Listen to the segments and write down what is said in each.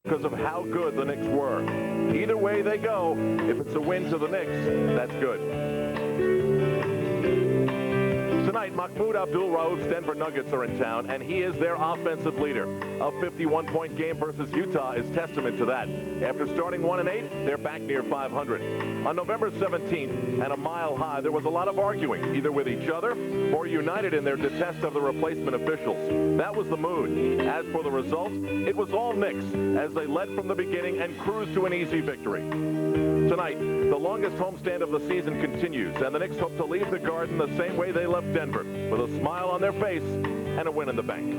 because of how good the Knicks were. Either way they go, if it's a win to the Knicks, that's good. Tonight, Mahmoud Abdul-Rauf's Denver Nuggets are in town, and he is their offensive leader. A 51-point game versus Utah is testament to that. After starting 1-8, they're back near 500. On November 17th, and a mile high, there was a lot of arguing, either with each other or united in their detest of the replacement officials. That was the mood. As for the result, it was all Knicks, as they led from the beginning and cruised to an easy victory. Tonight, the longest homestand of the season continues, and the Knicks hope to leave the Garden the same way they left Denver, with a smile on their face and a win in the bank.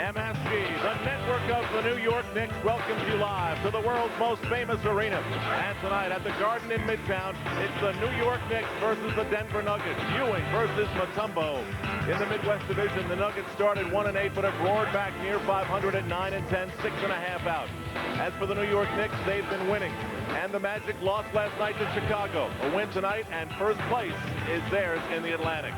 MSG, the network of the New York Knicks, welcomes you live to the world's most famous arena. And tonight at the Garden in Midtown, it's the New York Knicks versus the Denver Nuggets. Ewing versus Mutombo. In the Midwest Division, the Nuggets started 1-8, but have roared back near 500 at 9-10, 6.5 out. As for the New York Knicks, they've been winning. And the Magic lost last night to Chicago. A win tonight, and first place is theirs in the Atlantic.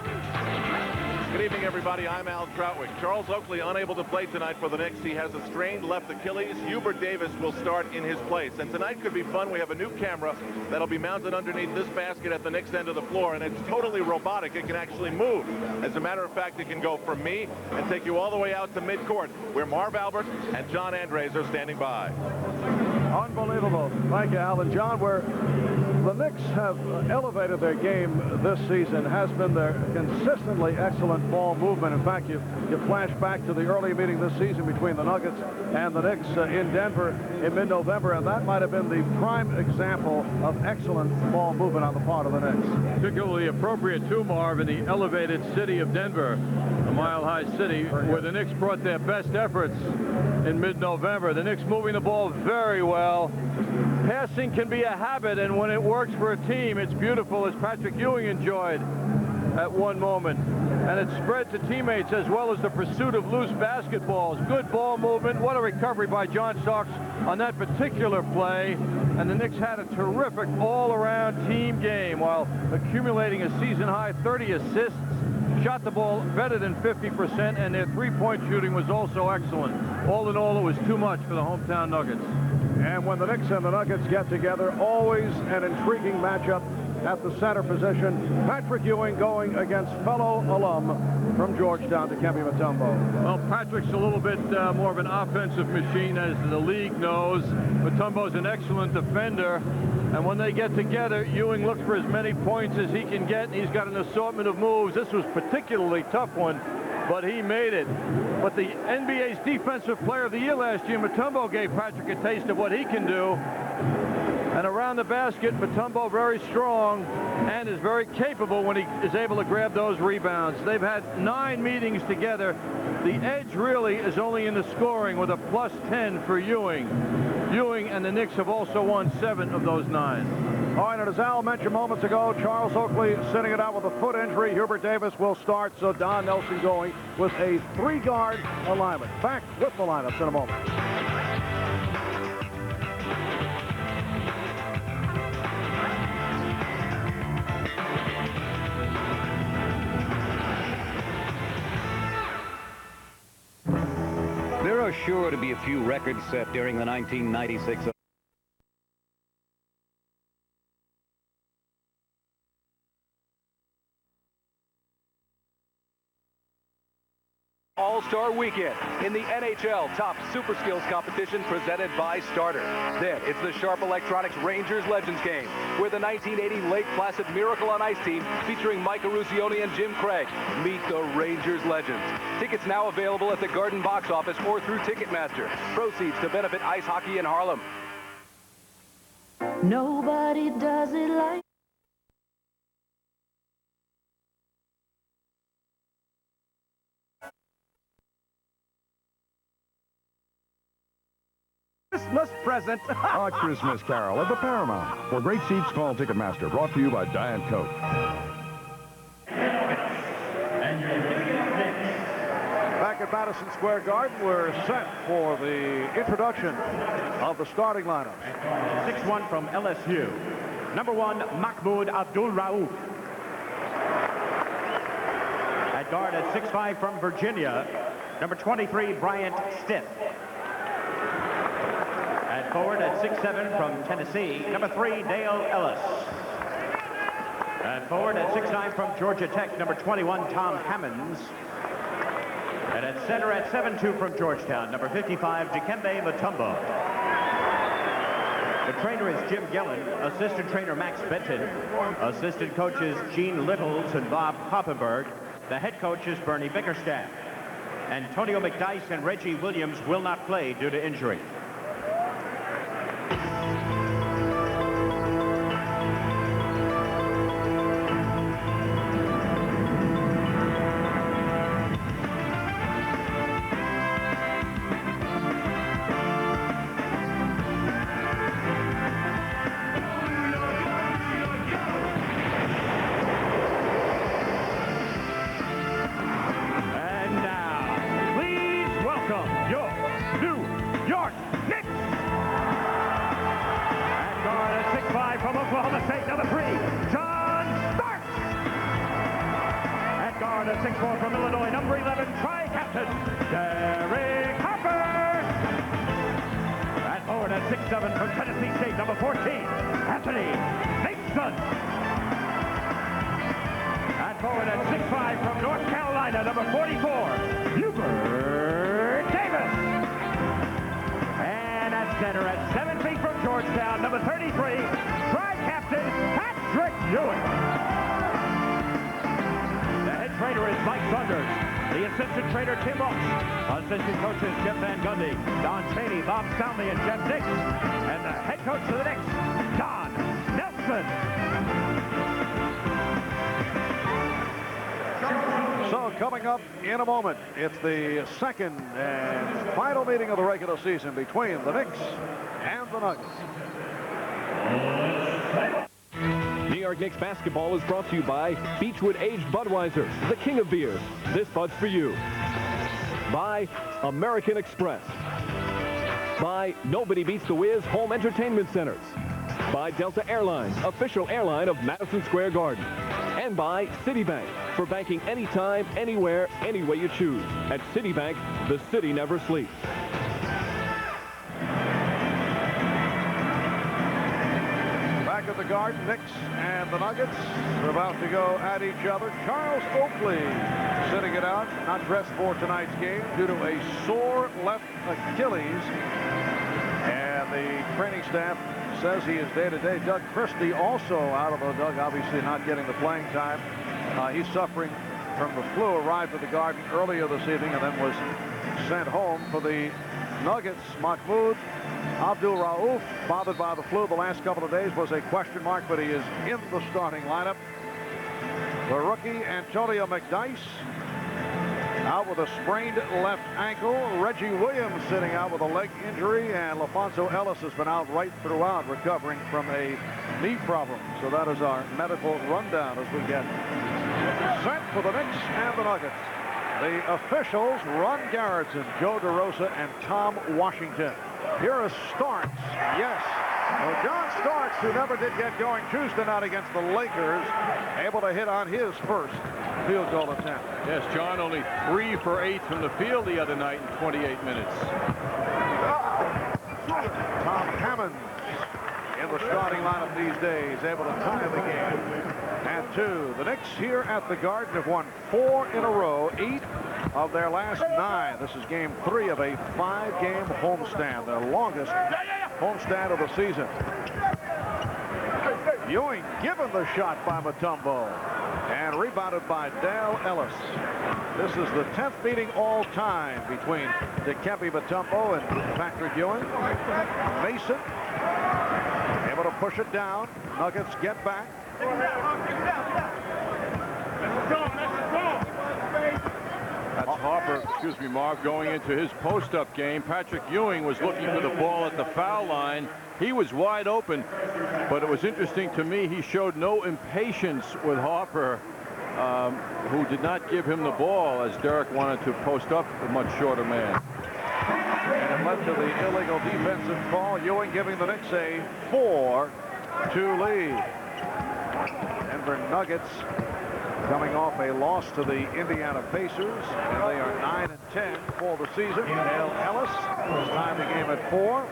Good evening, everybody. I'm Al Troutwick. Charles Oakley unable to play tonight for the Knicks. He has a strained left Achilles. Hubert Davis will start in his place. And tonight could be fun. We have a new camera that'll be mounted underneath this basket at the Knicks end of the floor, and it's totally robotic. It can actually move. As a matter of fact, it can go from me and take you all the way out to midcourt, where Marv Albert and John Andres are standing by. Unbelievable. Thank you, Al. And John, where the Knicks have elevated their game this season has been their consistently excellent ball movement. In fact, you flash back to the early meeting this season between the Nuggets and the Knicks in Denver in mid-November, and that might have been the prime example of excellent ball movement on the part of the Knicks. Particularly appropriate, too, Marv, in the elevated city of Denver, a mile-high city, where the Knicks brought their best efforts in mid-November. The Knicks moving the ball very well. Passing can be a habit, and when it works for a team, it's beautiful, as Patrick Ewing enjoyed at one moment. And it spread to teammates as well as the pursuit of loose basketballs. Good ball movement. What a recovery by John Starks on that particular play. And the Knicks had a terrific all-around team game while accumulating a season-high 30 assists. Shot the ball better than 50%, and their three-point shooting was also excellent. All in all, it was too much for the hometown Nuggets. And when the Knicks and the Nuggets get together, always an intriguing matchup at the center position. Patrick Ewing going against fellow alum from Georgetown, Dikembe Mutombo. Well, Patrick's a little bit more of an offensive machine, as the league knows. Mutombo's an excellent defender. And when they get together, Ewing looks for as many points as he can get, and he's got an assortment of moves. This was a particularly tough one, but he made it. But the NBA's Defensive Player of the Year last year, Mutombo, gave Patrick a taste of what he can do. And around the basket, Mutombo very strong and is very capable when he is able to grab those rebounds. They've had 9 meetings together. The edge really is only in the scoring, with a +10 for Ewing. Ewing and the Knicks have also won 7 of those 9. All right, and as Al mentioned moments ago, Charles Oakley sitting it out with a foot injury. Hubert Davis will start, so Don Nelson going with a 3-guard alignment. Back with the lineups in a moment. There are sure to be a few records set during the 1996 All-Star Weekend in the NHL Top Super Skills Competition presented by Starter. Then it's the Sharp Electronics Rangers Legends game, where the 1980 Lake Placid Miracle on Ice team featuring Mike Rusioni and Jim Craig meet the Rangers Legends. Tickets now available at the Garden box office or through Ticketmaster. Proceeds to benefit ice hockey in Harlem. Nobody does it like Christmas present. A Christmas Carol at the Paramount. For great seats, call Ticketmaster. Brought to you by Diet Coke. back at Madison Square Garden, we're set for the introduction of the starting lineup. 6'1" from LSU. Number 1, Mahmoud Abdul-Rauf. At guard at 6'5" from Virginia, number 23, Bryant Stiff. At forward at 6'7" from Tennessee, number 3, Dale Ellis. At forward at 6'9" from Georgia Tech, number 21, Tom Hammonds. And at center at 7'2" from Georgetown, number 55, Dikembe Mutombo. The trainer is Jim Gillen, assistant trainer Max Benton, assistant coaches Gene Littles and Bob Poppenberg. The head coach is Bernie Bickerstaff. Antonio McDyess and Reggie Williams will not play due to injury. Assistant coaches Jeff Van Gundy, Don Chaney, Bob Stanley, and Jeff Nix. And the head coach of the Knicks, Don Nelson. So coming up in a moment, it's the second and final meeting of the regular season between the Knicks and the Nuggets. New York Knicks basketball is brought to you by Beechwood Aged Budweiser, the king of beers. This Bud's for you. By American Express. By Nobody Beats the Wiz Home Entertainment Centers. By Delta Airlines, official airline of Madison Square Garden. And by Citibank, for banking anytime, anywhere, any way you choose. At Citibank, the city never sleeps. Back at the Garden, Knicks and the Nuggets are about to go at each other. Charles Oakley sitting it out, not dressed for tonight's game due to a sore left Achilles. And the training staff says he is day-to-day. Doug Christie also out of the Doug, obviously not getting the playing time. He's suffering from the flu, arrived at the Garden earlier this evening and then was sent home. For the Nuggets, Mahmoud Abdul-Rauf, bothered by the flu the last couple of days, was a question mark, but he is in the starting lineup. The rookie, Antonio McDyess, out with a sprained left ankle. Reggie Williams sitting out with a leg injury, and LaFonso Ellis has been out right throughout, recovering from a knee problem. So that is our medical rundown as we get set for the Knicks and the Nuggets. The officials, Ron Garrettson, Joe DeRosa, and Tom Washington. Here is Starks. Yes. Well, John Starks, who never did get going Tuesday night against the Lakers, able to hit on his first field goal attempt. Yes, John, only 3 for 8 from the field the other night in 28 minutes. Tom Hammonds in the starting lineup these days, able to tie the game at 2. The Knicks here at the Garden have won 4 in a row, 8 of their last 9. This is game 3 of a 5-game homestand, their longest homestand of the season. Ewing given the shot by Mutombo and rebounded by Dale Ellis. This is the 10th meeting all time between Dikembe Mutombo and Patrick Ewing. Mason able to push it down. Nuggets get back. That's Harper, excuse me, Mark, going into his post-up game. Patrick Ewing was looking for the ball at the foul line. He was wide open, but it was interesting to me, he showed no impatience with Harper who did not give him the ball as Derek wanted to post up a much shorter man. And it led to the illegal defensive call. Ewing giving the Knicks a 4-2 lead. Denver Nuggets coming off a loss to the Indiana Pacers, and they are 9-10 for the season. Dale Ellis has tied the game at 4.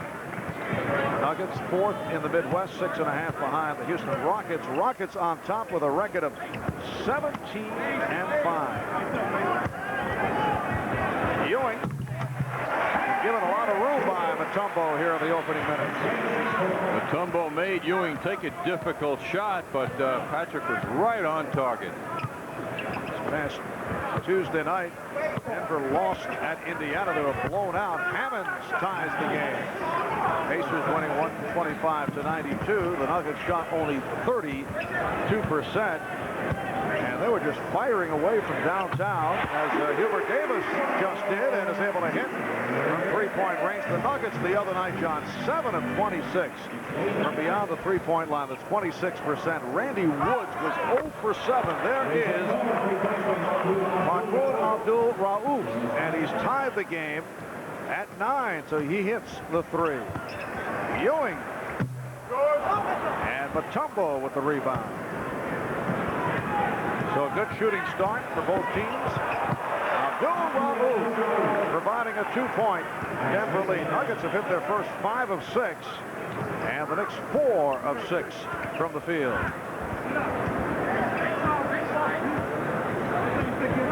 Nuggets 4th in the Midwest, 6.5 behind the Houston Rockets. Rockets on top with a record of 17-5. Ewing given a lot of room by Mutombo here in the opening minutes. Mutombo made Ewing take a difficult shot, but Patrick was right on target. This past Tuesday night, Denver lost at Indiana. They were blown out. Hammonds ties the game. Pacers winning 125-92. The Nuggets shot only 32%. And they were just firing away from downtown, as Hubert Davis just did, and is able to hit from three-point range. The Nuggets the other night, John, 7 of 26 from beyond the three-point line. That's 26%. Randy Woods was 0 for 7. There is Mahmoud Abdul-Rauf, and he's tied the game at 9, so he hits the 3. Ewing and Mutombo with the rebound. So a good shooting start for both teams. Abdul-Rauf providing a 2-point Denver lead. Nuggets have hit their first 5 of 6, and the Knicks 4 of 6 from the field.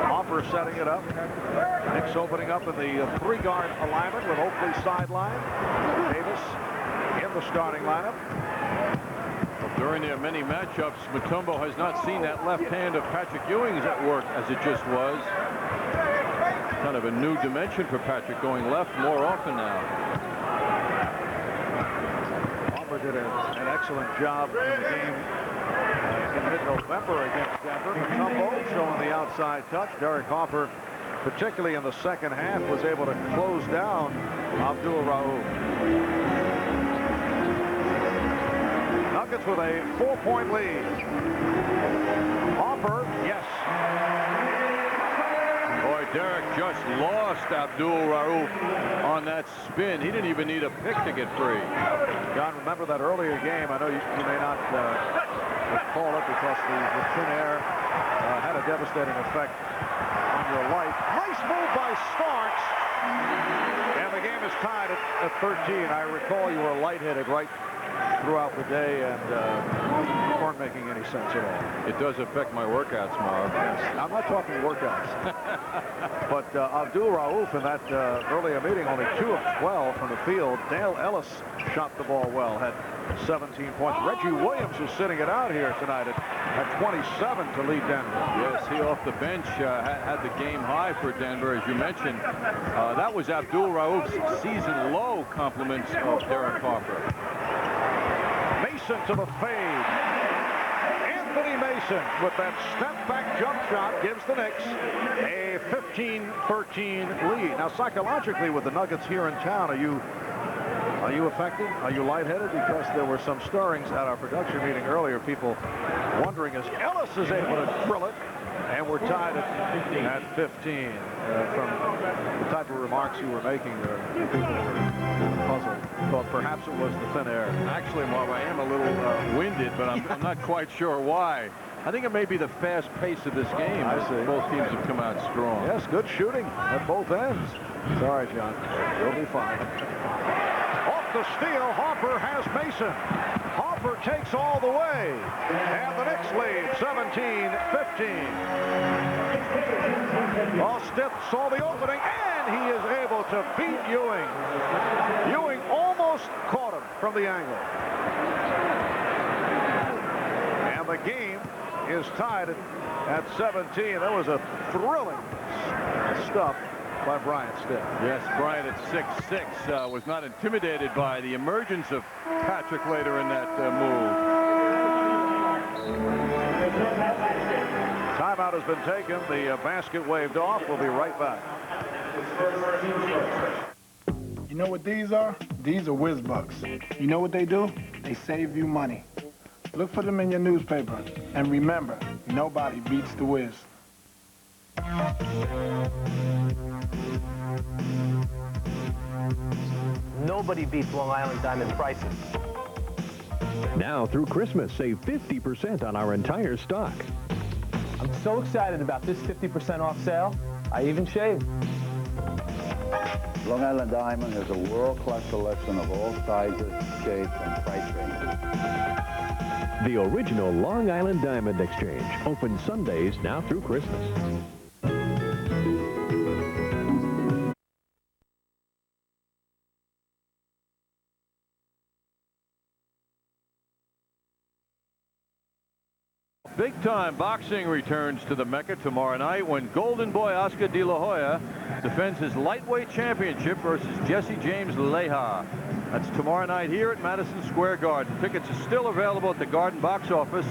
Hopper setting it up. Knicks opening up in the 3-guard alignment with Oakley sideline. Davis in the starting lineup. During their many matchups, Mutombo has not seen that left hand of Patrick Ewing's at work as it just was. Kind of a new dimension for Patrick, going left more often now. Hopper did an excellent job in the game in mid-November against Denver. Mutombo showing the outside touch. Derek Hopper, particularly in the second half, was able to close down Abdul-Rauf. Nuggets with a 4-point lead. Hopper, yes. Boy, Derek just lost Abdul-Rauf on that spin. He didn't even need a pick to get free. John, remember that earlier game? I know you may not recall it because the thin air had a devastating effect on your life. Nice move by Starks. And the game is tied at 13. I recall you were lightheaded right throughout the day, and weren't making any sense at all. It does affect my workouts, Marv. Yes. I'm not talking workouts. But Abdul-Rauf in that earlier meeting, only 2 of 12 from the field. Dale Ellis shot the ball well, had 17 points. Reggie Williams is sitting it out here tonight at 27 to lead Denver. Yes, he off the bench had the game high for Denver, as you mentioned. That was Abdul-Rauf's season low, compliments of Derek Hopper. Mason to the fade. Anthony Mason with that step-back jump shot gives the Knicks a 15-13 lead. Now, psychologically, with the Nuggets here in town, are you affected? Are you lightheaded? Because there were some stirrings at our production meeting earlier. People wondering as Ellis is able to drill it, and we're tied at 15. From the type of remarks you were making, people were puzzled. Thought perhaps it was the thin air. Actually, Marv, I am a little winded, but I'm not quite sure why. I think it may be the fast pace of this game. I see. Both teams have come out strong. Yes, good shooting at both ends. Sorry, John. You'll be fine. Off the steal, Hopper has Mason. Hopper takes all the way. And the Knicks lead 17-15. Well, Stitt saw the opening, and he is able to beat Ewing. Ewing almost caught him from the angle. And the game is tied at 17. That was a thrilling stuff by Bryant Stitt. Yes, Bryant at 6'6" was not intimidated by the emergence of Patrick later in that move. Timeout has been taken. The basket waved off. We'll be right back. You know what these are? These are whiz bucks. You know what they do? They save you money. Look for them in your newspaper. And remember, Nobody beats the Wiz. Nobody beats Long Island Diamond prices. Now through Christmas, save 50% on our entire stock. I'm so excited about this 50% off sale, I even shaved. Long Island Diamond has a world-class selection of all sizes, shapes, and price ranges. The original Long Island Diamond Exchange, open Sundays now through Christmas. Big-time boxing returns to the Mecca tomorrow night when Golden Boy Oscar De La Hoya defends his lightweight championship versus Jesse James Leija. That's tomorrow night here at Madison Square Garden. Tickets are still available at the Garden box office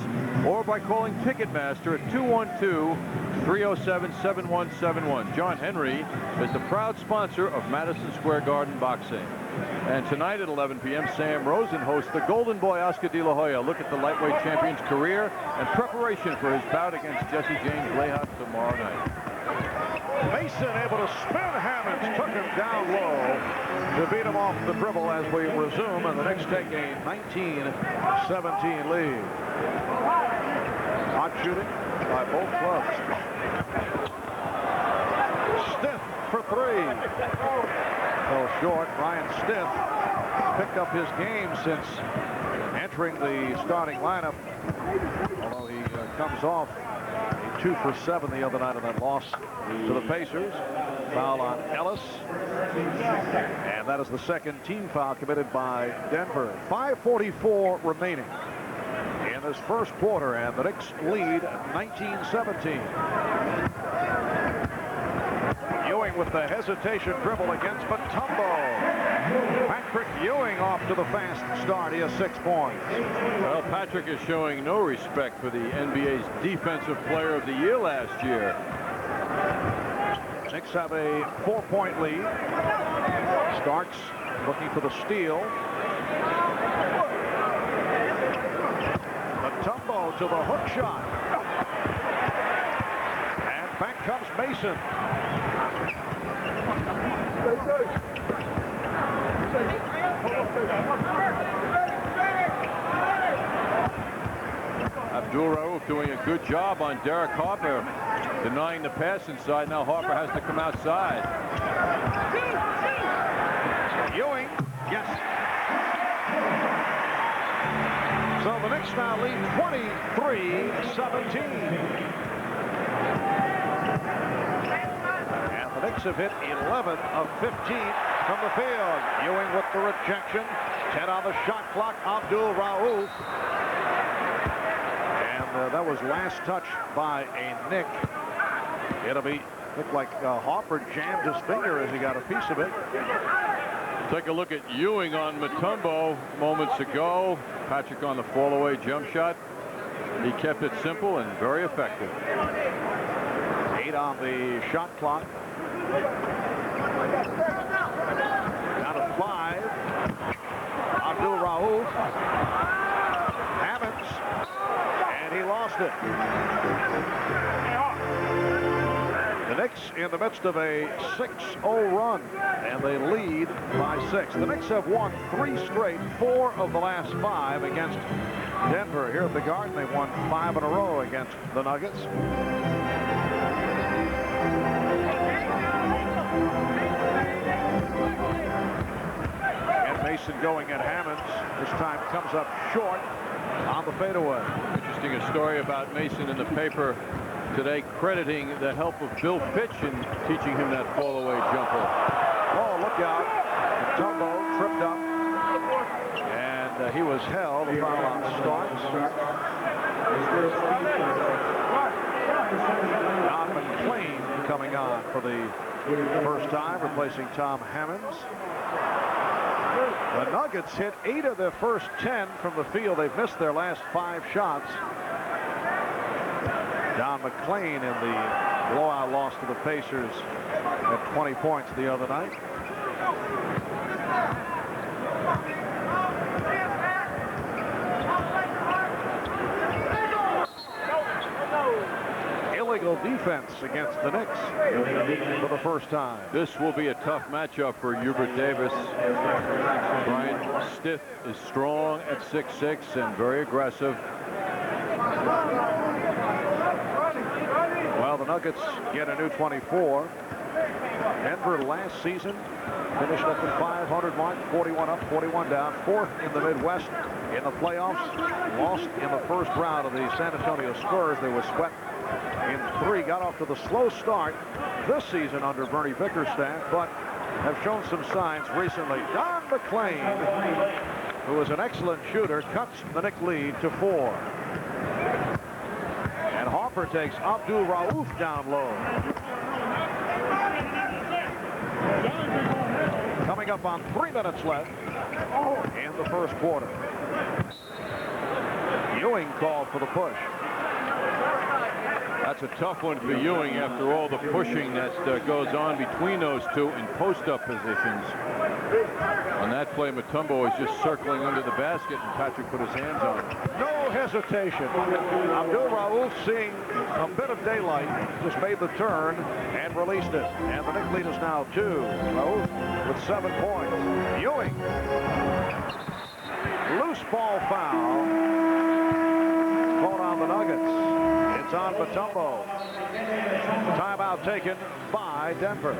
or by calling Ticketmaster at 212-307-7171. John Henry is the proud sponsor of Madison Square Garden boxing. And tonight at 11 p.m., Sam Rosen hosts the Golden Boy Oscar De La Hoya. Look at the lightweight champion's career and preparation for his bout against Jesse James Leija tomorrow night. Mason able to spin Hammonds, took him down low to beat him off the dribble as we resume, and the Knicks take a 19-17 lead. Hot shooting by both clubs. Stiff for three. Fell short. Ryan Stiff picked up his game since entering the starting lineup, although he comes off a 2 for 7 the other night in that loss to the Pacers. Foul on Ellis, and that is the second team foul committed by Denver. 5:44 remaining in this first quarter, and the Knicks lead 19-17. Ewing with the hesitation dribble against Mutombo. Patrick Ewing off to the fast start. He has 6 points. Well, Patrick is showing no respect for the NBA's Defensive Player of the Year last year. Knicks have a 4-point lead. Starks looking for the steal. Mutombo to the hook shot. And back comes Mason. Abdul-Rauf doing a good job on Derek Harper, denying the pass inside. Now Harper has to come outside. Ewing, yes. So the Knicks now lead 23-17. And the Knicks have hit 11 of 15 from the field. Ewing with the rejection. 10 on the shot clock. Abdul-Rauf. And that was last touch by a Knick. It'll be looked like Harper jammed his finger as he got a piece of it. Take a look at Ewing on Mutombo moments ago. Patrick on the fall-away jump shot. He kept it simple and very effective. 8 on the shot clock. Down to 5. Abdul-Rauf. Hammonds. And he lost it. The Knicks in the midst of a 6-0 run, and they lead by 6. The Knicks have won 3 straight, 4 of the last 5 against Denver. Here at the Garden, they've won 5 in a row against the Nuggets. And Mason going at Hammonds. This time comes up short on the fadeaway. Interesting, a story about Mason in the paper today, crediting the help of Bill Fitch in teaching him that fall-away jumper. Oh, look out. Mutombo tripped up. And he was held. A foul on Starks. Don McLean coming on for the first time, replacing Tom Hammonds. The Nuggets hit 8 of their first 10 from the field. They've missed their last 5 shots. Don McLean in the blowout loss to the Pacers at 20 points the other night. illegal defense against the Knicks for the first time. This will be a tough matchup for Hubert Davis. Brian Stith is strong at 6'6" and very aggressive. Well, the Nuggets get a new 24. Denver last season finished at the 500 mark, 41 up, 41 down, fourth in the Midwest in the playoffs. Lost in the first round of the San Antonio Spurs. They were swept in 3. Got off to the slow start this season under Bernie Bickerstaff, but have shown some signs recently. Don McLean, who is an excellent shooter, cuts the Knick lead to 4. And Harper takes Abdul Rauf down low. Coming up on 3 minutes left in the first quarter. Ewing called for the push. That's a tough one for Ewing after all the pushing that goes on between those two in post-up positions. On that play, Mutombo was just circling under the basket, and Patrick put his hands on it. No hesitation. Abdul Rauf, seeing a bit of daylight, just made the turn and released it. And the Knick lead is now 2. Rauf with 7 points. Ewing. Loose ball foul. Called on the Nuggets. It's on Mutombo. Timeout taken by Denver.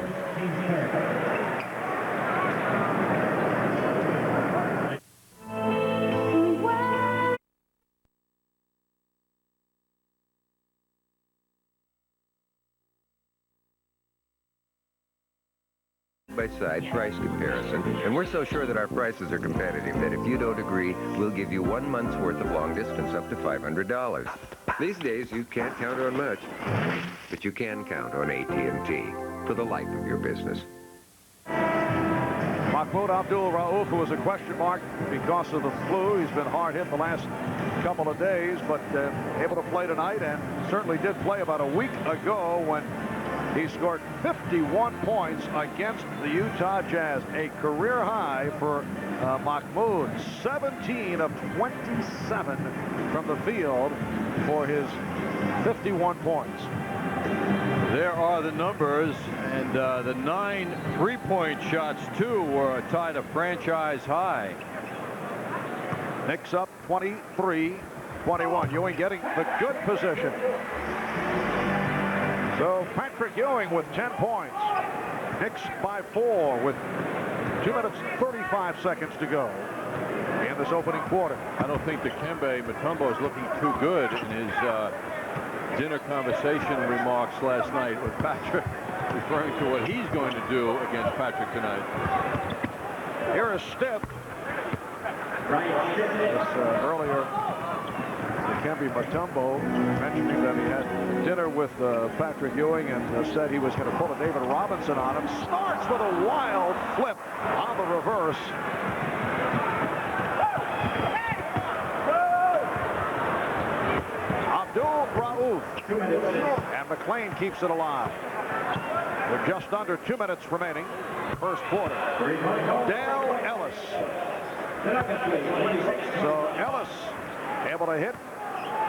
Side price comparison, and we're so sure that our prices are competitive that if you don't agree, we'll give you 1 month's worth of long distance up to $500. These days you can't count on much, but you can count on AT&T for the life of your business. Mahmoud Abdul Rauf, who was a question mark because of the flu. He's been hard hit the last couple of days, but able to play tonight, and certainly did play about a week ago when he scored 51 points against the Utah Jazz, a career high for Mahmoud. 17 of 27 from the field for his 51 points. There are the numbers, and the 9 3-point shots, too, were tied a franchise high. Knicks up 23-21. Ewing getting the good position. So Patrick Ewing with 10 points. Knicks by 4 with 2 minutes 35 seconds to go in this opening quarter. I don't think Dikembe Mutombo is looking too good in his dinner conversation remarks last night with Patrick, referring to what he's going to do against Patrick tonight. Here is Stith. Earlier, Dikembe Mutombo mentioning that he had dinner with Patrick Ewing and said he was going to pull a David Robinson on him. Starts with a wild flip on the reverse. Abdul Rauf. And McLean keeps it alive. With just under 2 minutes remaining, first quarter. Dale Ellis. So Ellis able to hit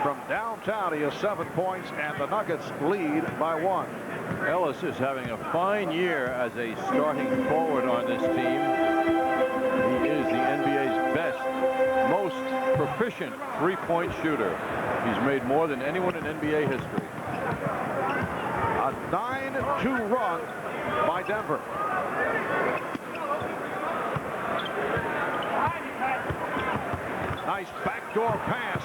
from downtown. He has 7 points, and the Nuggets lead by 1. Ellis is having a fine year as a starting forward on this team. He is the NBA's best, most proficient 3-point shooter. He's made more than anyone in NBA history. A 9-2 run by Denver. Nice backdoor pass.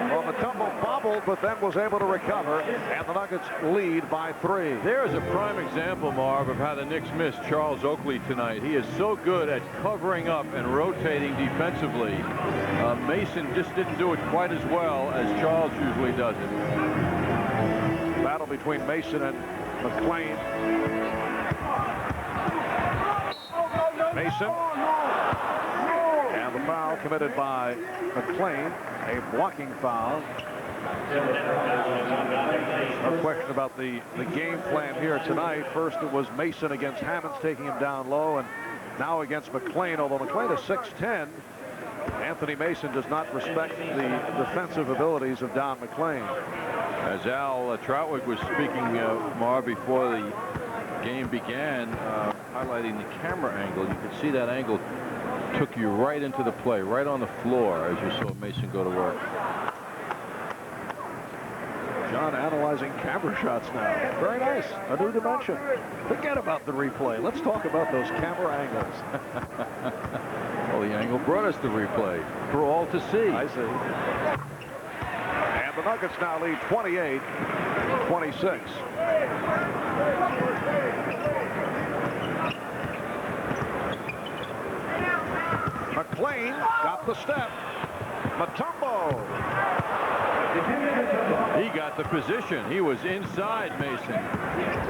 Well, Mutombo bobbled, but then was able to recover, and the Nuggets lead by 3. There's a prime example, Marv, of how the Knicks missed Charles Oakley tonight. He is so good at covering up and rotating defensively. Mason just didn't do it quite as well as Charles usually does it. Battle between Mason and McLean. Mason. And the foul committed by McLean, a blocking foul. No question about the game plan here tonight. First it was Mason against Hammonds, taking him down low, and now against McLean. Although McLean is 6'10", Anthony Mason does not respect the defensive abilities of Don McLean. As Al Troutwig was speaking, Marv, before the game began, highlighting the camera angle, you could see that angle took you right into the play, right on the floor as you saw Mason go to work. John analyzing camera shots now. Very nice. A new dimension. Forget about the replay. Let's talk about those camera angles. Well, the angle brought us the replay for all to see. I see. And the Nuggets now lead 28-26. McLean got the step. Mutombo. He got the position. He was inside Mason.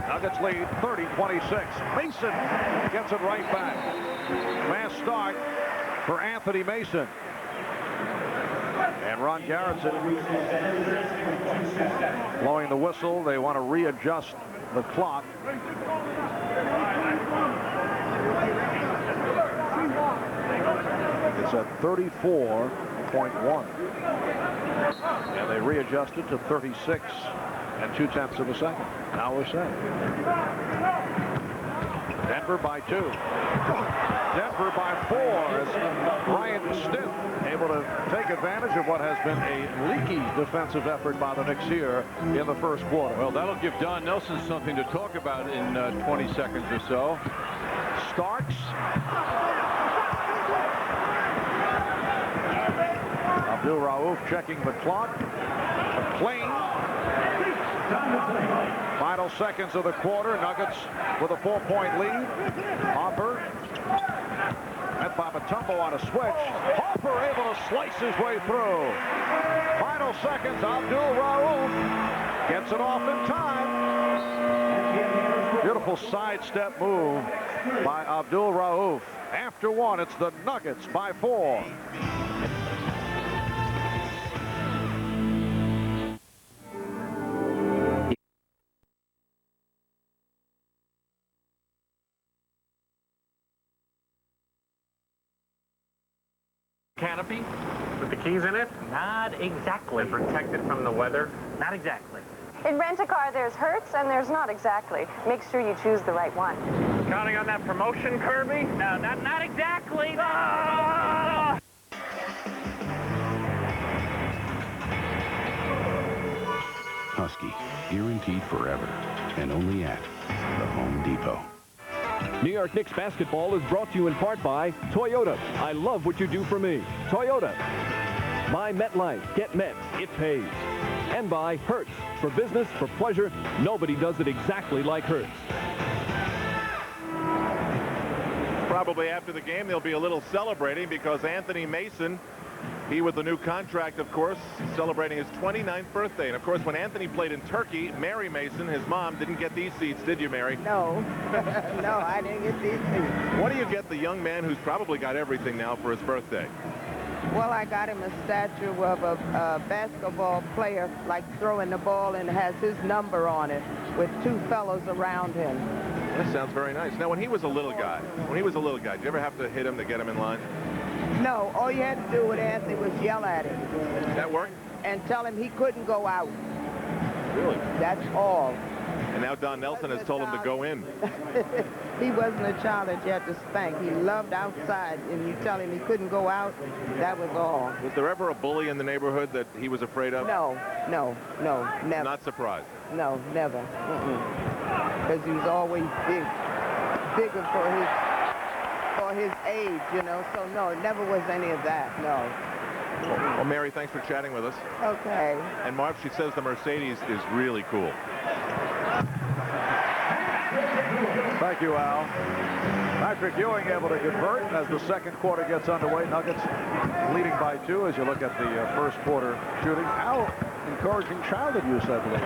Nuggets lead 30-26. Mason gets it right back. Fast start for Anthony Mason. And Ron Garrettson blowing the whistle. They want to readjust the clock. It's at 34.1. And they readjusted to 36 and 2/10 of a second. Now we're set. Denver by 2. Denver by 4 as Ryan Stiff able to take advantage of what has been a leaky defensive effort by the Knicks here in the first quarter. Well, that'll give Don Nelson something to talk about in 20 seconds or so. Starks. Abdul Rauf checking the clock. McLean. Final seconds of the quarter. Nuggets with a 4-point lead. Harper. Met by Mutombo on a switch. Harper able to slice his way through. Final seconds. Abdul Rauf gets it off in time. Beautiful sidestep move by Abdul Rauf. After one, it's the Nuggets by 4. Canopy with the keys in it? Not exactly. And protected from the weather? Not exactly. In Rent-A-Car, there's Hertz and there's not exactly. Make sure you choose the right one. Counting on that promotion, Kirby? No, not exactly. Ah! Husky, guaranteed forever, and only at the Home Depot. New York Knicks basketball is brought to you in part by Toyota. I love what you do for me. Toyota. By MetLife. Get Met. It pays. And by Hertz. For business, for pleasure, nobody does it exactly like Hertz. Probably after the game, they'll be a little celebrating because Anthony Mason, he with the new contract, of course, celebrating his 29th birthday. And, of course, when Anthony played in Turkey, Mary Mason, his mom, didn't get these seats, did you, Mary? No. No, I didn't get these seats. What do you get the young man who's probably got everything now for his birthday? Well, I got him a statue of a basketball player, like throwing the ball, and has his number on it with two fellows around him. That sounds very nice. Now, when he was a little guy, did you ever have to hit him to get him in line? No, all you had to do with Anthony was yell at him. That worked? And tell him he couldn't go out. Really? That's all. And now Don Nelson has told him to go in. He wasn't a child that you had to spank. He loved outside, and you tell him he couldn't go out, that was all. Was there ever a bully in the neighborhood that he was afraid of? No, never. Not surprised? No, never. Because he was always bigger for his age, you know, so no, it never was any of that, no. Well, Mary, thanks for chatting with us. Okay. And Marv, she says the Mercedes is really cool. Thank you, Al. Patrick Ewing able to convert as the second quarter gets underway. Nuggets leading by 2 as you look at the first quarter shooting. Al, encouraging childhood use, I believe.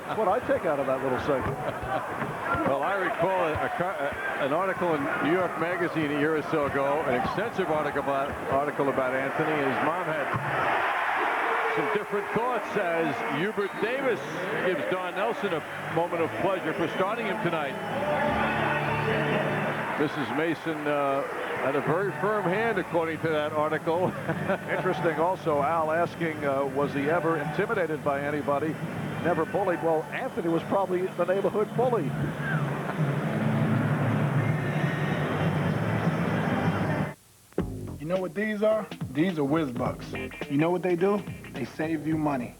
That's what I take out of that little segment. Well, I recall an article in New York Magazine a year or so ago, an extensive article about Anthony, and his mom had some different thoughts as Hubert Davis gives Don Nelson a moment of pleasure for starting him tonight. Mrs. Mason Had a very firm hand, according to that article. Interesting also, Al asking, was he ever intimidated by anybody? Never bullied. Well, Anthony was probably the neighborhood bully. You know what these are? These are whiz bucks. You know what they do? They save you money.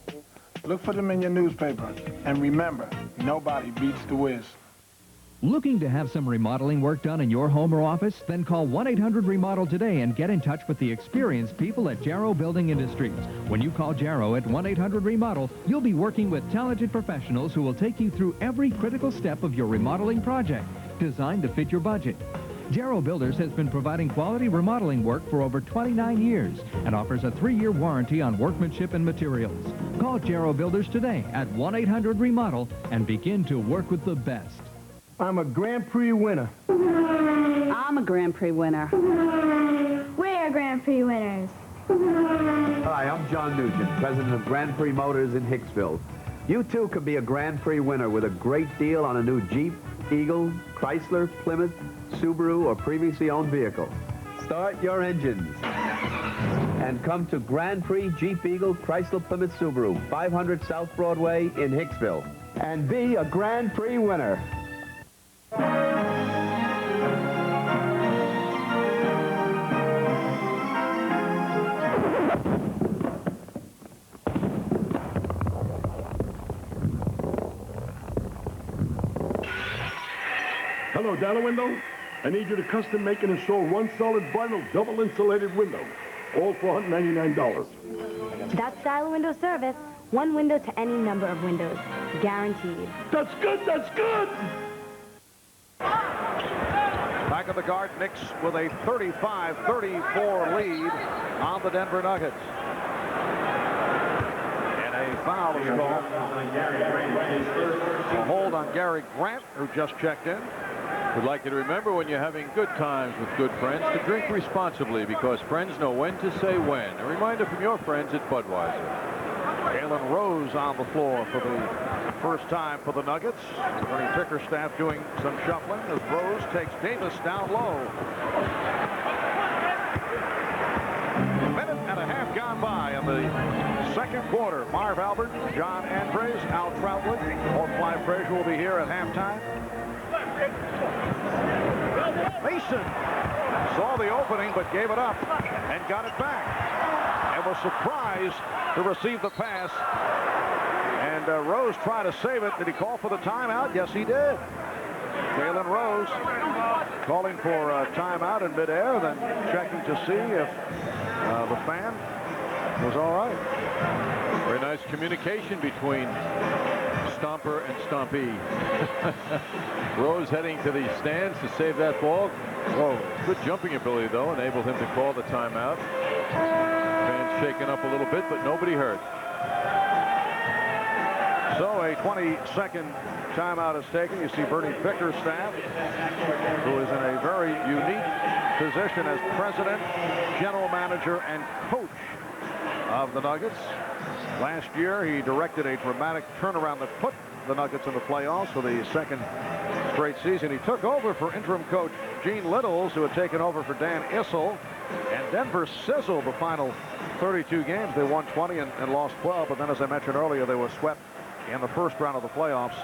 Look for them in your newspaper. And remember, nobody beats the whiz. Looking to have some remodeling work done in your home or office? Then call 1-800-REMODEL today and get in touch with the experienced people at Jarrow Building Industries. When you call Jarrow at 1-800-REMODEL, you'll be working with talented professionals who will take you through every critical step of your remodeling project, designed to fit your budget. Jarrow Builders has been providing quality remodeling work for over 29 years and offers a 3-year warranty on workmanship and materials. Call Jarrow Builders today at 1-800-REMODEL and begin to work with the best. I'm a Grand Prix winner. I'm a Grand Prix winner. We're Grand Prix winners. Hi, I'm John Nugent, president of Grand Prix Motors in Hicksville. You too could be a Grand Prix winner with a great deal on a new Jeep, Eagle, Chrysler, Plymouth, Subaru, or previously owned vehicle. Start your engines and come to Grand Prix Jeep, Eagle, Chrysler, Plymouth, Subaru, 500 South Broadway in Hicksville, and be a Grand Prix winner. Hello, Dana Window. I need you to custom make and install one solid vinyl double insulated window, all for $199. That's Dial Window Service. One window to any number of windows. Guaranteed. That's good, that's good! Back of the guard, Knicks with a 35-34 lead on the Denver Nuggets. And a foul is called. A hold on Gary Grant, who just checked in. Would like you to remember, when you're having good times with good friends, to drink responsibly, because friends know when to say when. A reminder from your friends at Budweiser. Jalen Rose on the floor for the first time for the Nuggets. Bernie Bickerstaff doing some shuffling as Rose takes Davis down low. A minute and a half gone by in the second quarter. Marv Albert, John Andres, Al Troutwood, or Clyde Frazier will be here at halftime. Mason saw the opening but gave it up and got it back and was surprised to receive the pass. And Rose tried to save it. Did he call for the timeout? Yes, he did. Jalen Rose calling for a timeout in midair, then checking to see if the fan was all right. Very nice communication between Stomper and Stompy. Rose heading to the stands to save that ball. Whoa, good jumping ability, though, enabled him to call the timeout. Fans shaken up a little bit, but nobody hurt. So a 20-second timeout is taken. You see Bernie Bickerstaff, who is in a very unique position as president, general manager, and coach of the Nuggets. Last year, he directed a dramatic turnaround that put the Nuggets in the playoffs for the second straight season. He took over for interim coach Gene Littles, who had taken over for Dan Issel. And Denver sizzled the final 32 games. They won 20 and lost 12. But then, as I mentioned earlier, they were swept in the first round of the playoffs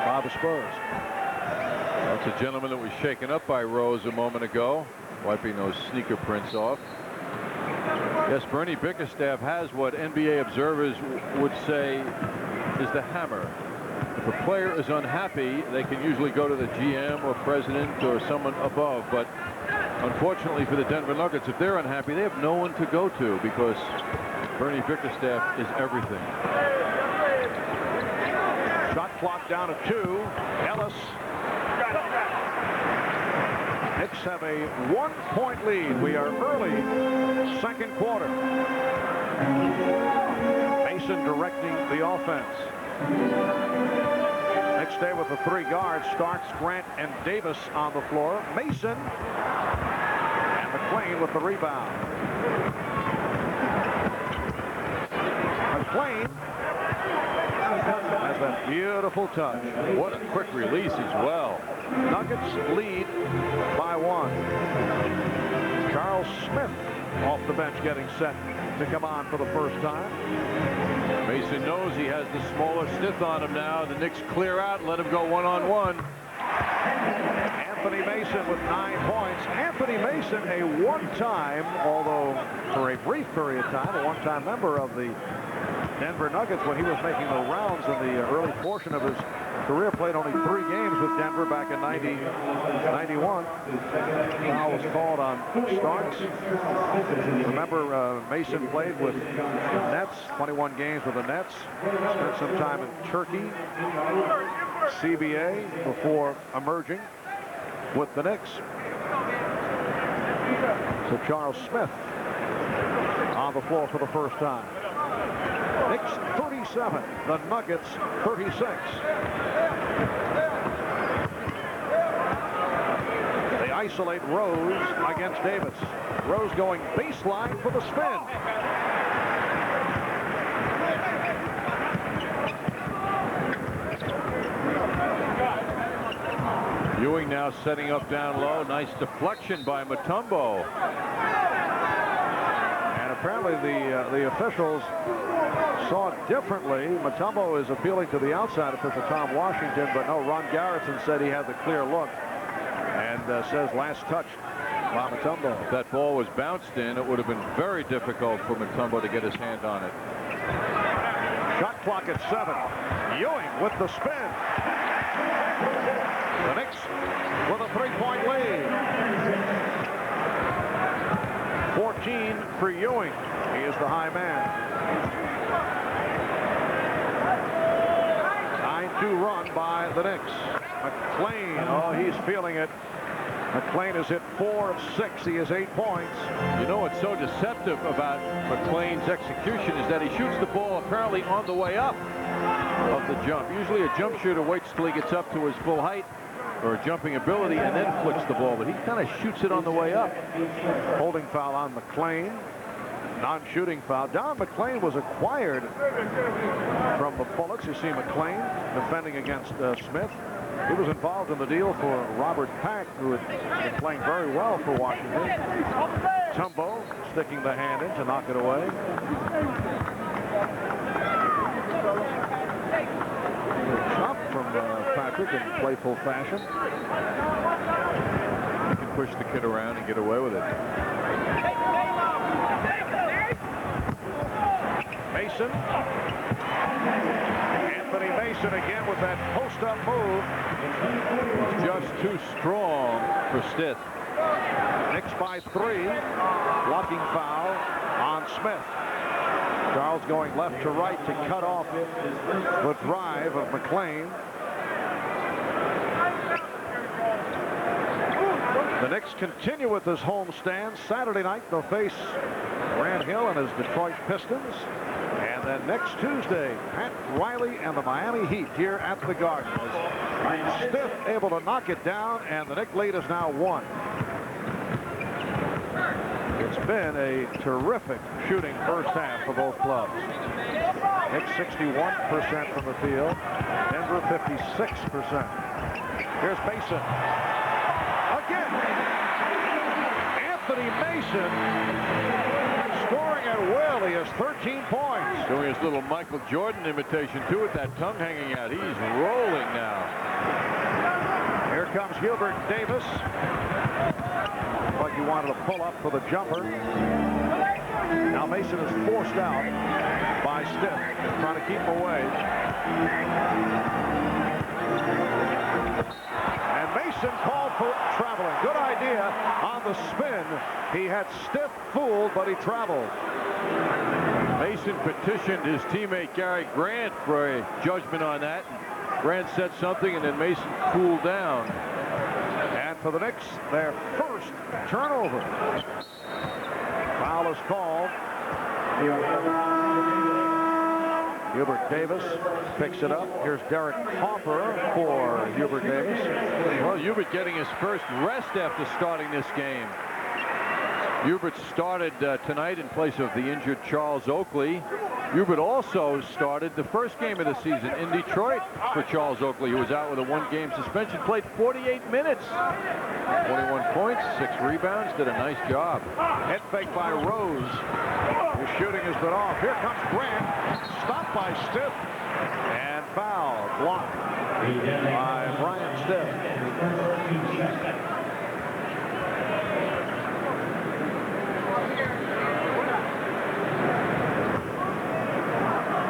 by the Spurs. That's a gentleman that was shaken up by Rose a moment ago, wiping those sneaker prints off. Yes, Bernie Bickerstaff has what NBA observers would say is the hammer. If a player is unhappy, they can usually go to the GM or president or someone above. But unfortunately for the Denver Nuggets, if they're unhappy, they have no one to go to, because Bernie Bickerstaff is everything. Shot clock down to 2. Ellis. Knicks have a 1-point lead. We are early second quarter. Mason directing the offense. Knicks stay with the 3 guards. Starks, Grant, and Davis on the floor. Mason and McClain with the rebound. McClain has that beautiful touch. What a quick release as well. Nuggets lead by 1. Charles Smith off the bench getting set to come on for the first time. Mason knows he has the smaller stiff on him now. The Knicks clear out and let him go one-on-one. Anthony Mason with 9 points. Anthony Mason, a one-time, although for a brief period of time, a one-time member of the Denver Nuggets when he was making the rounds in the early portion of his career. Played only 3 games with Denver back in 91. Foul was called on Starks. Remember, Mason played with the Nets, 21 games with the Nets. Spent some time in Turkey, CBA, before emerging with the Knicks. So Charles Smith on the floor for the first time. Knicks 37, the Nuggets 36. They isolate Rose against Davis. Rose going baseline for the spin. Ewing now setting up down low. Nice deflection by Mutombo. And apparently the officials saw it differently. Mutombo is appealing to the outside official, Tom Washington, but no, Ron Garrison said he had the clear look and says last touch by Mutombo. If that ball was bounced in, it would have been very difficult for Mutombo to get his hand on it. Shot clock at 7. Ewing with the spin. The Knicks with a 3-point lead. 14 for Ewing. He is the high man. 9-2 run by the Knicks. McClain, oh, he's feeling it. McClain has hit 4 of 6. He has 8 points. You know what's so deceptive about McClain's execution is that he shoots the ball apparently on the way up of the jump. Usually a jump shooter waits till he gets up to his full height or jumping ability and then flicks the ball, but he kind of shoots it on the way up. Holding foul on McClain. Non-shooting foul. Don McClain was acquired from the Bullets. You see McClain defending against Smith. He was involved in the deal for Robert Pack, who had been playing very well for Washington. Mutombo sticking the hand in to knock it away. Chop from Patrick in playful fashion. He can push the kid around and get away with it. Mason. Anthony Mason again with that post-up move. Just too strong for Stith. Knicks by 3. Blocking foul on Smith. Charles going left to right to cut off the drive of McClain. The Knicks continue with this homestand. Saturday night they'll face Grant Hill and his Detroit Pistons. And then next Tuesday, Pat Riley and the Miami Heat here at the Garden. Stith able to knock it down, and the Knicks lead is now 1. It's been a terrific shooting first half for both clubs. Knicks 61% from the field. Denver 56%. Here's Mason. Again. Anthony Mason scoring at will. He has 13 points. Doing his little Michael Jordan imitation too with that tongue hanging out. He's rolling now. Here comes Hubert Davis. But you wanted to pull up for the jumper. Now Mason is forced out by Stith, trying to keep him away. And Mason called for traveling. Good idea on the spin. He had Stith fooled, but he traveled. Mason petitioned his teammate Gary Grant for a judgment on that. Grant said something, and then Mason cooled down. And for the Knicks, their first turnover. Foul is called. Hubert Davis picks it up. Here's Derek Hoffer for Hubert Davis. Well, Hubert getting his first rest after starting this game. Hubert started tonight in place of the injured Charles Oakley. Hubert also started the first game of the season in Detroit for Charles Oakley, who was out with a one-game suspension, played 48 minutes. 21 points, 6 rebounds, did a nice job. Head fake by Rose. His shooting has been off. Here comes Grant. Stopped by Stiff. And foul. Blocked by Brian Stiff.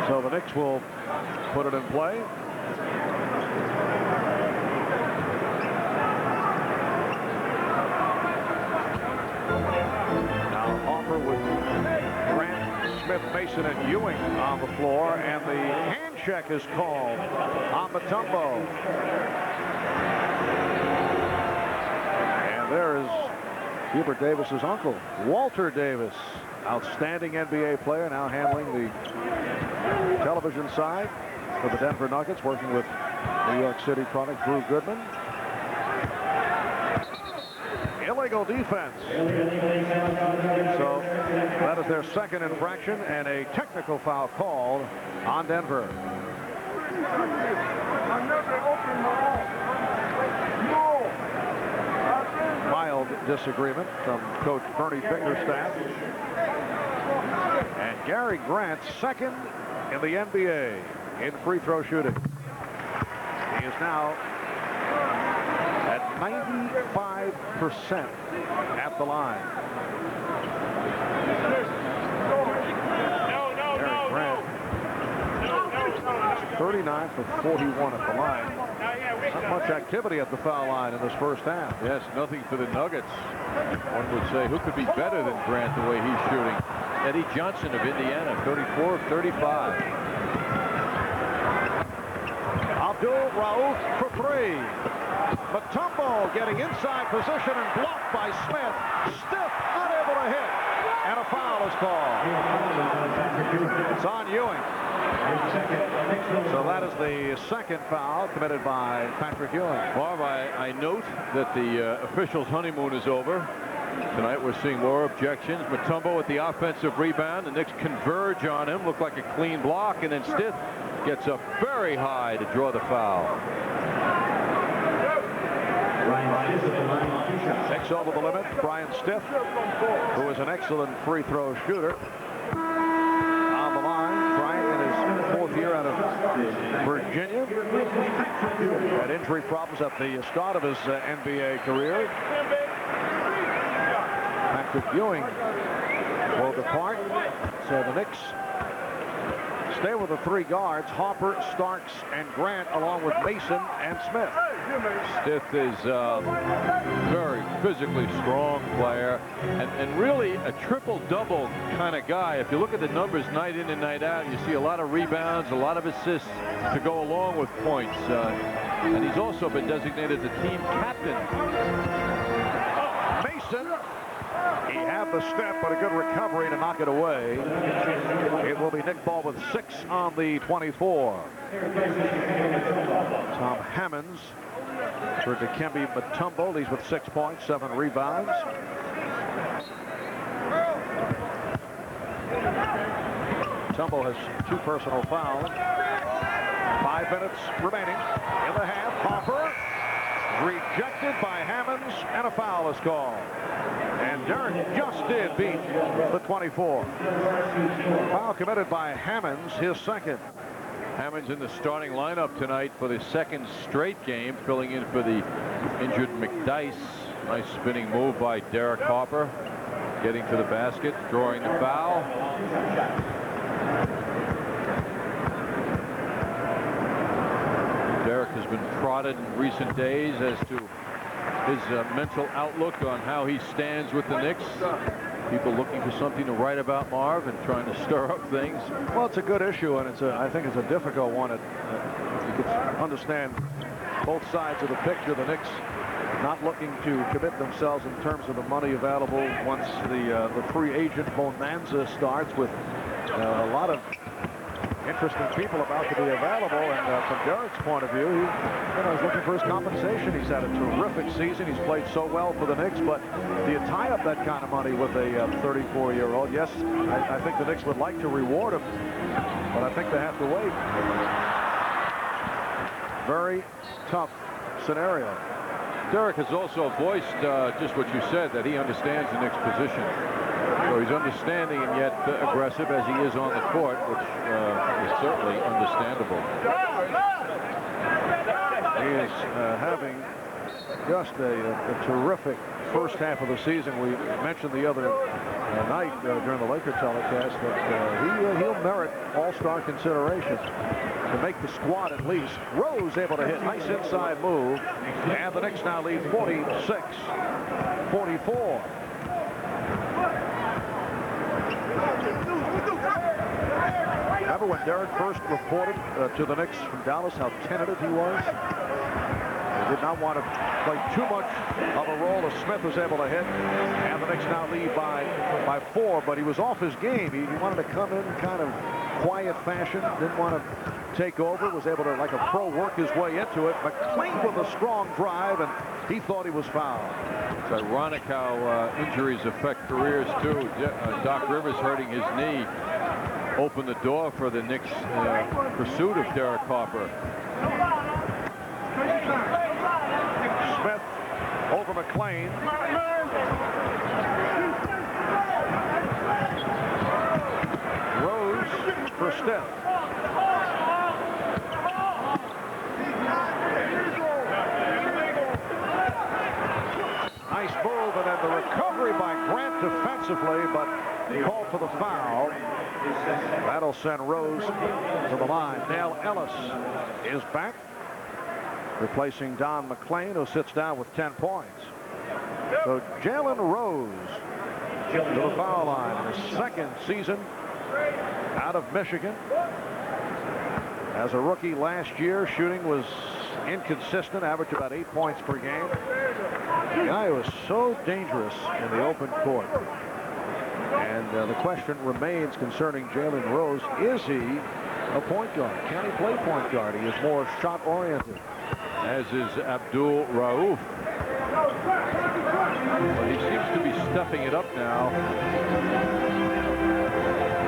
So the Knicks will put it in play. Now Hoffer with Grant, Smith, Mason, and Ewing on the floor, and the hand check is called on Mutombo. And there is Hubert Davis's uncle, Walter Davis. Outstanding NBA player, now handling the television side for the Denver Nuggets, working with New York City product Drew Goodman. Illegal defense. So that is their second infraction and a technical foul called on Denver. Mild disagreement from Coach Bernie Bickerstaff. And Gary Grant, second in the NBA in free throw shooting. He is now at 95% at the line. Gary Grant, 39 for 41 at the line. Not much activity at the foul line in this first half. Yes, nothing for the Nuggets. One would say, who could be better than Grant the way he's shooting? Eddie Johnson of Indiana, 34 of 35. Abdul Rauf for three. Mutombo getting inside position and blocked by Smith. Stiff, not able to hit. And a foul is called. It's on Ewing. So that is the second foul committed by Patrick Ewing. Marv, I note that the officials' honeymoon is over. Tonight we're seeing more objections. Mutombo with the offensive rebound. The Knicks converge on him. Looked like a clean block, and then Stiff gets up very high to draw the foul. Knicks over the limit. Brian Stiff, who is an excellent free throw shooter, on the line. Brian in his fourth year out of Virginia. Had injury problems at the start of his NBA career. Patrick Ewing will depart. So the Knicks stay with the three guards, Hopper, Starks, and Grant, along with Mason and Smith. Stiff is a very physically strong player and really a triple-double kind of guy. If you look at the numbers night in and night out, you see a lot of rebounds, a lot of assists to go along with points. And he's also been designated the team captain. Mason. He had the step, but a good recovery to knock it away. It will be Nick Ball with 6 on the 24. Tom Hammonds for Dikembe Mutombo. He's with 6 points, 7 rebounds. Mutombo has 2 personal fouls. 5 minutes remaining in the half. Hopper rejected by Hammonds, and a foul is called. And Derek just did beat the 24. Foul committed by Hammonds, his second. Hammonds in the starting lineup tonight for the second straight game, filling in for the injured McDyess. Nice spinning move by Derek Hopper, getting to the basket, drawing the foul. Derek has been prodded in recent days as to his mental outlook on how he stands with the Knicks. People looking for something to write about, Marv, and trying to stir up things. Well, it's a good issue, and I think it's a difficult one. You can understand both sides of the picture. The Knicks not looking to commit themselves in terms of the money available once the free agent bonanza starts, with a lot of interesting people about to be available. And from Derek's point of view, he's looking for his compensation. He's had a terrific season. He's played so well for the Knicks. But do you tie up that kind of money with a 34-year-old? Yes, I think the Knicks would like to reward him, but I think they have to wait. Very tough scenario. Derek has also voiced just what you said, that he understands the Knicks' position. So he's understanding and yet aggressive as he is on the court, which is certainly understandable. He is having just a terrific first half of the season. We mentioned the other night during the Laker telecast that he'll merit all-star consideration to make the squad at least. Rose able to hit. Nice inside move. And the Knicks now lead 46-44. Remember when Derek first reported to the Knicks from Dallas how tentative he was? He did not want to play too much of a role as Smith was able to hit. And the Knicks now lead by 4, but he was off his game. He wanted to come in kind of quiet fashion, didn't want to take over, was able to, like a pro, work his way into it. McLean with a strong drive, and he thought he was fouled. It's ironic how injuries affect careers, too. Doc Rivers hurting his knee opened the door for the Knicks' pursuit of Derek Harper. Smith over McLean. Rose for Steph. Nice move, and then the recovery by Grant defensively, but he called for the foul. That'll send Rose to the line. Dale Ellis is back, replacing Don McLean, who sits down with 10 points. So Jalen Rose to the foul line in his second season out of Michigan. As a rookie last year, shooting was inconsistent, averaged about 8 points per game. The guy was so dangerous in the open court. And the question remains concerning Jalen Rose. Is he a point guard? Can he play point guard? He is more shot-oriented. As is Abdul Rauf. But he seems to be stepping it up now.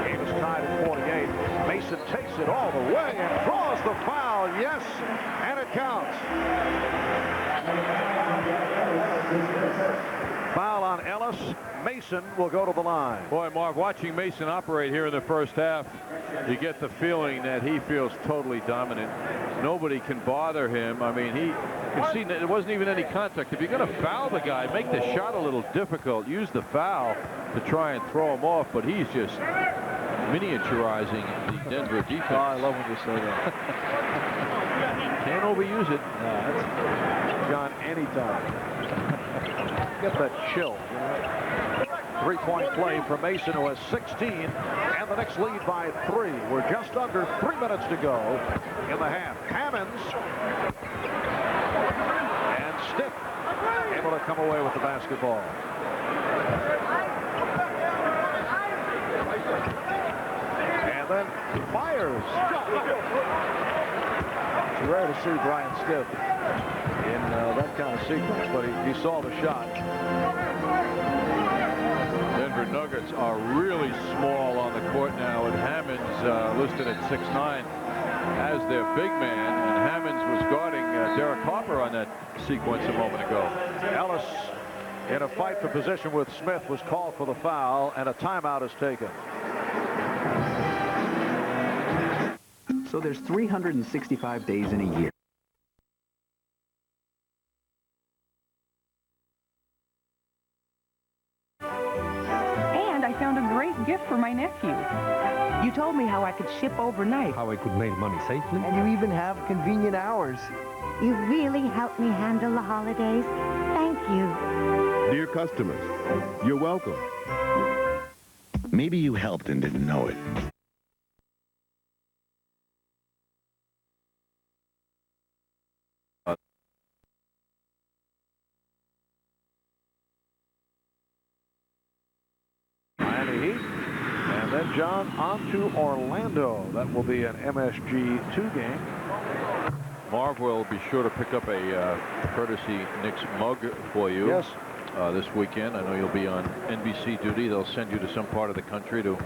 Game is tied at 48. Mason takes it all the way and draws the foul. Yes, and it counts. Foul on Ellis. Mason will go to the line. Boy, Marv, watching Mason operate here in the first half, you get the feeling that he feels totally dominant. Nobody can bother him. I mean, you can see that it wasn't even any contact. If you're going to foul the guy, make the shot a little difficult. Use the foul to try and throw him off, but he's just miniaturizing the Denver defense. Oh, I love when you say that. Can't overuse it. No, that's John anytime. Get that chill. Three-point play for Mason, who has 16, and the Knicks lead by 3. We're just under 3 minutes to go in the half. Hammonds and Stiff able to come away with the basketball. And then Myers. It's rare to see Brian Stiff in that kind of sequence, but he saw the shot. Denver Nuggets are really small on the court now, and Hammonds listed at 6'9" as their big man, and Hammonds was guarding Derek Harper on that sequence a moment ago. Ellis, in a fight for position with Smith, was called for the foul, and a timeout is taken. So there's 365 days in a year. Gift for my nephew. You told me how I could ship overnight. How I could mail money safely. And you even have convenient hours. You really helped me handle the holidays. Thank you. Dear customers, you're welcome. Maybe you helped and didn't know it. John, on to Orlando. That will be an MSG2 game. Marv will be sure to pick up a courtesy Knicks mug for you. Yes. This weekend. I know you'll be on NBC duty. They'll send you to some part of the country to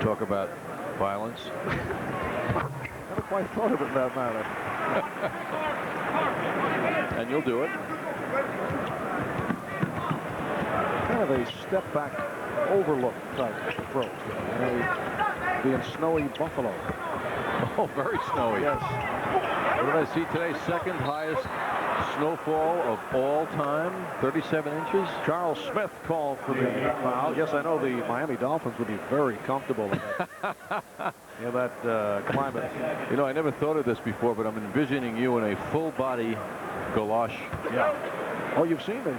talk about violence. Never quite thought of it that matter. And you'll do it. Kind of a step back overlook type approach. Being snowy Buffalo. Oh, very snowy. Yes. What did I see today? Second highest snowfall of all time, 37 inches. Charles Smith called for the foul. Yes, I know the Miami Dolphins would be very comfortable in that climate. You know, I never thought of this before, but I'm envisioning you in a full body galosh. Yeah. Oh, you've seen me.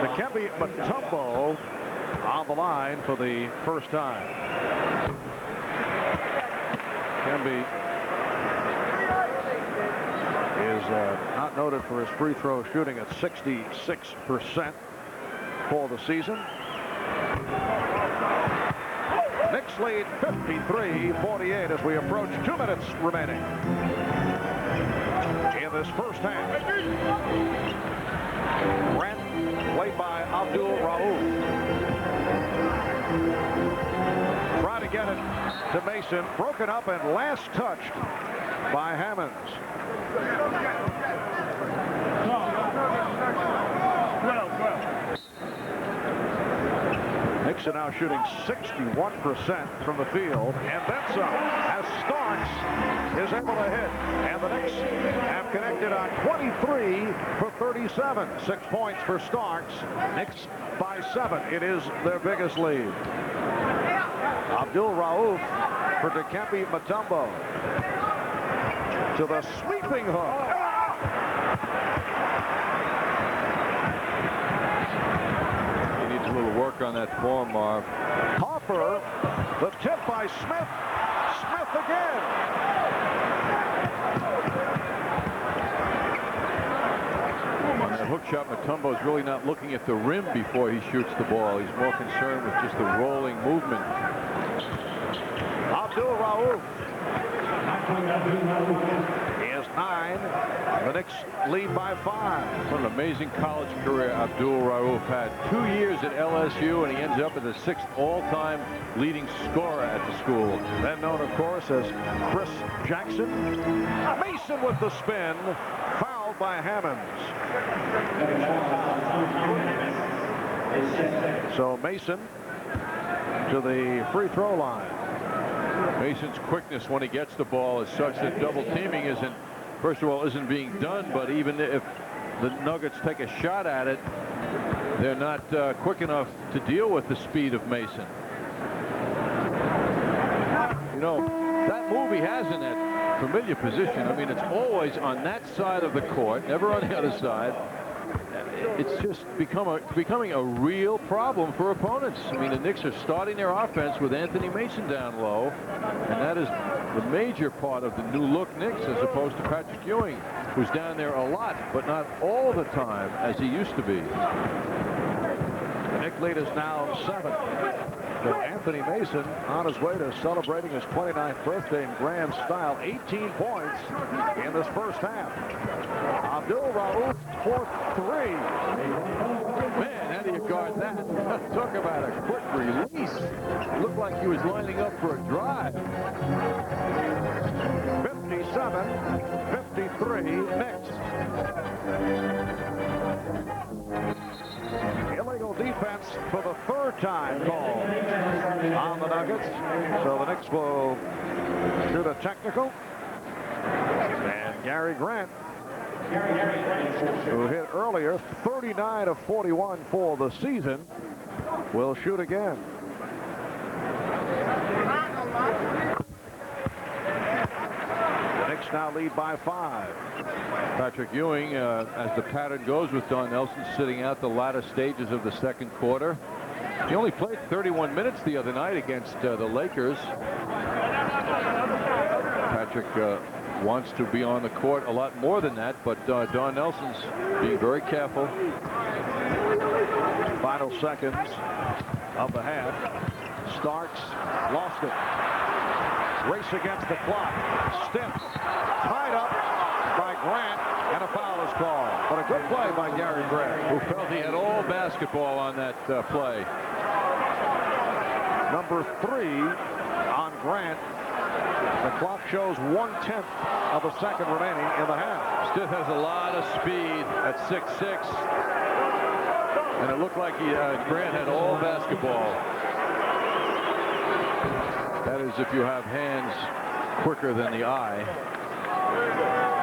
Dikembe Mutombo on the line for the first time. Dikembe is not noted for his free throw shooting at 66% for the season. Knicks lead 53-48 as we approach 2 minutes remaining in this first half. Grant played by Abdul Rauf. Try to get it to Mason. Broken up and last touched by Hammonds. Knicks are now shooting 61% from the field, and then some, as Starks is able to hit. And the Knicks have connected on 23 for 37. 6 points for Starks. Knicks by 7. It is their biggest lead. Abdul Rauf for Dikembe Mutombo. To the sweeping hook. He needs a little work on that form, Marv. Harper, the tip by Smith. Smith again. That hook shot, Mutombo is really not looking at the rim before he shoots the ball. He's more concerned with just the rolling movement. Abdul Rauf. He has 9. The Knicks lead by 5. What an amazing college career Abdul Rauf had. 2 years at LSU, and he ends up as the 6th all-time leading scorer at the school. Then known, of course, as Chris Jackson. Mason with the spin. Fouled by Hammonds. So Mason to the free throw line. Mason's quickness when he gets the ball is such that double teaming isn't, first of all, isn't being done, but even if the Nuggets take a shot at it, they're not quick enough to deal with the speed of Mason. You know, that move he has in that familiar position, I mean, it's always on that side of the court, never on the other side. It's just becoming a real problem for opponents. I mean, the Knicks are starting their offense with Anthony Mason down low, and that is the major part of the new look Knicks, as opposed to Patrick Ewing, who's down there a lot, but not all the time as he used to be. The Knicks lead is now 7. So Anthony Mason on his way to celebrating his 29th birthday in grand style. 18 points in this first half. Abdul Rauf for 3. Man, how do you guard that? Talk about a quick release. It looked like he was lining up for a drive. 57-53 Knicks. Illegal defense for the 3rd time called on the Nuggets. So the Knicks will do the technical. And Gary Grant, who hit earlier, 39 of 41 for the season, will shoot again. The Knicks now lead by 5. Patrick Ewing, as the pattern goes with Don Nelson sitting out the latter stages of the second quarter. He only played 31 minutes the other night against the Lakers. Patrick wants to be on the court a lot more than that, but Don Nelson's being very careful. Final seconds of the half. Starks lost it. Race against the clock. Stiff. Tied up by Grant, and a foul is called. But a good play by Gary Grant, who felt he had all basketball on that play. Number 3 on Grant. The clock shows 1/10 of a second remaining in the half. Stiff has a lot of speed at 6'6", and it looked like Grant had all basketball. That is, if you have hands quicker than the eye,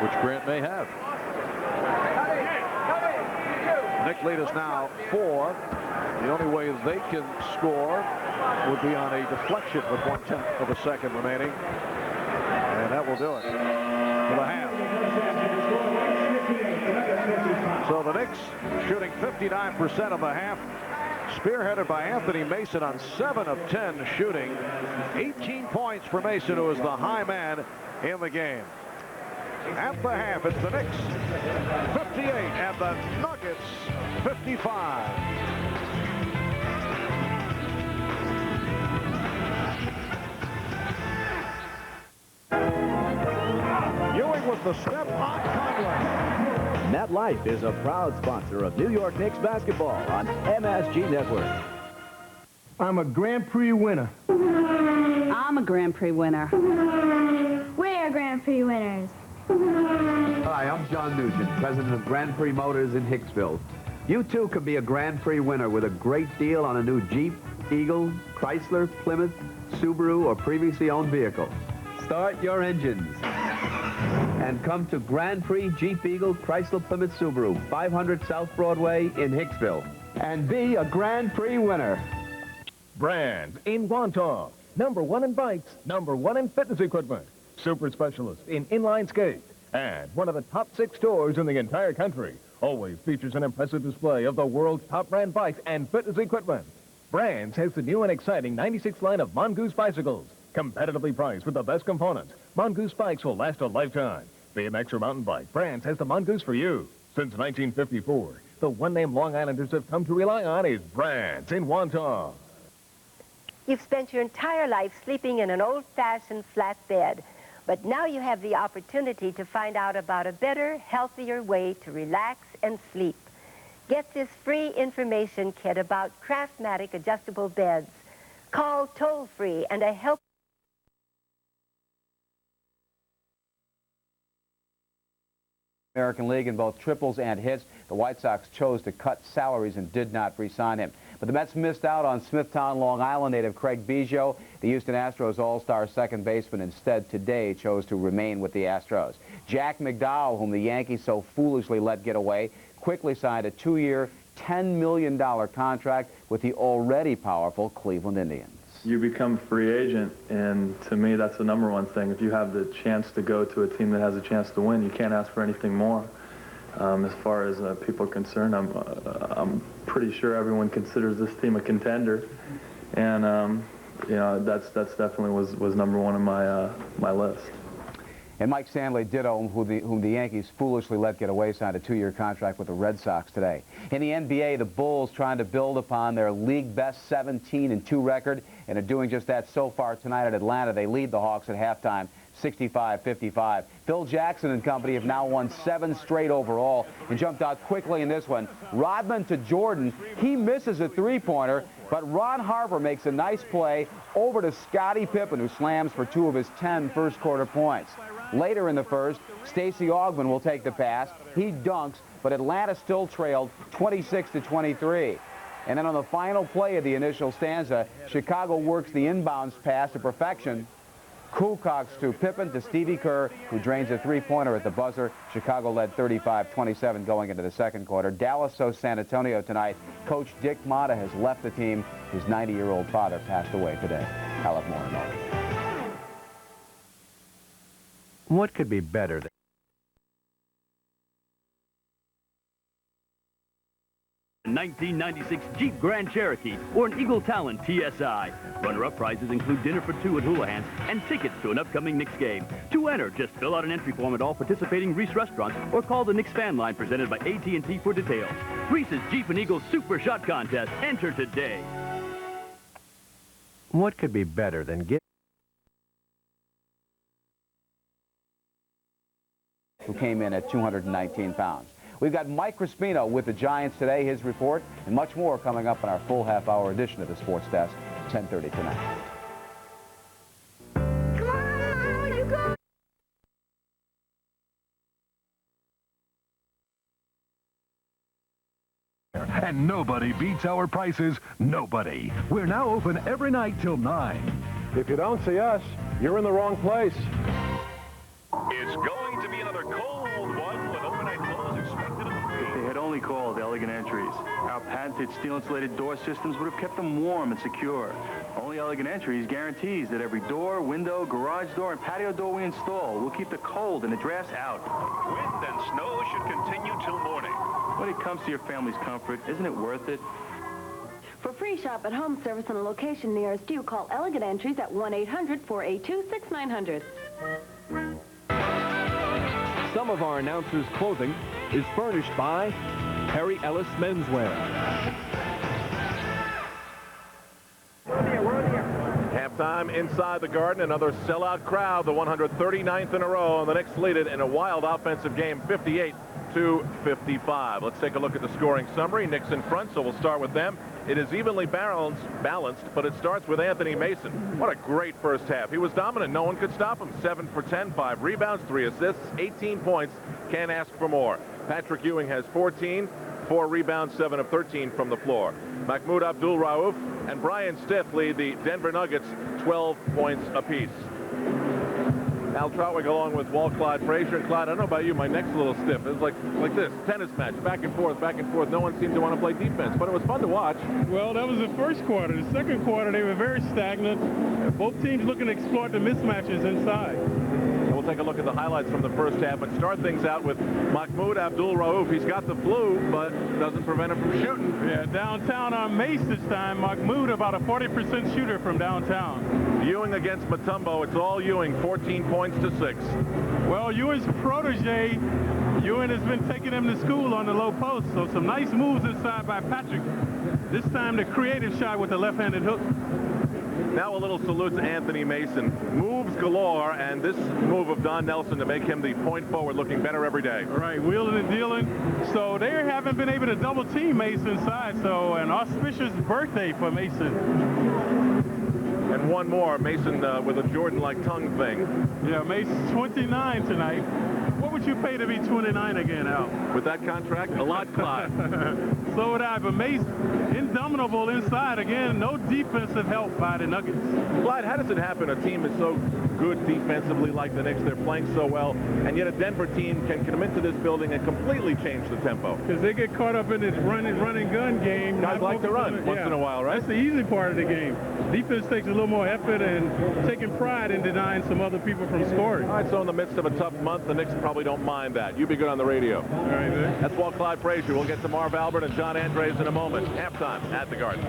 which Grant may have. Knicks lead us now 4. The only way they can score would be on a deflection with 1/10 of a second remaining. And that will do it for the half. So the Knicks shooting 59% of the half, spearheaded by Anthony Mason on 7 of 10 shooting. 18 points for Mason, who is the high man in the game. At the half, it's the Knicks 58 and the Nuggets 55. Ewing with the step on Conley. MetLife is a proud sponsor of New York Knicks basketball on MSG Network. I'm a Grand Prix winner. I'm a Grand Prix winner. We're Grand Prix winners. Hi, I'm John Nugent, president of Grand Prix Motors in Hicksville. You too could be a Grand Prix winner with a great deal on a new Jeep, Eagle, Chrysler, Plymouth, Subaru, or previously owned vehicle. Start your engines and come to Grand Prix Jeep, Eagle, Chrysler, Plymouth, Subaru, 500 South Broadway in Hicksville, and be a Grand Prix winner. Brands in Wantagh. #1 in bikes, #1 in fitness equipment. Super specialist in inline skate. And one of the top 6 stores in the entire country. Always features an impressive display of the world's top brand bikes and fitness equipment. Brands has the new and exciting 96 line of Mongoose bicycles. Competitively priced with the best components. Mongoose bikes will last a lifetime. BMX or mountain bike, Brands has the Mongoose for you. Since 1954, the one name Long Islanders have come to rely on is Brands in Wantagh. You've spent your entire life sleeping in an old-fashioned flat bed. But now you have the opportunity to find out about a better, healthier way to relax and sleep. Get this free information kit about Craftmatic adjustable beds. Call toll-free and a help. American League in both triples and hits. The White Sox chose to cut salaries and did not re-sign him. But the Mets missed out on Smithtown, Long Island native Craig Biggio. The Houston Astros all-star second baseman instead today chose to remain with the Astros. Jack McDowell, whom the Yankees so foolishly let get away, quickly signed a 2-year, $10 million contract with the already powerful Cleveland Indians. You become a free agent, and to me that's the #1 thing. If you have the chance to go to a team that has a chance to win, you can't ask for anything more. As far as people are concerned, I'm pretty sure everyone considers this team a contender, and you know, that's definitely was #1 on my list. And Mike Stanley, ditto, whom the Yankees foolishly let get away, signed a 2-year contract with the Red Sox today. In the NBA, the Bulls trying to build upon their league-best 17-2 record, and are doing just that so far tonight at Atlanta. They lead the Hawks at halftime, 65-55. Phil Jackson and company have now won 7 straight overall and jumped out quickly in this one. Rodman to Jordan. He misses a three-pointer, but Ron Harper makes a nice play over to Scottie Pippen, who slams for 2 of his 10 first-quarter points. Later in the first, Stacey Augmon will take the pass. He dunks, but Atlanta still trailed 26-23. And then on the final play of the initial stanza, Chicago works the inbounds pass to perfection. Kukoc to Pippen to Stevie Kerr, who drains a three-pointer at the buzzer. Chicago led 35-27 going into the second quarter. Dallas so San Antonio tonight. Coach Dick Motta has left the team. His 90-year-old father passed away today. I'll have more in a moment. What could be better than 1996 Jeep Grand Cherokee or an Eagle Talon TSI. Runner-up prizes include dinner for two at Houlihan's and tickets to an upcoming Knicks game. To enter, just fill out an entry form at all participating Reese restaurants or call the Knicks fan line presented by AT&T for details. Reese's Jeep and Eagle Super Shot Contest. Enter today. What could be better than get who came in at 219 pounds. We've got Mike Crispino with the Giants today, his report, and much more coming up in our full half-hour edition of the Sports Desk, 10:30 tonight. And nobody beats our prices. Nobody. We're now open every night till 9. If you don't see us, you're in the wrong place. It's going to be another cold one with overnight flows expected in the If they had only called Elegant Entries, our patented steel-insulated door systems would have kept them warm and secure. Only Elegant Entries guarantees that every door, window, garage door, and patio door we install will keep the cold and the drafts out. Wind and snow should continue till morning. When it comes to your family's comfort, isn't it worth it? For free shop-at-home service on a location nearest you, call Elegant Entries at 1-800-482-6900. Some of our announcers' clothing is furnished by Harry Ellis Menswear. Halftime inside the Garden, another sellout crowd, the 139th in a row, and the Knicks lead it in a wild offensive game, 58-55. Let's take a look at the scoring summary. Knicks in front, so we'll start with them. It is evenly balanced, but it starts with Anthony Mason. What a great first half. He was dominant. No one could stop him. 7 for 10, 5 rebounds, 3 assists, 18 points. Can't ask for more. Patrick Ewing has 14, 4 rebounds, 7 of 13 from the floor. Mahmoud Abdul-Rauf and Brian Stith lead the Denver Nuggets 12 points apiece. Al Trautwig along with Walt Clyde Frazier. And Clyde, I don't know about you, my neck's a little stiff. It's like this, tennis match, back and forth, back and forth. No one seemed to want to play defense, but it was fun to watch. Well, that was the first quarter. The second quarter, they were very stagnant. Both teams looking to exploit the mismatches inside. And we'll take a look at the highlights from the first half and start things out with Mahmoud Abdul-Rauf. He's got the flu, but doesn't prevent him from shooting. Yeah, downtown on Mace this time. Mahmoud about a 40% shooter from downtown. Ewing against Mutombo. It's all Ewing, 14 points to 6. Well, Ewing's protege, Ewing has been taking him to school on the low post, so some nice moves inside by Patrick. This time the creative shot with the left-handed hook. Now a little salute to Anthony Mason. Moves galore, and this move of Don Nelson to make him the point forward looking better every day. Right, wheeling and dealing. So they haven't been able to double team Mason inside, so an auspicious birthday for Mason. And one more, Mason with a Jordan-like tongue thing. Yeah, Mason's 29 tonight. What would you pay to be 29 again, Al? With that contract, a lot, Clyde. So would I, but Mason, indomitable inside. Again, no defensive help by the Nuggets. Clyde, how does it happen? A team is so good defensively like the Knicks. They're playing so well, and yet a Denver team can come into this building and completely change the tempo. Because they get caught up in this run and gun game. Guys like to run once in a while, right? That's the easy part of the game. Defense takes a little more effort and taking pride in denying some other people from scoring. All right, so in the midst of a tough month, the Knicks probably don't mind that. You be good on the radio. All right, man. That's Walt Clyde Frazier. We'll get to Marv Albert and John Andres in a moment. Halftime at the Garden.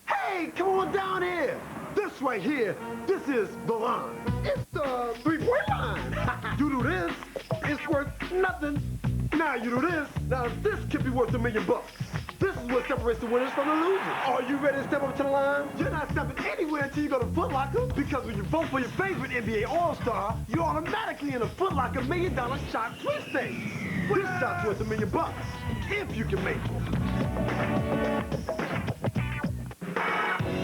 Hey, come on down here. This right here, this is the line. It's the three-point line. You do this, it's worth nothing. Now you do this, now this could be worth $1 million. This is what separates the winners from the losers. Are you ready to step up to the line? You're not stepping anywhere until you go to Foot Locker, because when you vote for your favorite NBA All-Star, you're automatically in a Foot Locker $1 million shot sweepstakes. This shot's worth $1 million, if you can make it.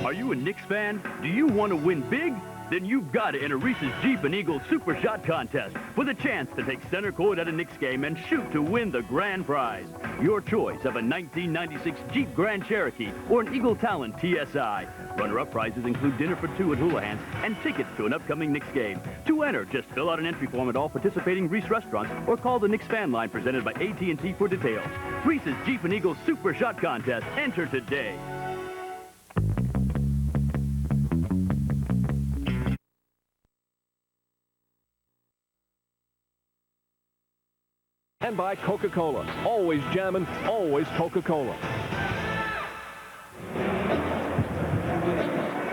Are you a Knicks fan? Do you want to win big? Then you've got to enter Reese's Jeep and Eagle Super Shot Contest with a chance to take center court at a Knicks game and shoot to win the grand prize. Your choice of a 1996 Jeep Grand Cherokee or an Eagle Talon TSI. Runner-up prizes include dinner for two at Houlihan's and tickets to an upcoming Knicks game. To enter, just fill out an entry form at all participating Reese restaurants or call the Knicks fan line presented by AT&T for details. Reese's Jeep and Eagle Super Shot Contest. Enter today. And by Coca-Cola. Always jammin', always Coca-Cola.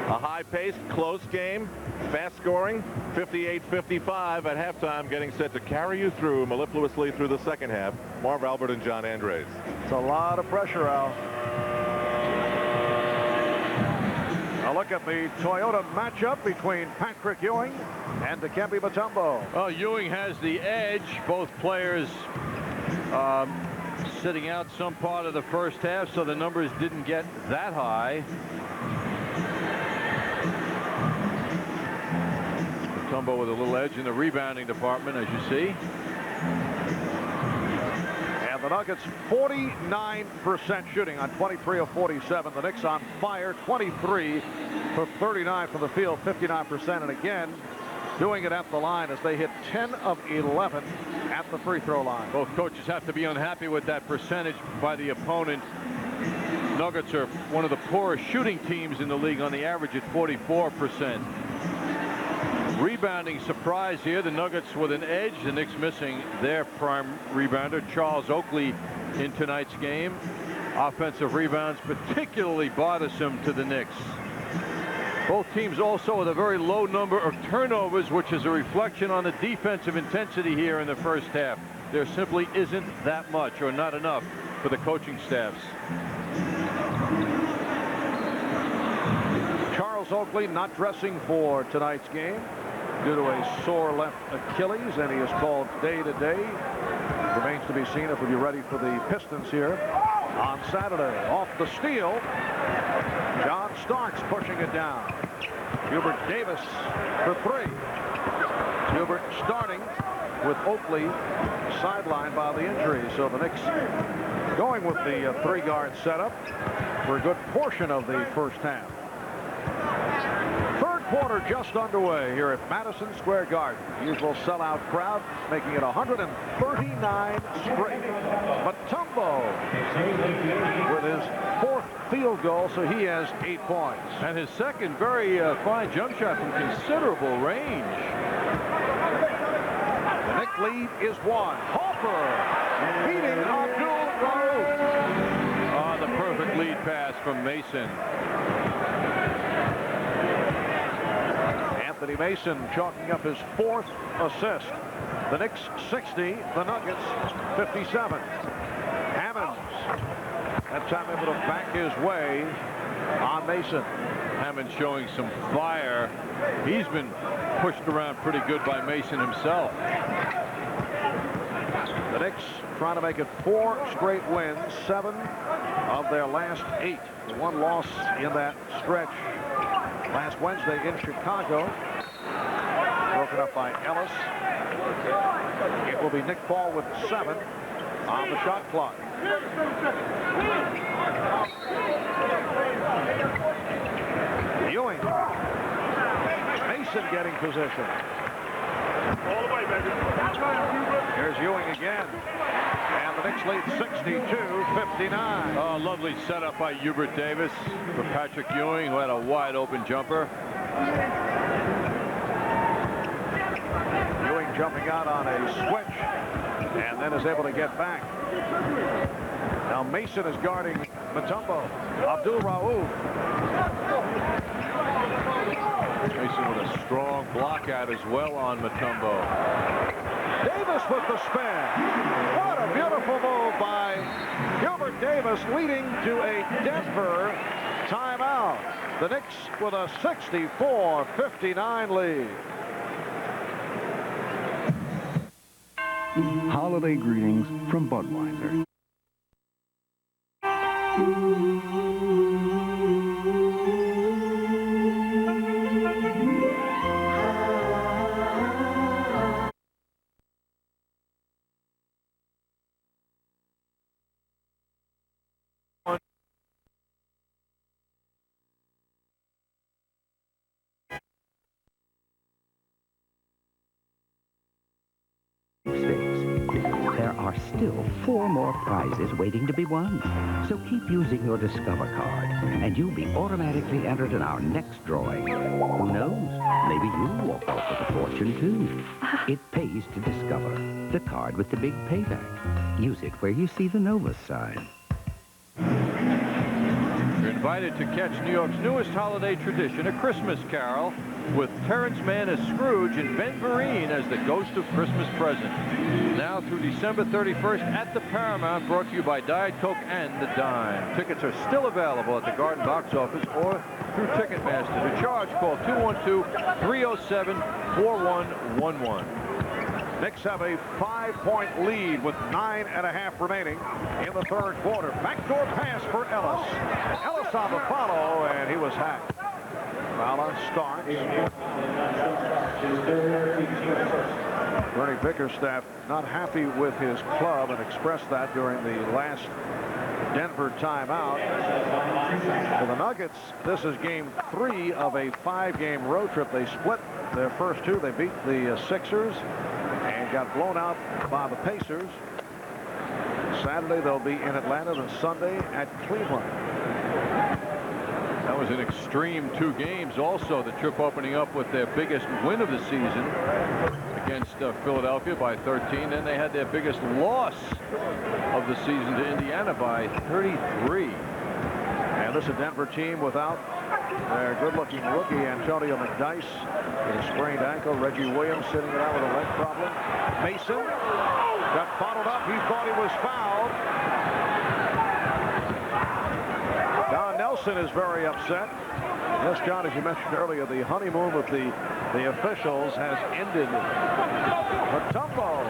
A high-paced, close game, fast-scoring, 58-55 at halftime, getting set to carry you through mellifluously through the second half. Marv Albert and John Andres. It's a lot of pressure, Al. Now look at the Toyota matchup between Patrick Ewing and Dikembe Mutombo. Well, Ewing has the edge. Both players sitting out some part of the first half, so the numbers didn't get that high. Mutombo with a little edge in the rebounding department, as you see. And the Nuggets 49% shooting on 23 of 47. The Knicks on fire, 23 for 39 from the field, 59%. And again, doing it at the line as they hit 10 of 11 at the free throw line. Both coaches have to be unhappy with that percentage by the opponent. Nuggets are one of the poorest shooting teams in the league on the average at 44%. Rebounding surprise here. The Nuggets with an edge. The Knicks missing their prime rebounder, Charles Oakley, in tonight's game. Offensive rebounds particularly bothersome to the Knicks. Both teams also with a very low number of turnovers, which is a reflection on the defensive intensity here in the first half. There simply isn't that much or not enough for the coaching staffs. Charles Oakley not dressing for tonight's game due to a sore left Achilles, and he is called day to day. Remains to be seen if he'll be ready for the Pistons here on Saturday. Off the steal, John Starks pushing it down. Hubert Davis for three. Hubert starting with Oakley sidelined by the injury. So the Knicks going with the three-guard setup for a good portion of the first half. Third quarter just underway here at Madison Square Garden. Usual sellout crowd, making it 139 straight. Mutombo with his fourth field goal, so he has 8 points. And his second very fine jump shot from considerable range. The Knick lead is one. Hopper beating Abdul-Rauf. Ah, the perfect lead pass from Mason. Anthony Mason chalking up his fourth assist. The Knicks 60, the Nuggets 57. Hammonds that time able to back his way on Mason. Hammond showing some fire. He's been pushed around pretty good by Mason himself. The Knicks trying to make it 4 straight wins, 7 of their last 8. One loss in that stretch last Wednesday in Chicago. Broken up by Ellis. It will be Nick Paul with 7 on the shot clock. Ewing. Mason getting position. All the way, baby. Here's Ewing again. And the Knicks lead 62-59. Oh, lovely setup by Hubert Davis for Patrick Ewing, who had a wide open jumper. Ewing jumping out on a switch and then is able to get back. Now Mason is guarding Mutombo. Abdul-Rauf. Mason with a strong block out as well on Mutombo. Davis with the spin. What a beautiful move by Hubert Davis, leading to a Denver timeout. The Knicks with a 64-59 lead. Holiday greetings from Budweiser. States. There are still 4 more prizes waiting to be won. So keep using your Discover card, and you'll be automatically entered in our next drawing. Who knows? Maybe you'll walk off with a fortune, too. It pays to Discover, the card with the big payback. Use it where you see the Novus sign. You're invited to catch New York's newest holiday tradition, A Christmas Carol, with Terrence Mann as Scrooge and Ben Vereen as the Ghost of Christmas Present. Now through December 31st at the Paramount, brought to you by Diet Coke and The Dime. Tickets are still available at the Garden box office or through Ticketmaster. To charge, call 212-307-4111. Knicks have a 5-point lead with 9.5 remaining in the third quarter. Backdoor pass for Ellis. Ellis on the follow, and he was hacked. Foul on Starks. Bernie Bickerstaff not happy with his club and expressed that during the last Denver timeout. For the Nuggets, this is game 3 of a 5-game road trip. They split their first 2. They beat the Sixers and got blown out by the Pacers. Saturday they'll be in Atlanta, and Sunday at Cleveland. That was an extreme 2 games also. The trip opening up with their biggest win of the season against Philadelphia by 13. Then they had their biggest loss of the season to Indiana by 33. And this is a Denver team without their good-looking rookie Antonio McDyess with a sprained ankle. Reggie Williams sitting it out with a leg problem. Mason got fouled up. He thought he was fouled. Don Nelson is very upset. Yes, John, as you mentioned earlier, the honeymoon with the officials has ended. Mutombo.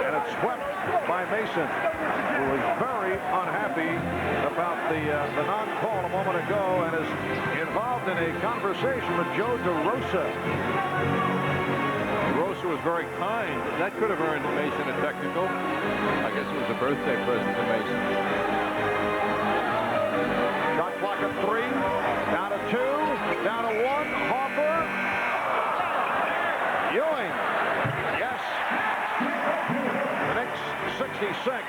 And it's swept by Mason, who was very unhappy about the non-call a moment ago and is involved in a conversation with Joe DeRosa. DeRosa was very kind. That could have earned Mason a technical. I guess it was a birthday present to Mason. Shot clock at 3, down to 2, down to 1. Harper. Ewing. Yes. The Knicks 66.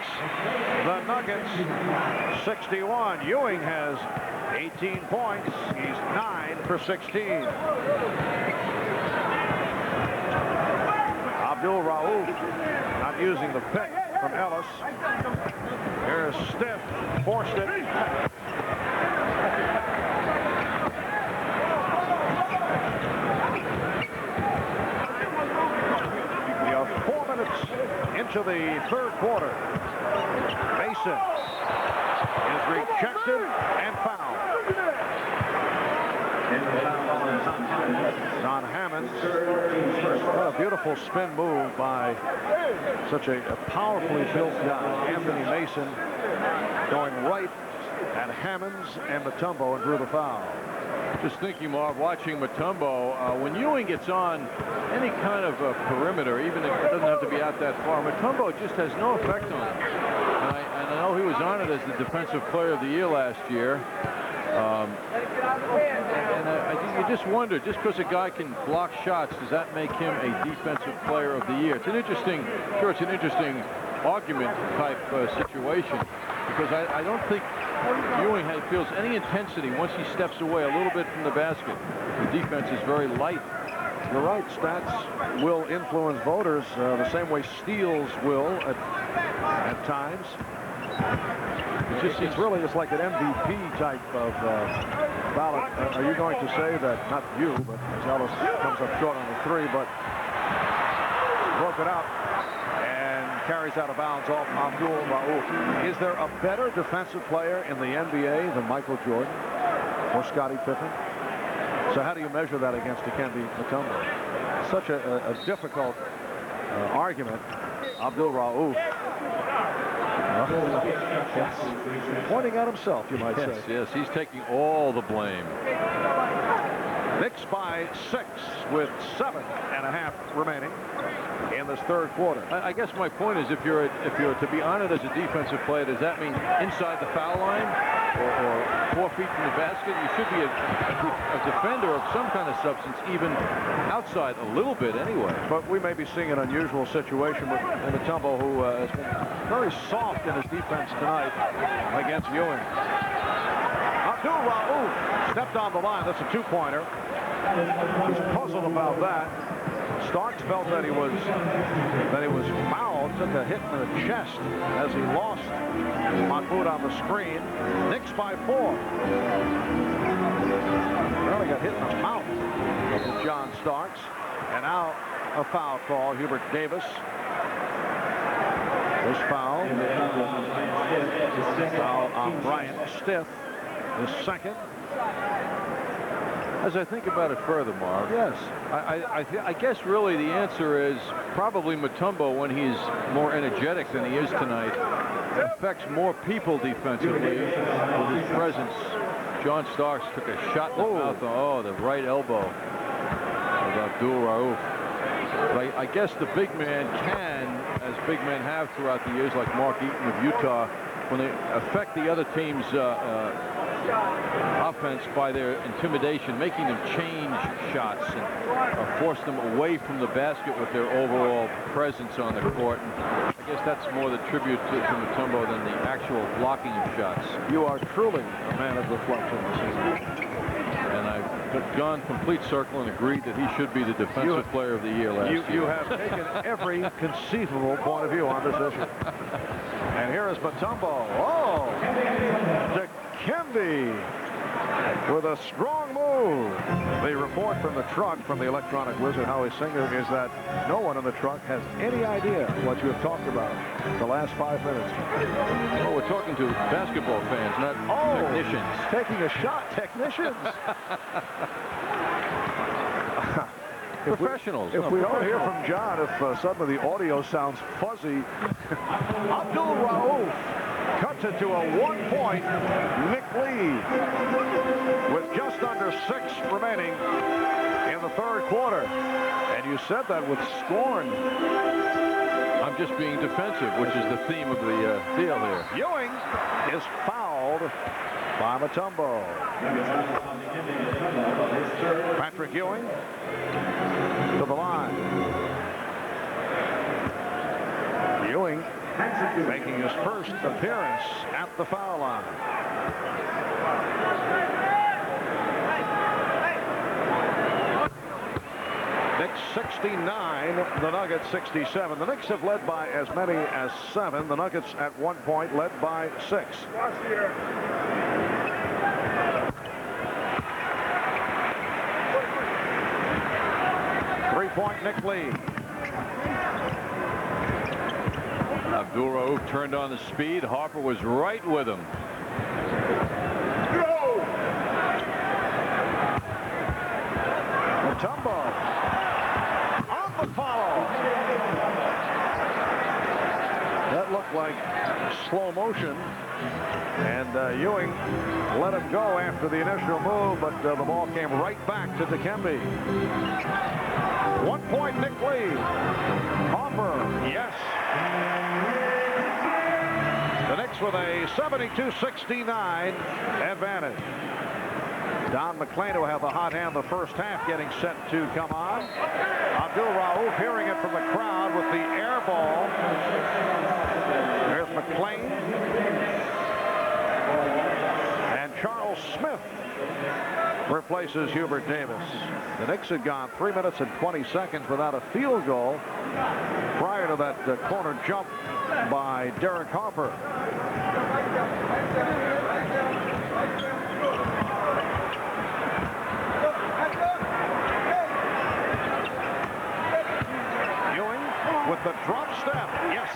The Nuggets 61. Ewing has 18 points. He's 9 for 16. Abdul Rauf not using the pick from Ellis. Here's Stiff. Forced it. We are 4 minutes into the third quarter. Mason is rejected and fouled. Don Hammonds. What a beautiful spin move by such a powerfully built guy. Anthony Mason going right at Hammonds and Mutombo and drew the foul. Just thinking, Marv, watching Mutombo, when Ewing gets on any kind of a perimeter, even if it doesn't have to be out that far, Mutombo just has no effect on him. And I know he was honored as the Defensive Player of the Year last year. You just wonder, just because a guy can block shots, does that make him a Defensive Player of the Year? It's an interesting, it's an interesting argument type situation, because I don't think Ewing feels any intensity once he steps away a little bit from the basket. The defense is very light. You're right. Stats will influence voters the same way steals will at times. It's really just like an MVP type of ballot. Are you going to say that, not you, but Ellis comes up short on the 3, but broke it out and carries out of bounds off Abdul Rauf. Is there a better defensive player in the NBA than Michael Jordan or Scottie Pippen? So how do you measure that against Dikembe Mutombo? Such a difficult argument. Abdul Rauf. Yes. Pointing at himself, you might say. Yes, he's taking all the blame. Knicks by 6 with 7.5 remaining in this third quarter. I guess my point is, if you're to be honored as a defensive player, does that mean inside the foul line? or 4 feet from the basket. You should be a defender of some kind of substance, even outside a little bit anyway. But we may be seeing an unusual situation with Mutombo, who has been very soft in his defense tonight against Ewing. Abdul-Rauf stepped on the line. That's a two-pointer. He's puzzled about that. Starks felt that he was fouled, took a hit in the chest as he lost Mahmoud on the screen. Knicks by 4. Well, he got hit in the mouth with John Starks. And now a foul call. Hubert Davis. This foul on Bryant Stith. His second. As I think about it further, Marv, yes, I guess really the answer is probably Mutombo, when he's more energetic than he is tonight, affects more people defensively with his presence. John Starks took a shot in the mouth. Oh, the right elbow of Abdul-Rauf. But I guess the big man can, as big men have throughout the years, like Mark Eaton of Utah, when they affect the other team's offense by their intimidation, making them change shots and force them away from the basket with their overall presence on the court. And I guess that's more the tribute to Mutombo than the actual blocking of shots. You are truly a man of reflection this season. And I've gone complete circle and agreed that he should be the defensive player of the year last year. You have taken every conceivable point of view on this issue. And here is Mutombo. Oh, Dikembe with a strong move. The report from the truck, from the electronic wizard Howie Singer, is that no one in the truck has any idea what you have talked about the last 5 minutes. Well, we're talking to basketball fans, not technicians. Taking a shot, technicians. Professionals. If we don't hear from John, if suddenly the audio sounds fuzzy, Abdul-Rauf cuts it to a 1-point Knick lead with just under 6 remaining in the third quarter. And you said that with scorn. I'm just being defensive, which is the theme of the deal here. Ewing is fouled by Mutombo. Patrick Ewing to the line. Ewing making his first appearance at the foul line. Knicks 69, the Nuggets 67. The Knicks have led by as many as 7. The Nuggets at one point led by 6. 3-point Knick lead. Abdul-Rauf turned on the speed. Harper was right with him. Mutombo on the follow. That looked like slow motion, and Ewing let him go after the initial move, but the ball came right back to Dikembe. 1-point Knick lead. Harper, yes. The Knicks with a 72-69 advantage. Don McClain, who had the hot hand the first half, getting set to come on. Abdul-Rauf hearing it from the crowd with the air ball. There's McClain. And Charles Smith replaces Hubert Davis. The Knicks had gone 3 minutes and 20 seconds without a field goal prior to that corner jump by Derek Harper. Ewing with the drop step. Yes.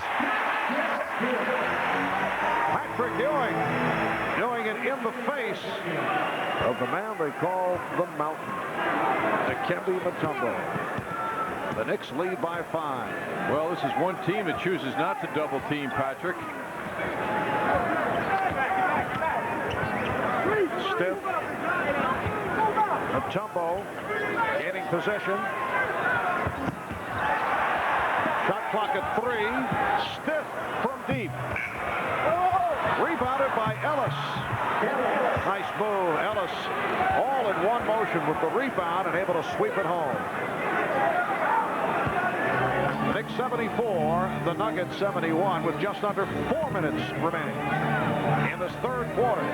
Patrick Ewing doing it in the face of the man they call the Mountain, Dikembe Mutombo. The Knicks lead by 5. Well, this is one team that chooses not to double team Patrick. Stiff. Mutombo gaining possession. Shot clock at 3. Stiff from deep. Rebounded by Ellis. Nice move. Ellis all in one motion with the rebound and able to sweep it home. Knicks 74, the Nuggets 71 with just under 4 minutes remaining in this third quarter.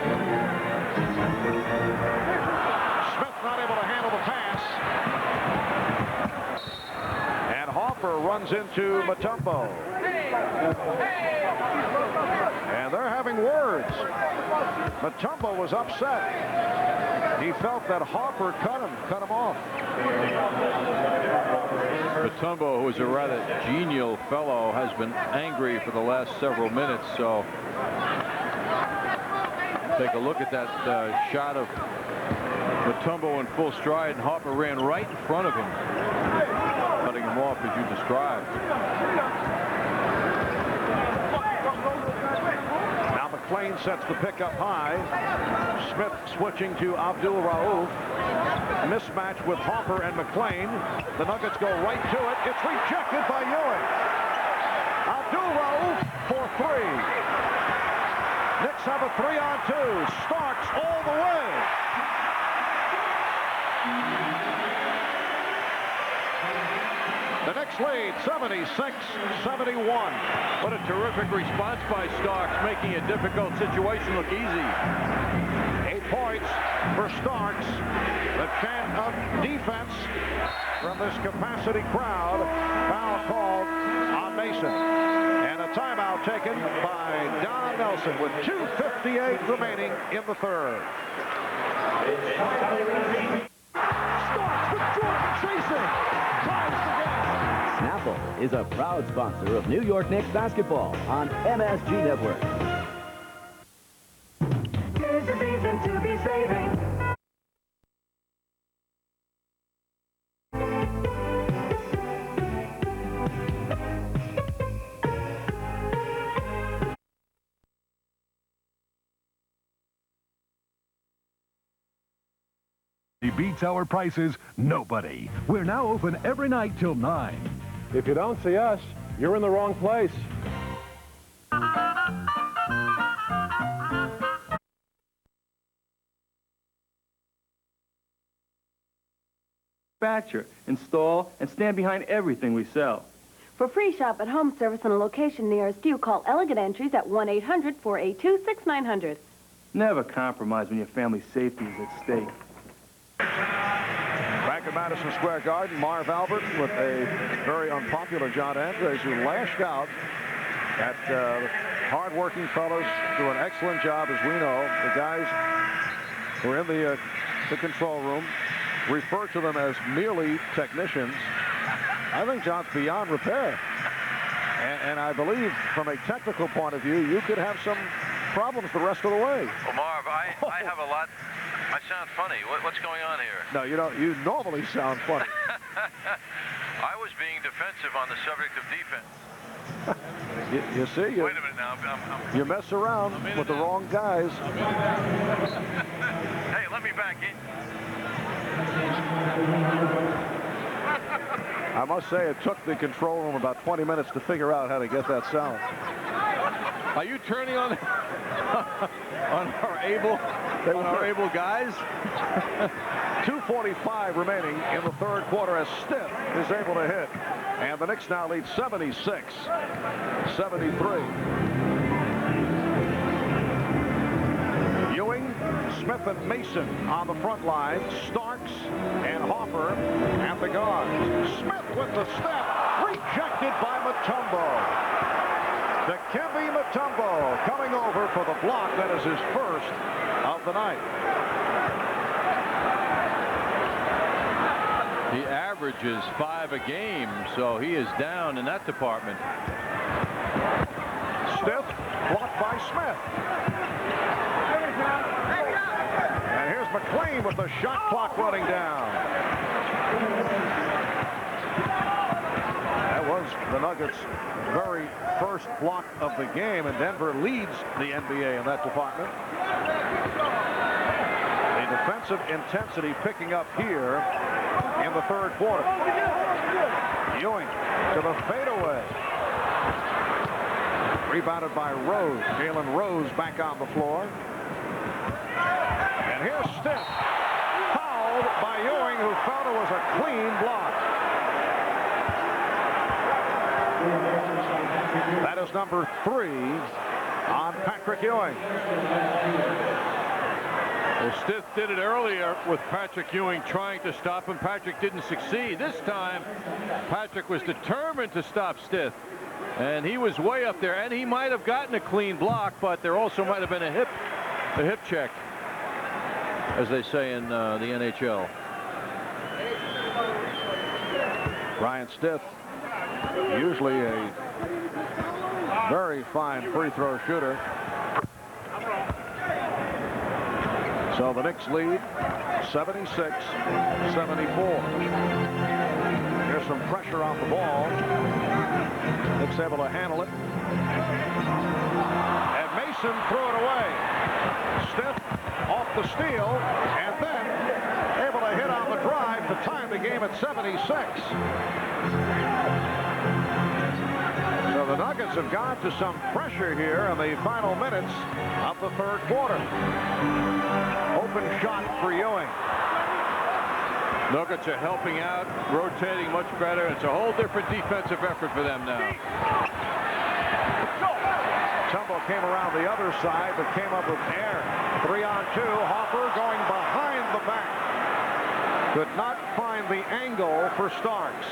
Smith not able to handle the pass. And Hoffer runs into Mutombo. And they're having words. Mutombo was upset. He felt that Hoffer cut him off. Mutombo, who is a rather genial fellow, has been angry for the last several minutes. So take a look at that shot of Mutombo in full stride, and Hoffer ran right in front of him, cutting him off as you described. Now McClain sets the pick up high. Smith switching to Abdul Rauf. Mismatch with Hoffer and McClain. The Nuggets go right to it. It's rejected by Ewing. Abdul Rauf for three. Knicks have a 3-on-2. Starks all the way. The Knicks lead 76-71. What a terrific response by Starks, making a difficult situation look easy. 8 points for Starks. The chant of defense from this capacity crowd. Foul called on Mason. And a timeout taken by Don Nelson with 2:58 remaining in the third. Starks with Jordan chasing. Ties the game. Snapple is a proud sponsor of New York Knicks basketball on MSG Network. Here's a reason to be saving. He beats our prices, nobody. We're now open every night till 9. If you don't see us, you're in the wrong place. Manufacture, install, and stand behind everything we sell. For free shop at home service in a location nearest you, call Elegant Entries at 1-800-482-6900. Never compromise when your family's safety is at stake. Back at Madison Square Garden, Marv Albert with a very unpopular John Andres who lashed out at the hard-working fellows do an excellent job, as we know. The guys who are in the control room refer to them as merely technicians. I think John's beyond repair. And I believe from a technical point of view, you could have some problems the rest of the way. Well, Marv, I have a lot. I sound funny. What's going on here? No, you don't. You normally sound funny. I was being defensive on the subject of defense. You see, wait a minute now. You mess around with the wrong guys. Hey, let me back in. I must say it took the control room about 20 minutes to figure out how to get that sound. Are you turning on our able guys? 2:45 remaining in the third quarter as Stiff is able to hit. And the Knicks now lead 76-73. Ewing, Smith, and Mason on the front line. Starks and Hoffer at the guards. Smith with the step. Rejected by Mutombo. Dikembe Mutombo coming over for the block. That is his first of the night. He averages 5 a game, so he is down in that department. Stiff, blocked by Smith. And here's McClain with the shot clock running down. That was the Nuggets' very first block of the game, and Denver leads the NBA in that department. The defensive intensity picking up here in the third quarter. Ewing to the fadeaway. Rebounded by Rose. Jalen Rose back on the floor. And here's Stiff. Fouled by Ewing, who felt it was a clean block. That is number 3 on Patrick Ewing. Well, Stith did it earlier with Patrick Ewing trying to stop him. Patrick didn't succeed. This time, Patrick was determined to stop Stith. And he was way up there. And he might have gotten a clean block, but there also might have been a hip check, as they say in the NHL. Brian Stith, usually a very fine free throw shooter. So the Knicks lead 76-74. There's some pressure off the ball. Knicks able to handle it. And Mason threw it away. Stith off the steal and then able to hit on the drive to tie the game at 76. So the Nuggets have gone to some pressure here in the final minutes of the third quarter. Open shot for Ewing. Nuggets are helping out, rotating much better. It's a whole different defensive effort for them now. Tumble came around the other side, but came up with air. 3-on-2. Hoffer going behind the back. Could not find the angle for Starks.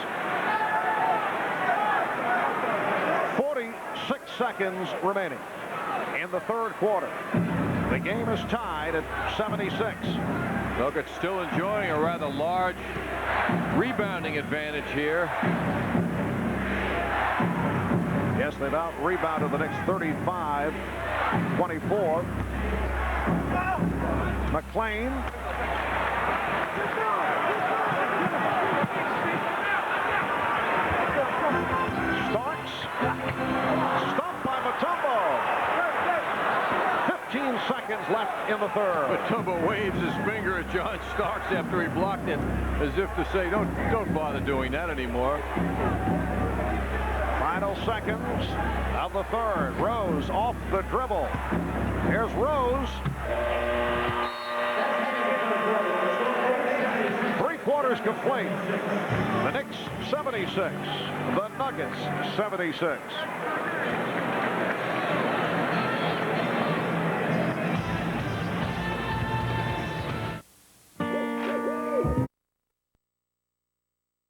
46 seconds remaining in the third quarter. The game is tied at 76. Nuggets still enjoying a rather large rebounding advantage here. Yes, they've out-rebounded the Knicks 35-24. McClain. Starks. Stopped by Mutombo. 15 seconds left in the third. Mutombo waves his finger at John Starks after he blocked it, as if to say, don't bother doing that anymore. Final seconds of the third. Rose off the dribble. Here's Rose. 3 quarters complete. The Knicks 76. The Nuggets 76.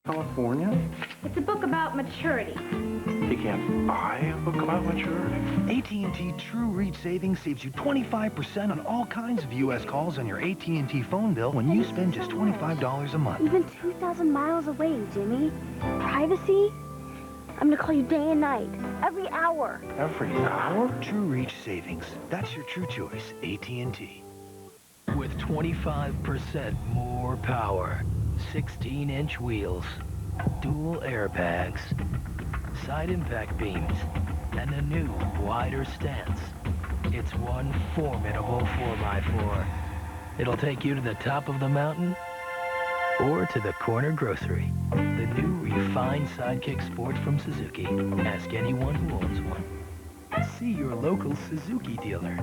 California? It's a book about maturity. You can't buy a book about maturity? AT&T True Reach Savings saves you 25% on all kinds of U.S. calls on your AT&T phone bill when you spend just $25 a month. Even 2,000 miles away, Jimmy. Privacy? I'm gonna call you day and night, every hour. Every hour? True Reach Savings. That's your true choice, AT&T. With 25% more power, 16-inch wheels, dual airbags, side impact beams, and a new, wider stance. It's one formidable 4x4. It'll take you to the top of the mountain or to the corner grocery. The new refined Sidekick Sport from Suzuki. Ask anyone who owns one. See your local Suzuki dealer.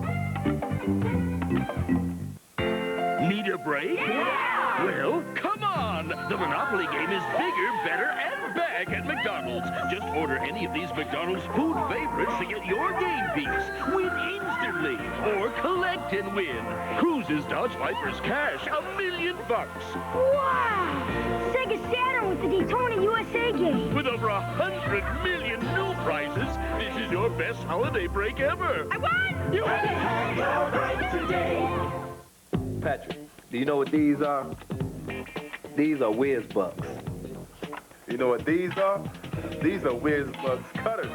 Need a break? Yeah! Well, come on! The Monopoly game is bigger, better, and back at McDonald's. Just order any of these McDonald's food favorites to get your game piece. Win instantly, or collect and win. Cruises, Dodge Vipers, cash, $1 million. Wow! Sega Saturn with the Daytona USA game. With over 100 million new prizes, this is your best holiday break ever. I won! You had your break today. Patrick, do you know what these are? These are Whiz Bucks. You know what these are? These are Whiz Bucks cutters.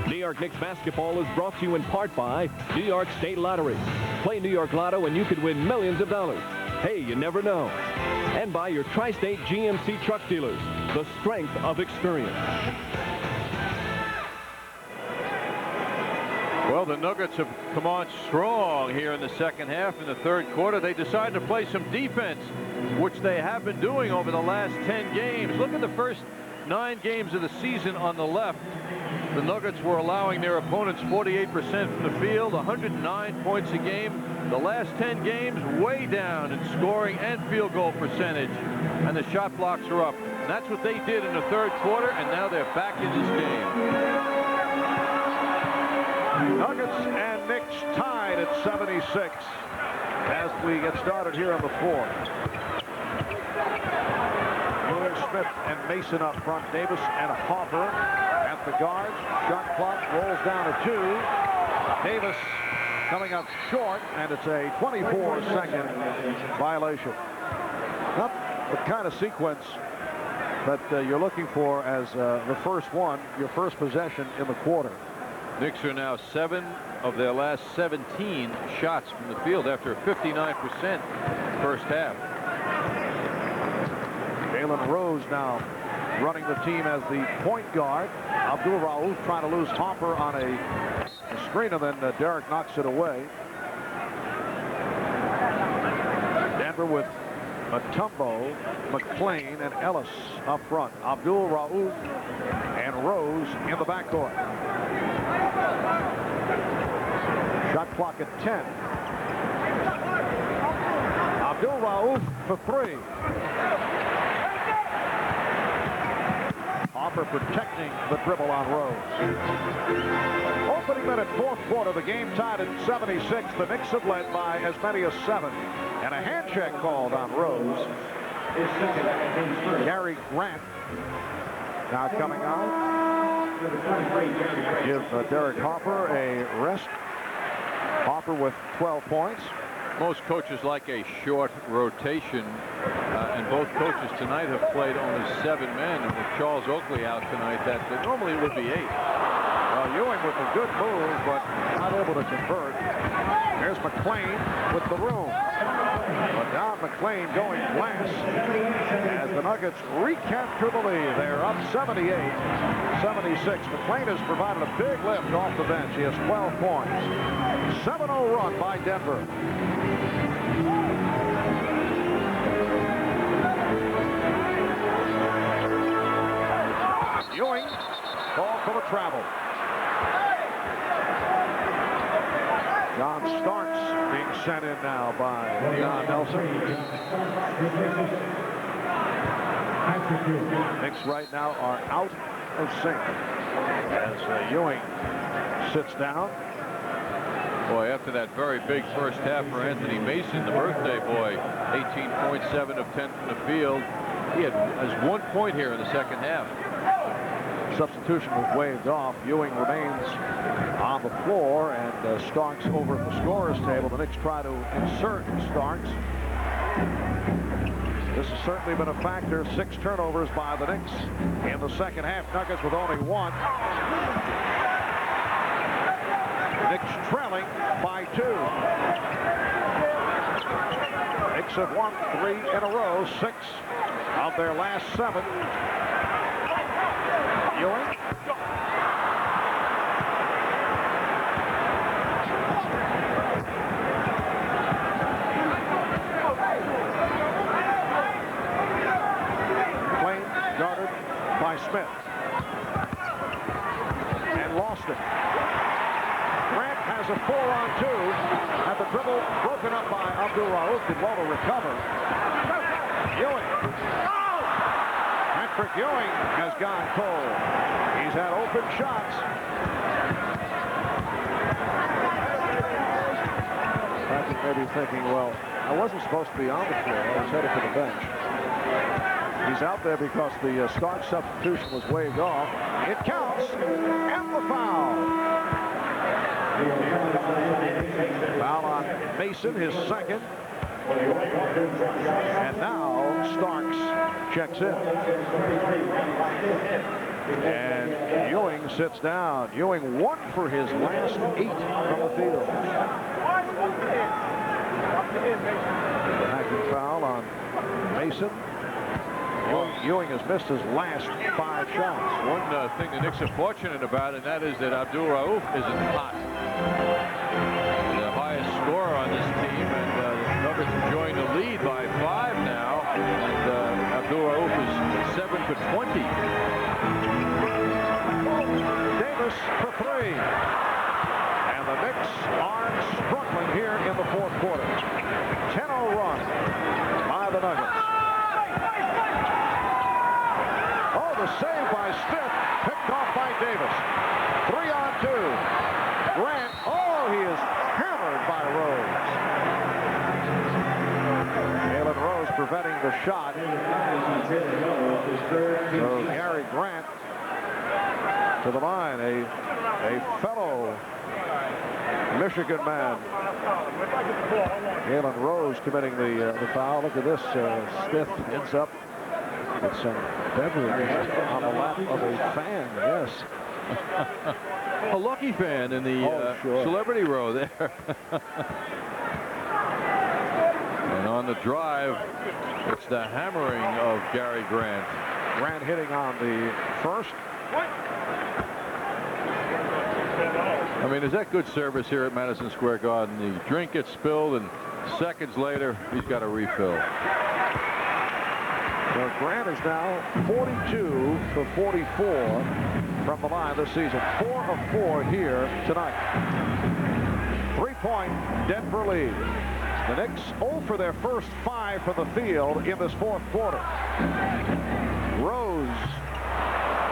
New York Knicks basketball is brought to you in part by New York State Lottery. Play New York Lotto and you could win millions of dollars. Hey, you never know. And by your Tri-State GMC truck dealers, the strength of experience. Well, the Nuggets have come on strong here in the second half. In the third quarter, they decided to play some defense, which they have been doing over the last 10 games. Look at the first 9 games of the season on the left, the Nuggets were allowing their opponents 48% from the field, 109 points a game. The last 10 games, way down in scoring and field goal percentage, and the shot blocks are up. And that's what they did in the third quarter, and now they're back in this game. Nuggets and Knicks tied at 76 as we get started here on the fourth. Ewing, Smith, and Mason up front. Davis and Hopper at the guards. Shot clock rolls down to 2. Davis coming up short, and it's a 24-second violation. Not the kind of sequence that you're looking for as the first one, your first possession in the quarter. Knicks are now 7 of their last 17 shots from the field after a 59% first half. Jalen Rose now running the team as the point guard. Abdul Rauf trying to lose Hopper on a screen, and then Derek knocks it away. Denver with Mutombo, McClain, and Ellis up front. Abdul Rauf and Rose in the backcourt. Shot clock at 10. Abdul Rauf for 3. Hopper protecting the dribble on Rose. Opening minute, fourth quarter, the game tied at 76. The Knicks have led by as many as 7. And a hand check called on Rose. Gary Grant now coming out. Give Derek Hopper a rest. Hopper with 12 points. Most coaches like a short rotation, and both coaches tonight have played only 7 men. And with Charles Oakley out tonight, that normally it would be 8. Ewing with a good move, but not able to convert. There's McClain with the room. But now McClain going glass as the Nuggets recapture the lead. They're up 78-76. McClain has provided a big lift off the bench. He has 12 points. 7-0 run by Denver. Ewing, call for the travel. John Starks being sent in now by John Nelson. Knicks right now are out of sync as Ewing sits down. Boy, after that very big first half for Anthony Mason, the birthday boy, 18.7 of 10 from the field. He has 1 point here in the second half. Substitution was waved off. Ewing remains on the floor, and Starks over at the scorer's table. The Knicks try to insert Starks. This has certainly been a factor. 6 turnovers by the Knicks in the second half. Nuggets with only 1. Knicks trailing by 2. Knicks have won 3 in a row, 6 of their last 7. Ewing. McClain guarded by Smith. And lost it. Grant has a 4-on-2. At the dribble, broken up by Abdul Rauf. Did well to recover. Ewing. Patrick Ewing has gone cold. He's had open shots. Patrick may be thinking, well, I wasn't supposed to be on the floor. I was headed for the bench. He's out there because the Stark substitution was waved off. It counts. And the foul. Foul on Mason, his second. And now Starks checks in. And Ewing sits down. Ewing 1 for his last 8 from the field. The hacking foul on Mason. Ewing has missed his last 5 shots. One thing the Knicks are fortunate about, and that is that Abdul Rauf isn't hot. The highest scorer on this team, and the Nuggets enjoying the lead by 5 now. And Abdul-Rauf is 7 for 20. Davis for 3. And the Knicks are struggling here in the fourth quarter. 10-0 run by the Nuggets. Oh, the save by Smith, picked off by Davis. 3-on-2. Grant, oh, he is hammered by Rose. Jalen Rose preventing the shot. So Gary Grant to the line, a fellow Michigan man. Jalen Rose committing the foul. Look at this. Smith ends up with some beverage on the lap of a fan. Yes. A lucky fan in the celebrity row there. And on the drive, it's the hammering of Gary Grant. Grant hitting on the first. I mean, is that good service here at Madison Square Garden? The drink gets spilled, and seconds later, he's got a refill. So Grant is now 42 for 44 from the line this season. 4 of 4 here tonight. 3-point Denver lead. The Knicks 0 for their first 5 from the field in this fourth quarter. Rose.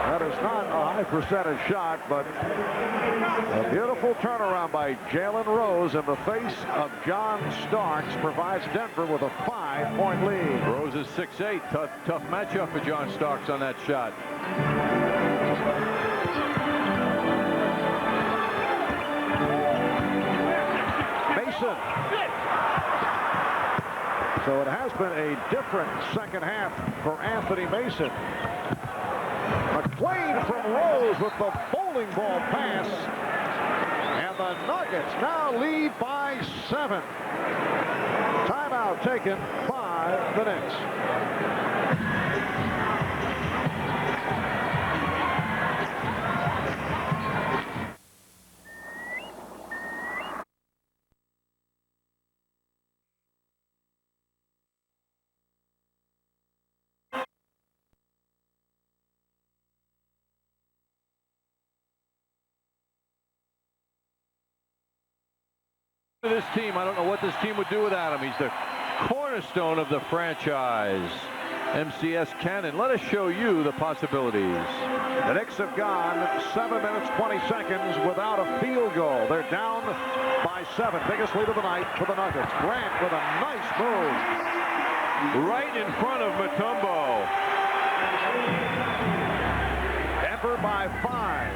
That is not a high percentage shot, but a beautiful turnaround by Jalen Rose in the face of John Starks provides Denver with a 5-point lead. Rose is 6'8". Tough matchup for John Starks on that shot. Mason. So it has been a different second half for Anthony Mason. McClain from Rose with the bowling ball pass. And the Nuggets now lead by 7. Timeout taken by the Knicks. This team, I don't know what this team would do without him. He's the cornerstone of the franchise. MCS Cannon, let us show you the possibilities. The Knicks have gone 7 minutes, 20 seconds without a field goal. They're down by 7. Biggest lead of the night for the Nuggets. Grant with a nice move. Right in front of Mutombo. Denver by 5.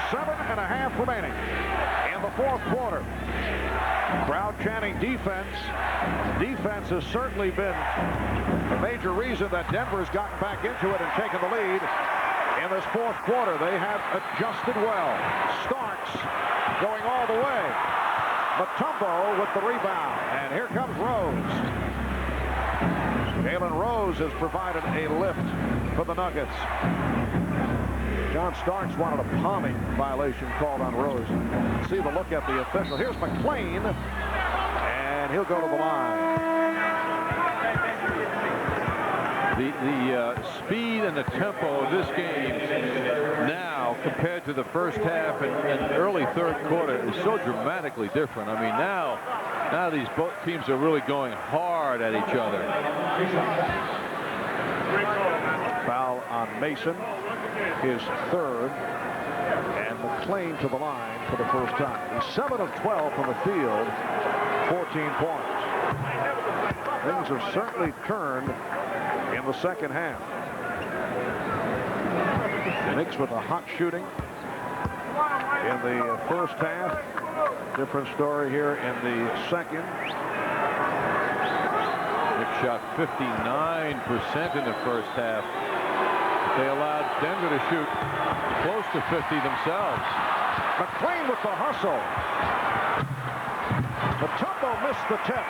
7.5 remaining in the fourth quarter. Crowd chanting defense. Defense has certainly been a major reason that Denver's gotten back into it and taken the lead in this fourth quarter. They have adjusted well. Starks going all the way. Mutombo with the rebound. And here comes Rose. Jalen Rose has provided a lift for the Nuggets. John Starks wanted a palming violation called on Rose. See the look at the official. Here's McClain, and he'll go to the line. The speed and the tempo of this game now compared to the first half and early third quarter is so dramatically different. I mean, now these both teams are really going hard at each other. Foul on Mason, his third, and McClain to the line for the first time. He's 7 of 12 from the field, 14 points. Things have certainly turned in the second half. The Knicks with a hot shooting in the first half. Different story here in the second. Knicks shot 59% in the first half. They allowed Denver to shoot close to 50 themselves. McClain with the hustle. Mutombo missed the tip.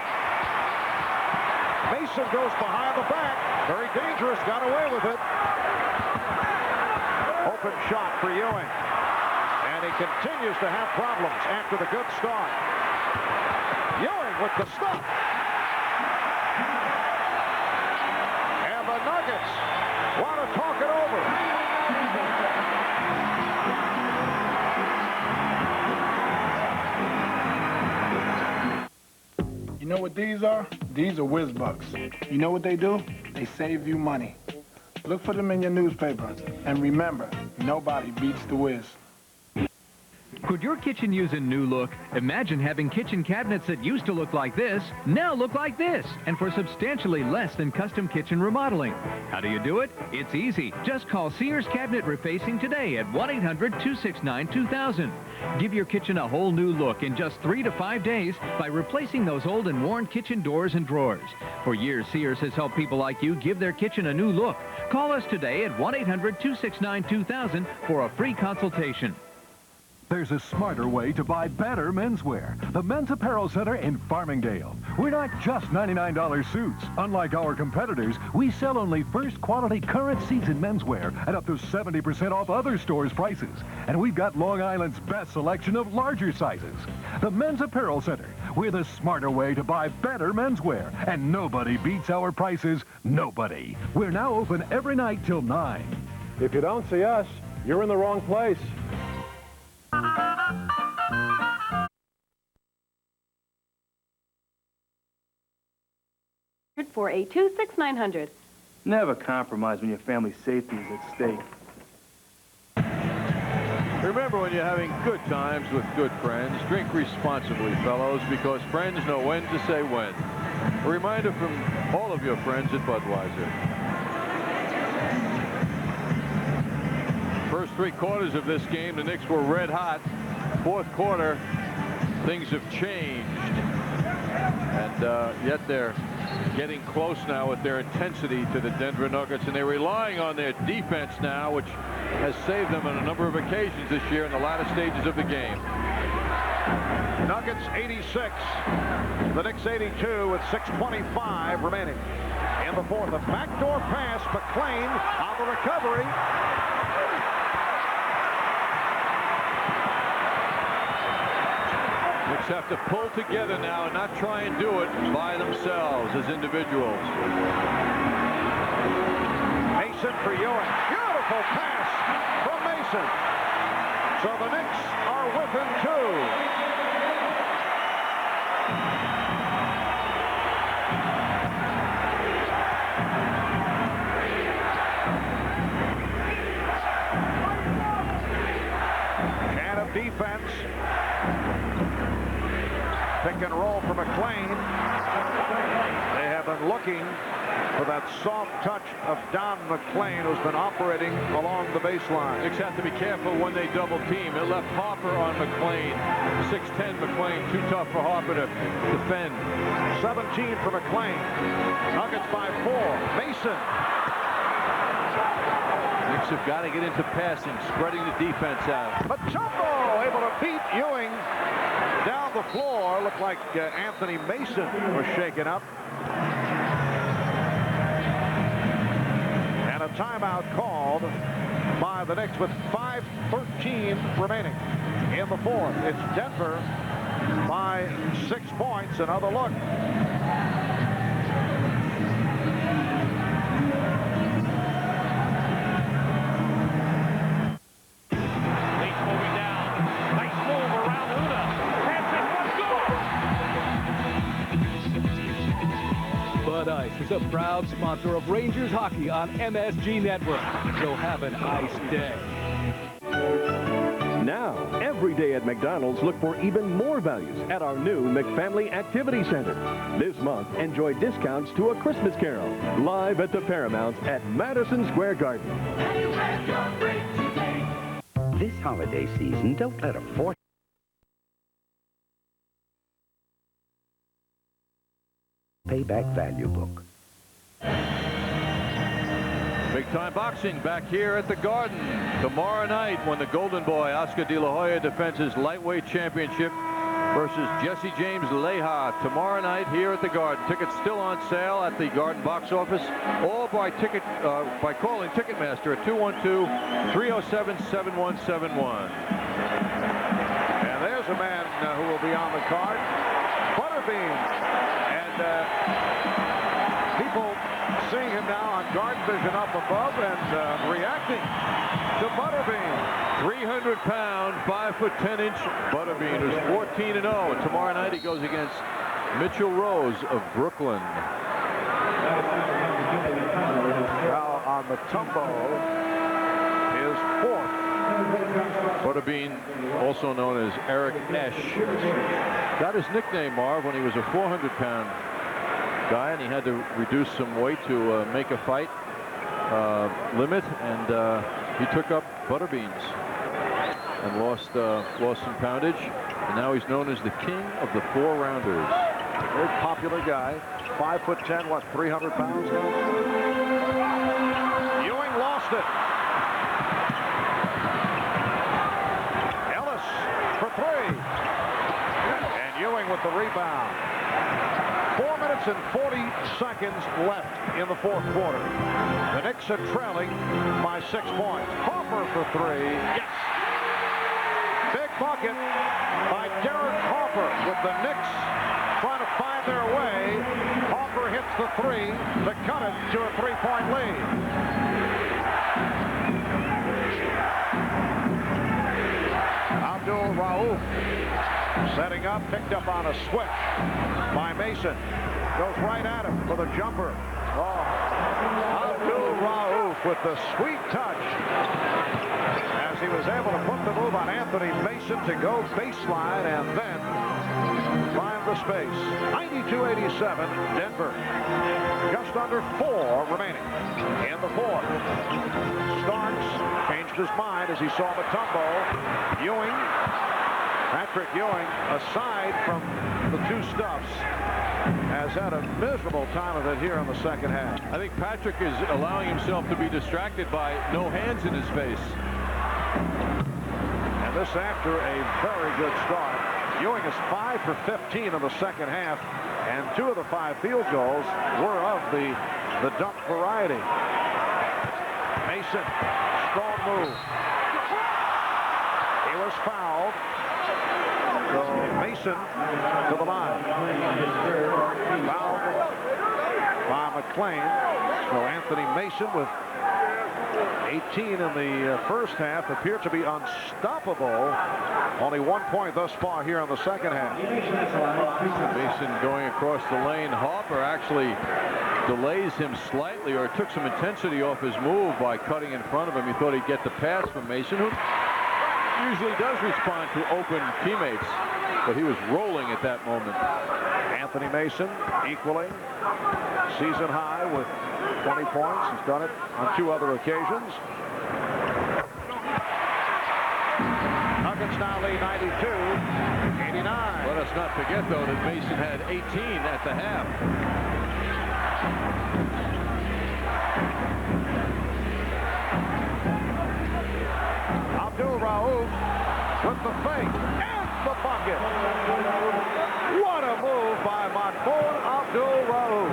Mason goes behind the back. Very dangerous. Got away with it. Open shot for Ewing. And he continues to have problems after the good start. Ewing with the stop. talk it over. You know what these are? These are whiz bucks. You know what they do? They save you money. Look for them in your newspapers. And remember, nobody beats the whiz. Could your kitchen use a new look? Imagine having kitchen cabinets that used to look like this, now look like this, and for substantially less than custom kitchen remodeling. How do you do it? It's easy. Just call Sears Cabinet Refacing today at 1-800-269-2000. Give your kitchen a whole new look in just 3 to 5 days by replacing those old and worn kitchen doors and drawers. For years, Sears has helped people like you give their kitchen a new look. Call us today at 1-800-269-2000 for a free consultation. There's a smarter way to buy better menswear. The Men's Apparel Center in Farmingdale. We're not just $99 suits. Unlike our competitors, we sell only first quality current season menswear at up to 70% off other stores' prices. And we've got Long Island's best selection of larger sizes. The Men's Apparel Center. We're the smarter way to buy better menswear. And nobody beats our prices. Nobody. We're now open every night till 9. If you don't see us, you're in the wrong place. 482-6900. Never compromise when your family's safety is at stake. Remember, when you're having good times with good friends, drink responsibly, fellows, because friends know when to say when. A reminder from all of your friends at Budweiser. First 3 quarters of this game, the Knicks were red hot. Fourth quarter, things have changed. And yet they're getting close now with their intensity to the Denver Nuggets, and they're relying on their defense now, which has saved them on a number of occasions this year in the latter stages of the game. Nuggets 86, the Knicks 82 with 6:25 remaining in the fourth. A backdoor pass, McClain on the recovery. Knicks have to pull together now and not try and do it by themselves as individuals. Mason for Ewing. Beautiful pass from Mason. So the Knicks are within 2. And of defense. Pick and roll for McClain. They have been looking for that soft touch of Don McClain, who's been operating along the baseline. Knicks have to be careful when they double team. It left Harper on McClain. 6'10" McClain, too tough for Harper to defend. 17 for McClain. Nuggets by 4. Mason. Knicks have got to get into passing, spreading the defense out. Machombo able to beat Ewing down the floor. Looked like Anthony Mason was shaken up. And a timeout called by the Knicks with 5:13 remaining in the fourth. It's Denver by 6 points. Another look. Bud Ice is a proud sponsor of Rangers hockey on MSG Network. So have an ice day. Now, every day at McDonald's, look for even more values at our new McFamily Activity Center. This month, enjoy discounts to A Christmas Carol, live at the Paramount at Madison Square Garden. This holiday season, don't let a fortune Payback Value Book. Big time boxing back here at the Garden tomorrow night when the Golden Boy Oscar De La Hoya defends his lightweight championship versus Jesse James Leija tomorrow night here at the Garden. Tickets still on sale at the Garden box office, all by calling Ticketmaster at 212-307-7171. And there's a man who will be on the card, Butterbean. And people seeing him now on guard vision up above and reacting to Butterbean. 300-pound, 5'10" Butterbean, who's 14-0. And tomorrow night he goes against Mitchell Rose of Brooklyn. Now on Mutombo, his fourth. Butterbean, also known as Eric Esch, got his nickname, Marv, when he was a 400-pound guy, and he had to reduce some weight to make a fight limit, and he took up Butterbeans and lost some poundage, and now he's known as the king of the 4-rounders. Very popular guy, 5'10", what, 300 pounds now? Ewing lost it. Ellis for 3. And Ewing with the rebound. 4 minutes and 40 seconds left in the fourth quarter. The Knicks are trailing by 6 points. Hopper for 3. Yes. Big bucket by Derek Hopper with the Knicks trying to find their way. Hopper hits the 3 to cut it to a 3-point lead. Abdul Rauf setting up, picked up on a switch by Mason. Goes right at him for the jumper. Oh, Abdul Rauf with the sweet touch as he was able to put the move on Anthony Mason to go baseline and then find the space. 92-87, Denver. Just under 4 remaining in the fourth. Starks changed his mind as he saw Mutombo. Ewing, Patrick Ewing, aside from the 2 stuffs, has had a miserable time of it here in the second half. I think Patrick is allowing himself to be distracted by no hands in his face. And this after a very good start. Ewing is 5 for 15 in the second half, and 2 of the 5 field goals were of the dunk variety. Mason, strong move. He was fouled. So Mason to the line. Fouled by McClain. So Anthony Mason with 18 in the first half appeared to be unstoppable. Only 1 point thus far here in the second half. Mason going across the lane. Hopper actually delays him slightly, or took some intensity off his move by cutting in front of him. He thought he'd get the pass from Mason, who usually does respond to open teammates, but he was rolling at that moment. Anthony Mason equaling season high with 20 points. He's done it on 2 other occasions. Nuggets now lead 92-89. Let us not forget, though, that Mason had 18 at the half. Abdul Rauf with the fake and the bucket. What a move by Mahmoud Abdul Rauf.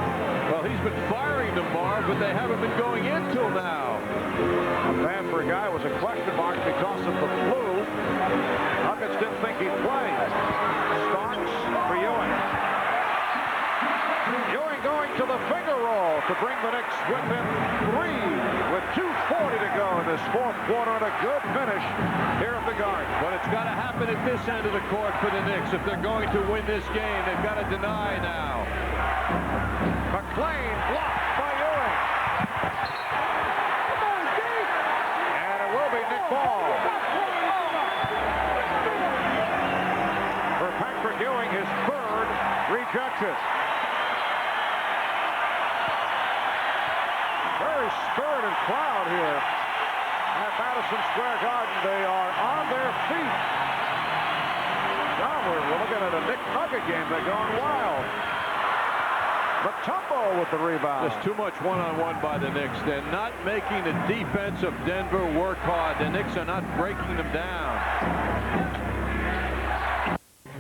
Well, he's been firing them, Marv, but they haven't been going in till now. Bad for a guy who was a question mark because of the flu. Nuggets didn't think he'd play. Starks for Ewing. Ewing going to the finger roll to bring the Knicks within 3 with 2:40 to go in this fourth quarter, and a good finish here at the Garden. But it's got to happen at this end of the court for the Knicks. If they're going to win this game, they've got to deny now. McClain blocked by Ewing. And it will be Nick Ball. For Patrick Ewing, his 3rd rejection. Very spirited crowd here at Madison Square Garden. They are on their feet. Now we're looking at a Nick Nugget game. They're going wild. Mutombo with the rebound. Just too much one-on-one by the Knicks. They're not making the defense of Denver work hard. The Knicks are not breaking them down.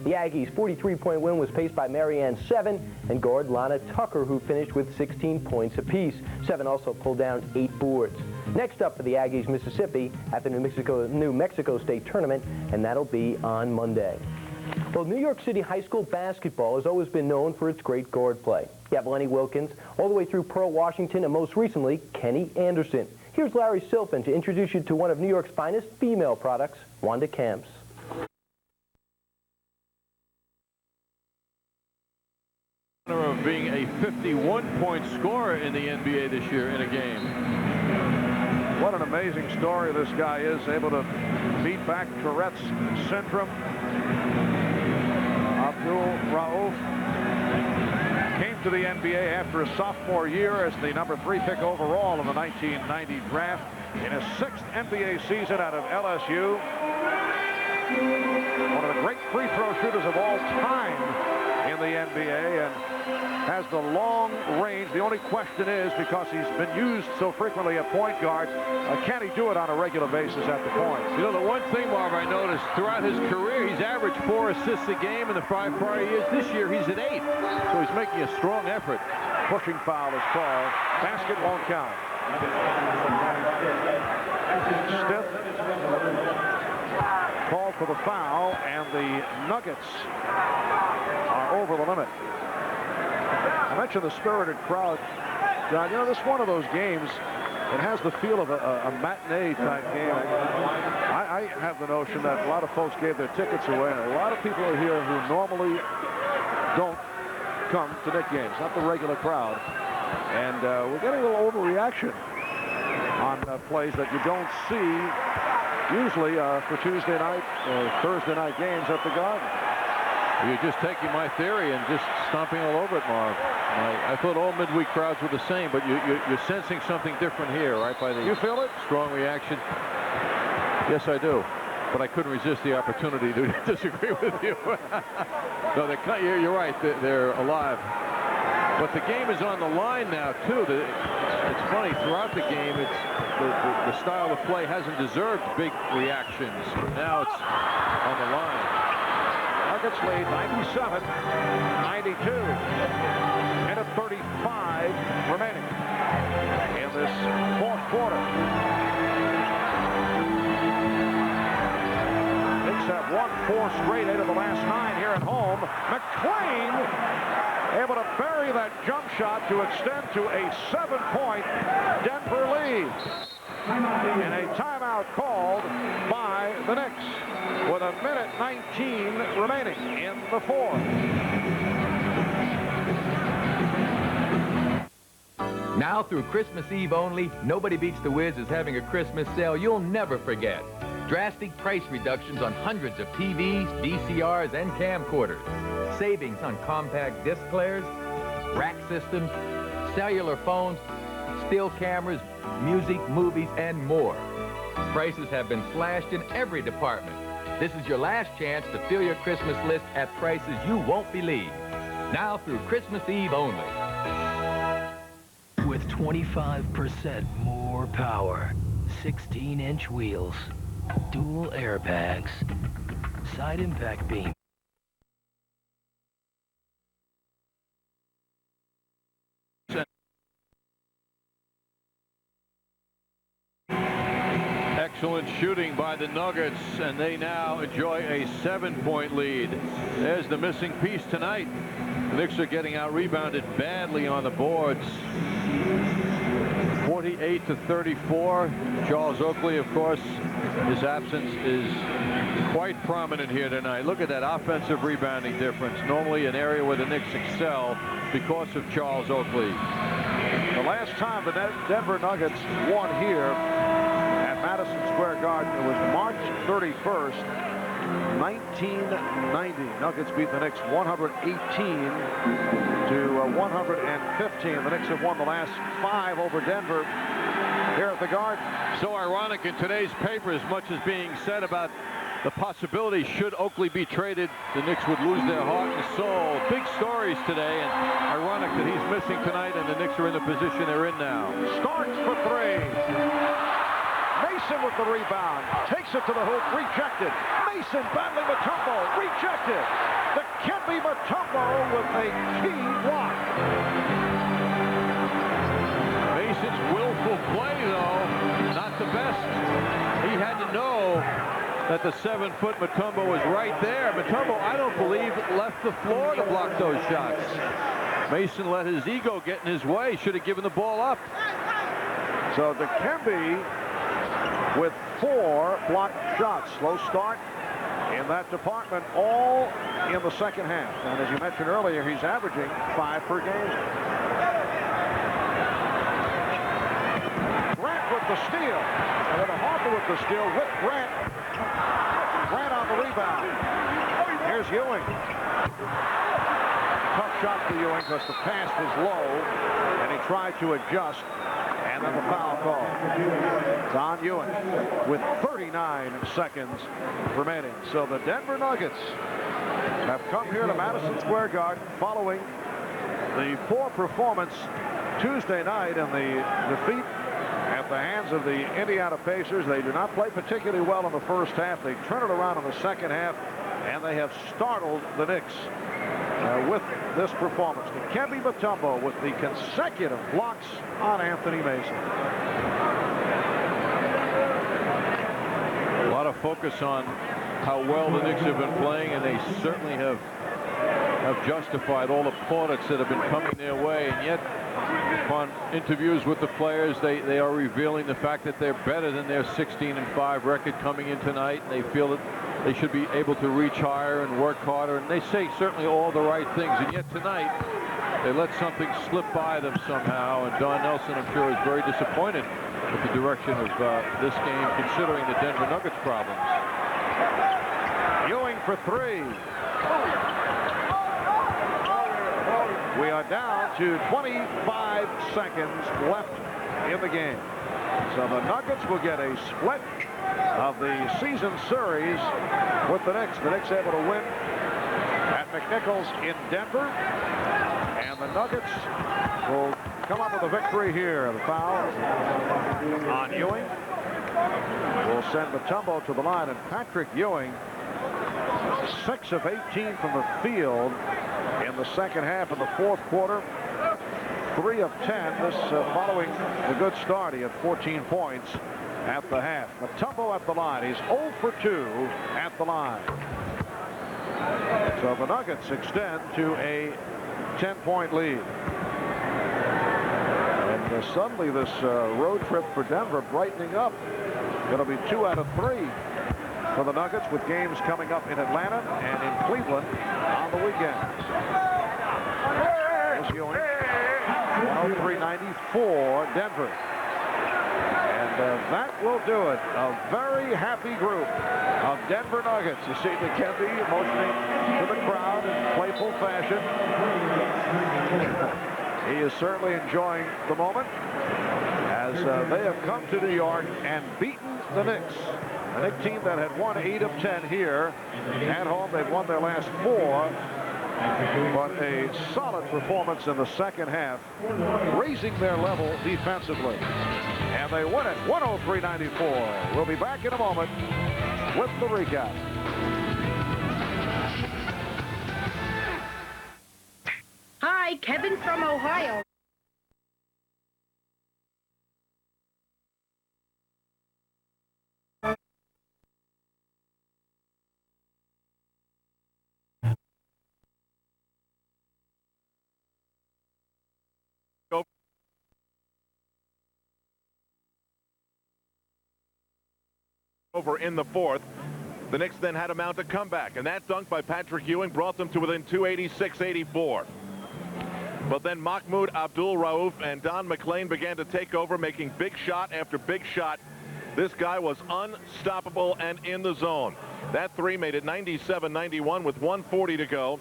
The Aggies' 43-point win was paced by Marianne Seven and guard Lana Tucker, who finished with 16 points apiece. Seven also pulled down 8 boards. Next up for the Aggies, Mississippi at the New Mexico State Tournament, and that'll be on Monday. Well, New York City high school basketball has always been known for its great guard play. You have Lenny Wilkins, all the way through Pearl Washington, and most recently, Kenny Anderson. Here's Larry Silfen to introduce you to one of New York's finest female products, Wanda Camps. Of being a 51-point scorer in the NBA this year in a game. What an amazing story this guy is, able to beat back Tourette's syndrome. Abdul Rauf came to the NBA after his sophomore year as the #3 pick overall in the 1990 draft. In his 6th NBA season out of LSU. One of the great free throw shooters of all time in the NBA, and has the long range. The only question is, because he's been used so frequently at point guard, can he do it on a regular basis at the point? You know, the one thing, Marv, I noticed throughout his career, he's averaged 4 assists a game in the 5 prior years. This year, he's at 8. So he's making a strong effort. Pushing foul is called. Basket won't count. Stiff called for the foul, and the Nuggets are over the limit. I mentioned the spirited crowd. John, you know, this is one of those games, it has the feel of a matinee type game. I have the notion that a lot of folks gave their tickets away, and a lot of people are here who normally don't come to Knick games, not the regular crowd. And we're getting a little overreaction on plays that you don't see usually for Tuesday night or Thursday night games at the Garden. You're just taking my theory and just stomping all over it, Marv. I thought all midweek crowds were the same, but you're sensing something different here, right? By the you feel it? Strong reaction. Yes, I do. But I couldn't resist the opportunity to disagree with you. No, you're right. They're alive. But the game is on the line now, too. It's funny. Throughout the game, the style of play hasn't deserved big reactions. But now it's on the line. Nuggets lead 97-92. Minute 35 remaining in this 4th quarter. Knicks have won 4 straight, 8 of the last 9 here at home. McClain able to bury that jump shot to extend to a 7-point Denver lead. And a timeout called by the Knicks with 1:19 remaining in the 4th. Now through Christmas Eve only, Nobody Beats the Wiz is having a Christmas sale you'll never forget. Drastic price reductions on hundreds of TVs, VCRs, and camcorders. Savings on compact disc players, rack systems, cellular phones, still cameras, music, movies, and more. Prices have been slashed in every department. This is your last chance to fill your Christmas list at prices you won't believe. Now through Christmas Eve only. With 25% more power, 16-inch wheels, dual airbags, side impact beam. Excellent shooting by the Nuggets, and they now enjoy a 7-point lead. There's the missing piece tonight. The Knicks are getting out-rebounded badly on the boards. 48-34. Charles Oakley, of course, his absence is quite prominent here tonight. Look at that offensive rebounding difference. Normally an area where the Knicks excel because of Charles Oakley. The last time the Denver Nuggets won here at Madison Square Garden, it was March 31st, 1990. Nuggets beat the Knicks 118 to 115. The Knicks have won the last 5 over Denver here at the Garden. So ironic in today's paper, as much as being said about the possibility should Oakley be traded, the Knicks would lose their heart and soul. Big stories today, and ironic that he's missing tonight and the Knicks are in the position they're in now. Starks for 3. Mason with the rebound. Takes it to the hoop. Rejected. Mason battling Mutombo. Rejected. The Dikembe Mutombo with a key block. Mason's willful play, though, not the best. He had to know that the 7-foot Mutombo was right there. Mutombo, I don't believe, left the floor to block those shots. Mason let his ego get in his way. Should have given the ball up. So Dikembe with 4 blocked shots. Slow start in that department, all in the second half. And as you mentioned earlier, he's averaging 5 per game. Grant with the steal. And then Harper with the steal with Grant. Grant on the rebound. Here's Ewing. Tough shot for Ewing because the pass was low, and he tried to adjust. And then the foul call. It's on Ewing with 39 seconds remaining. So the Denver Nuggets have come here to Madison Square Garden following the poor performance Tuesday night in the defeat at the hands of the Indiana Pacers. They do not play particularly well in the first half. They turn it around in the second half, and they have startled the Knicks with this performance. Dikembe Mutombo with the consecutive blocks on Anthony Mason. A lot of focus on how well the Knicks have been playing, and they certainly have justified all the plaudits that have been coming their way. And yet, upon interviews with the players, they are revealing the fact that they're better than their 16-5 record coming in tonight, and they feel that they should be able to reach higher and work harder. And they say certainly all the right things, and yet tonight they let something slip by them somehow. And Don Nelson, I'm sure, is very disappointed with the direction of this game, considering the Denver Nuggets' problems. Ewing for 3. We are down to 25 seconds left in the game. So the Nuggets will get a split of the season series with the Knicks. The Knicks able to win at McNichols in Denver. And the Nuggets will come up with a victory here. The foul on Ewing will send Mutombo to the line. And Patrick Ewing, 6 of 18 from the field in the second half of the fourth quarter. 3 of 10. This following the good start. He had 14 points at the half. Mutombo at the line. He's 0 for 2 at the line. So the Nuggets extend to a 10-point lead. And suddenly this road trip for Denver brightening up. Going to be 2 out of 3 for the Nuggets, with games coming up in Atlanta and in Cleveland on the weekend. Here's Ewing. 103-94 Denver. And that will do it. A very happy group of Denver Nuggets. You see Dikembe motioning to the crowd in playful fashion. He is certainly enjoying the moment as they have come to New York and beaten the Knicks. A Knicks team that had won 8 of 10 here at home. They've won their last 4. But a solid performance in the second half, raising their level defensively. And they win it 103-94. We'll be back in a moment with the recap. Hi, Kevin from Ohio. Over in the fourth. The Knicks then had to mount a comeback, and that dunk by Patrick Ewing brought them to within 286-84. But then Mahmoud Abdul-Rauf and Don McLean began to take over, making big shot after big shot. This guy was unstoppable and in the zone. That 3 made it 97-91 with 1:40 to go.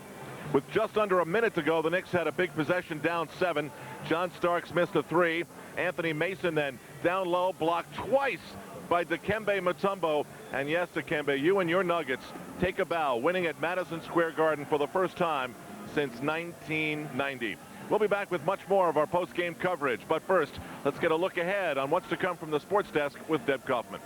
With just under a minute to go, the Knicks had a big possession, down 7. John Starks missed a 3. Anthony Mason then down low, blocked twice by Dikembe Mutombo. And yes, Dikembe, you and your Nuggets take a bow, winning at Madison Square Garden for the first time since 1990. We'll be back with much more of our post-game coverage. But first, let's get a look ahead on what's to come from the sports desk with Deb Kaufman.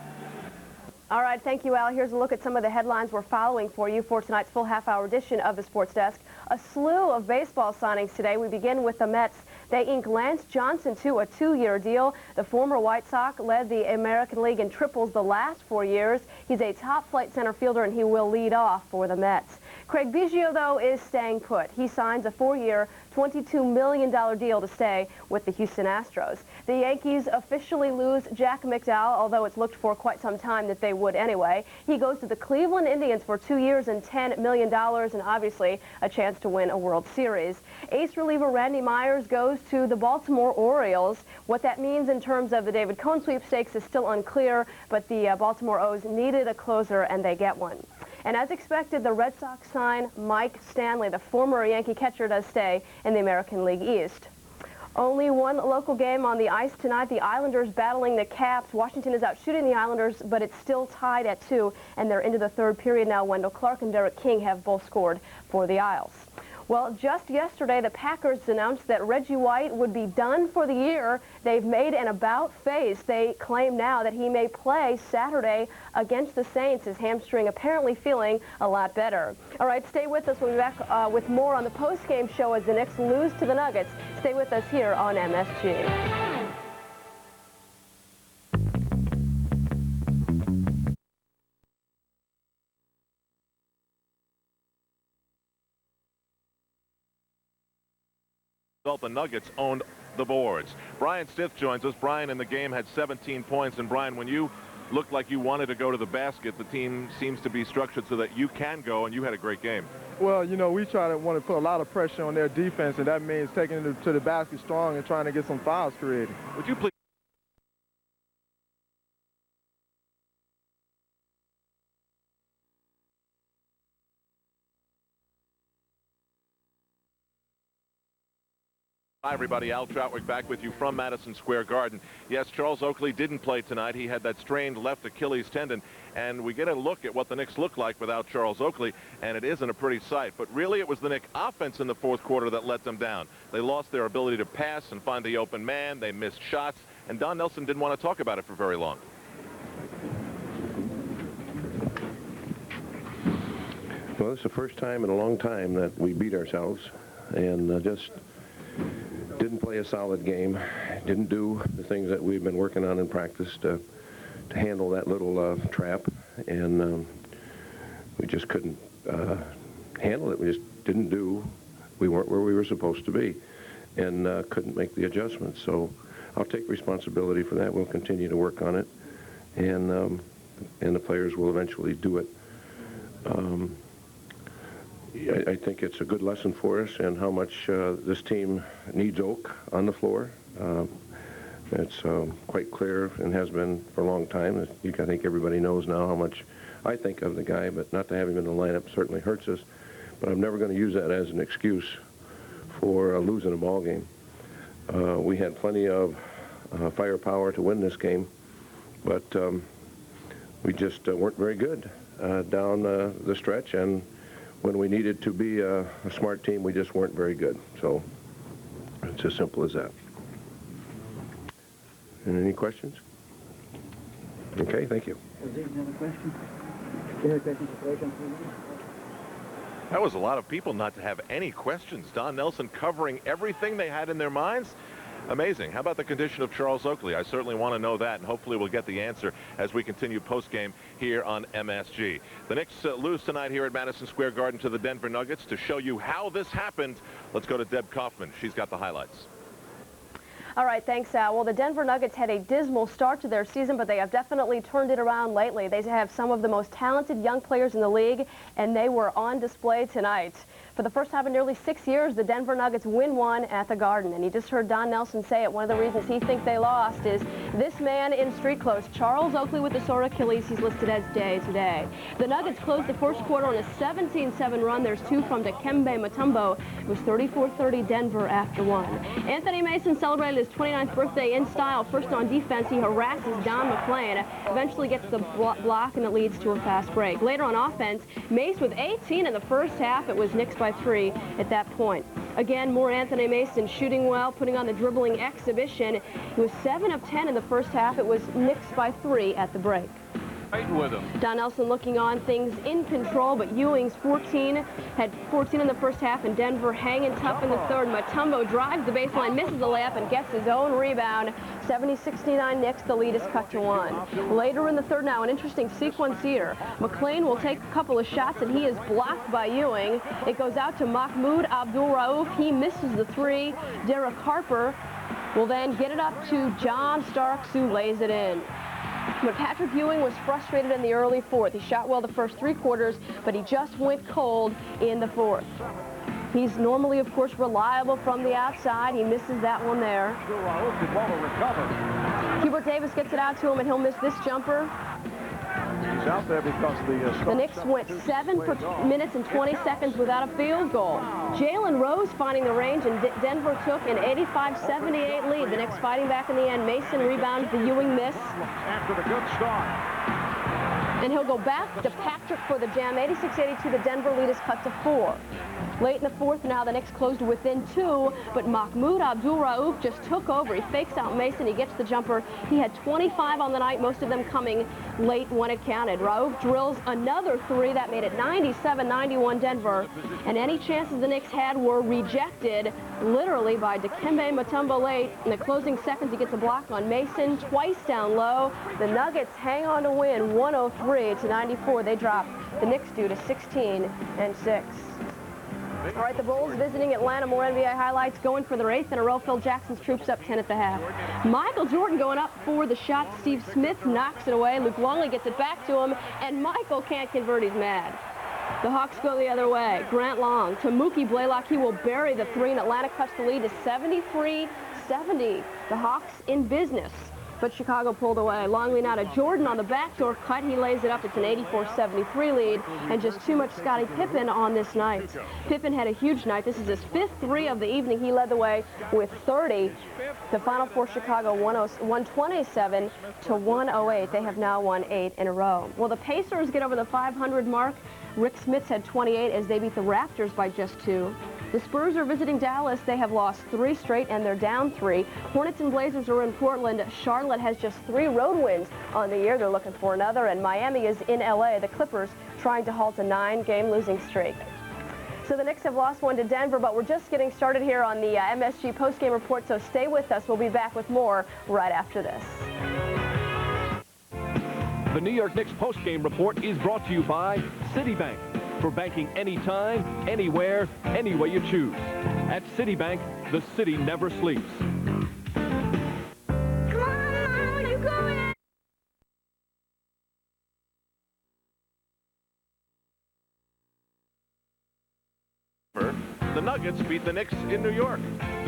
All right, thank you, Al. Here's a look at some of the headlines we're following for you for tonight's full half-hour edition of the Sports Desk. A slew of baseball signings today. We begin with the Mets. They inked Lance Johnson to a 2-year deal. The former White Sox led the American League in triples the last 4 years. He's a top-flight center fielder, and he will lead off for the Mets. Craig Biggio, though, is staying put. He signs a 4-year, $22 million deal to stay with the Houston Astros. The Yankees officially lose Jack McDowell, although it's looked for quite some time that they would anyway. He goes to the Cleveland Indians for 2 years and $10 million, and obviously a chance to win a World Series. Ace reliever Randy Myers goes to the Baltimore Orioles. What that means in terms of the David Cone sweepstakes is still unclear, but the Baltimore O's needed a closer, and they get one. And as expected, the Red Sox sign Mike Stanley. The former Yankee catcher does stay in the American League East. Only one local game on the ice tonight. The Islanders battling the Caps. Washington is out shooting the Islanders, but it's still tied at 2, and they're into the third period now. Wendell Clark and Derek King have both scored for the Isles. Well, just yesterday, the Packers announced that Reggie White would be done for the year. They've made an about-face. They claim now that he may play Saturday against the Saints, his hamstring apparently feeling a lot better. All right, stay with us. We'll be back with more on the post-game show as the Knicks lose to the Nuggets. Stay with us here on MSG. The Nuggets owned the boards. Brian Stith joins us. Brian, in the game, had 17 points. And Brian, when you looked like you wanted to go to the basket, the team seems to be structured so that you can go, and you had a great game. Well, you know, we want to put a lot of pressure on their defense, and that means taking it to the basket strong and trying to get some fouls created. Would you please? Hi, everybody. Al Troutwick back with you from Madison Square Garden. Yes, Charles Oakley didn't play tonight. He had that strained left Achilles tendon, and we get a look at what the Knicks look like without Charles Oakley, and it isn't a pretty sight. But really, it was the Knicks offense in the fourth quarter that let them down. They lost their ability to pass and find the open man. They missed shots, and Don Nelson didn't want to talk about it for very long. Well, it's the first time in a long time that we beat ourselves, and just didn't play a solid game, didn't do the things that we've been working on in practice to handle that little trap, and we just couldn't handle it. We just didn't do, we weren't where we were supposed to be, and couldn't make the adjustments. So I'll take responsibility for that. We'll continue to work on it, and the players will eventually do it. I think it's a good lesson for us and how much this team needs Oak on the floor. It's quite clear and has been for a long time. I think everybody knows now how much I think of the guy, but not to have him in the lineup certainly hurts us. But I'm never going to use that as an excuse for losing a ball game. We had plenty of firepower to win this game, but we just weren't very good down the stretch, and when we needed to be a smart team, we just weren't very good. So it's as simple as that. And any questions? Okay, thank you. That was a lot of people not to have any questions. Don Nelson covering everything they had in their minds. Amazing. How about the condition of Charles Oakley? I certainly want to know that, and hopefully we'll get the answer as we continue post-game here on MSG. The Knicks lose tonight here at Madison Square Garden to the Denver Nuggets. To show you how this happened, let's go to Deb Kaufman. She's got the highlights. All right, thanks, Al. Well, the Denver Nuggets had a dismal start to their season, but they have definitely turned it around lately. They have some of the most talented young players in the league, and they were on display tonight. For the first time in nearly 6 years, the Denver Nuggets win one at the Garden. And you just heard Don Nelson say it. One of the reasons he thinks they lost is this man in street clothes, Charles Oakley, with the sore Achilles. He's listed as day today. The Nuggets closed the first quarter on a 17-7 run. There's two from Dikembe Mutombo. It was 34-30 Denver after one. Anthony Mason celebrated his 29th birthday in style. First on defense, he harasses Don McClain. Eventually gets the block, and it leads to a fast break. Later on offense, Mace with 18 in the first half. It was Knicks by 3 at that point. Again, more Anthony Mason shooting well, putting on the dribbling exhibition. He was 7 of 10 in the first half. It was Knicks by 3 at the break. Right with him. Don Nelson looking on, things in control, but Ewing's 14, had 14 in the first half, and Denver hanging tough in the third. Mutombo drives the baseline, misses the layup, and gets his own rebound. 70-69 Knicks, the lead is cut to 1. Later in the third now, an interesting sequence here. McLean will take a couple of shots, and he is blocked by Ewing. It goes out to Mahmoud Abdul-Rauf. He misses the three. Derek Harper will then get it up to John Starks, who lays it in. But Patrick Ewing was frustrated in the early fourth. He shot well the first 3 quarters, but he just went cold in the fourth. He's normally, of course, reliable from the outside. He misses that one there. Hubert Davis gets it out to him, and he'll miss this jumper. He's out there because the Knicks went 7 minutes and 20 seconds without a field goal. Jalen Rose finding the range, and Denver took an 85-78 lead. The Knicks fighting back in the end. Mason rebounds the Ewing miss. After the good start. And he'll go back to Patrick for the jam. 86-82, the Denver lead is cut to 4. Late in the fourth now, the Knicks closed to within 2, but Mahmoud Abdul-Rauf just took over. He fakes out Mason. He gets the jumper. He had 25 on the night, most of them coming late when it counted. Rauf drills another 3. That made it 97-91 Denver. And any chances the Knicks had were rejected, literally, by Dikembe Mutombo late. In the closing seconds, he gets a block on Mason, twice down low. The Nuggets hang on to win 103-94. They drop the Knicks due to 16-6. All right, the Bulls visiting Atlanta. More NBA highlights. Going for their 8th in a row. Phil Jackson's troops up 10 at the half. Michael Jordan going up for the shot. Steve Smith knocks it away. Luke Longley gets it back to him, and Michael can't convert. He's mad. The Hawks go the other way. Grant Long to Mookie Blaylock. He will bury the 3, and Atlanta cuts the lead to 73-70. The Hawks in business, but Chicago pulled away. Longley now to Jordan on the backdoor cut. He lays it up. It's an 84-73 lead, and just too much Scottie Pippen on this night. Pippen had a huge night. This is his 5th 3 of the evening. He led the way with 30. The Final Four, Chicago 127-108. They have now won 8 in a row. Well, the Pacers get over the 500 mark. Rick Smits had 28 as they beat the Raptors by just 2. The Spurs are visiting Dallas. They have lost 3 straight, and they're down 3. Hornets and Blazers are in Portland. Charlotte has just 3 road wins on the year. They're looking for another, and Miami is in L.A. The Clippers trying to halt a 9-game losing streak. So the Knicks have lost 1 to Denver, but we're just getting started here on the MSG postgame report, so stay with us. We'll be back with more right after this. The New York Knicks postgame report is brought to you by Citibank. For banking anytime, anywhere, any way you choose. At Citibank, the city never sleeps. Come on, Mom, you going? The Nuggets beat the Knicks in New York.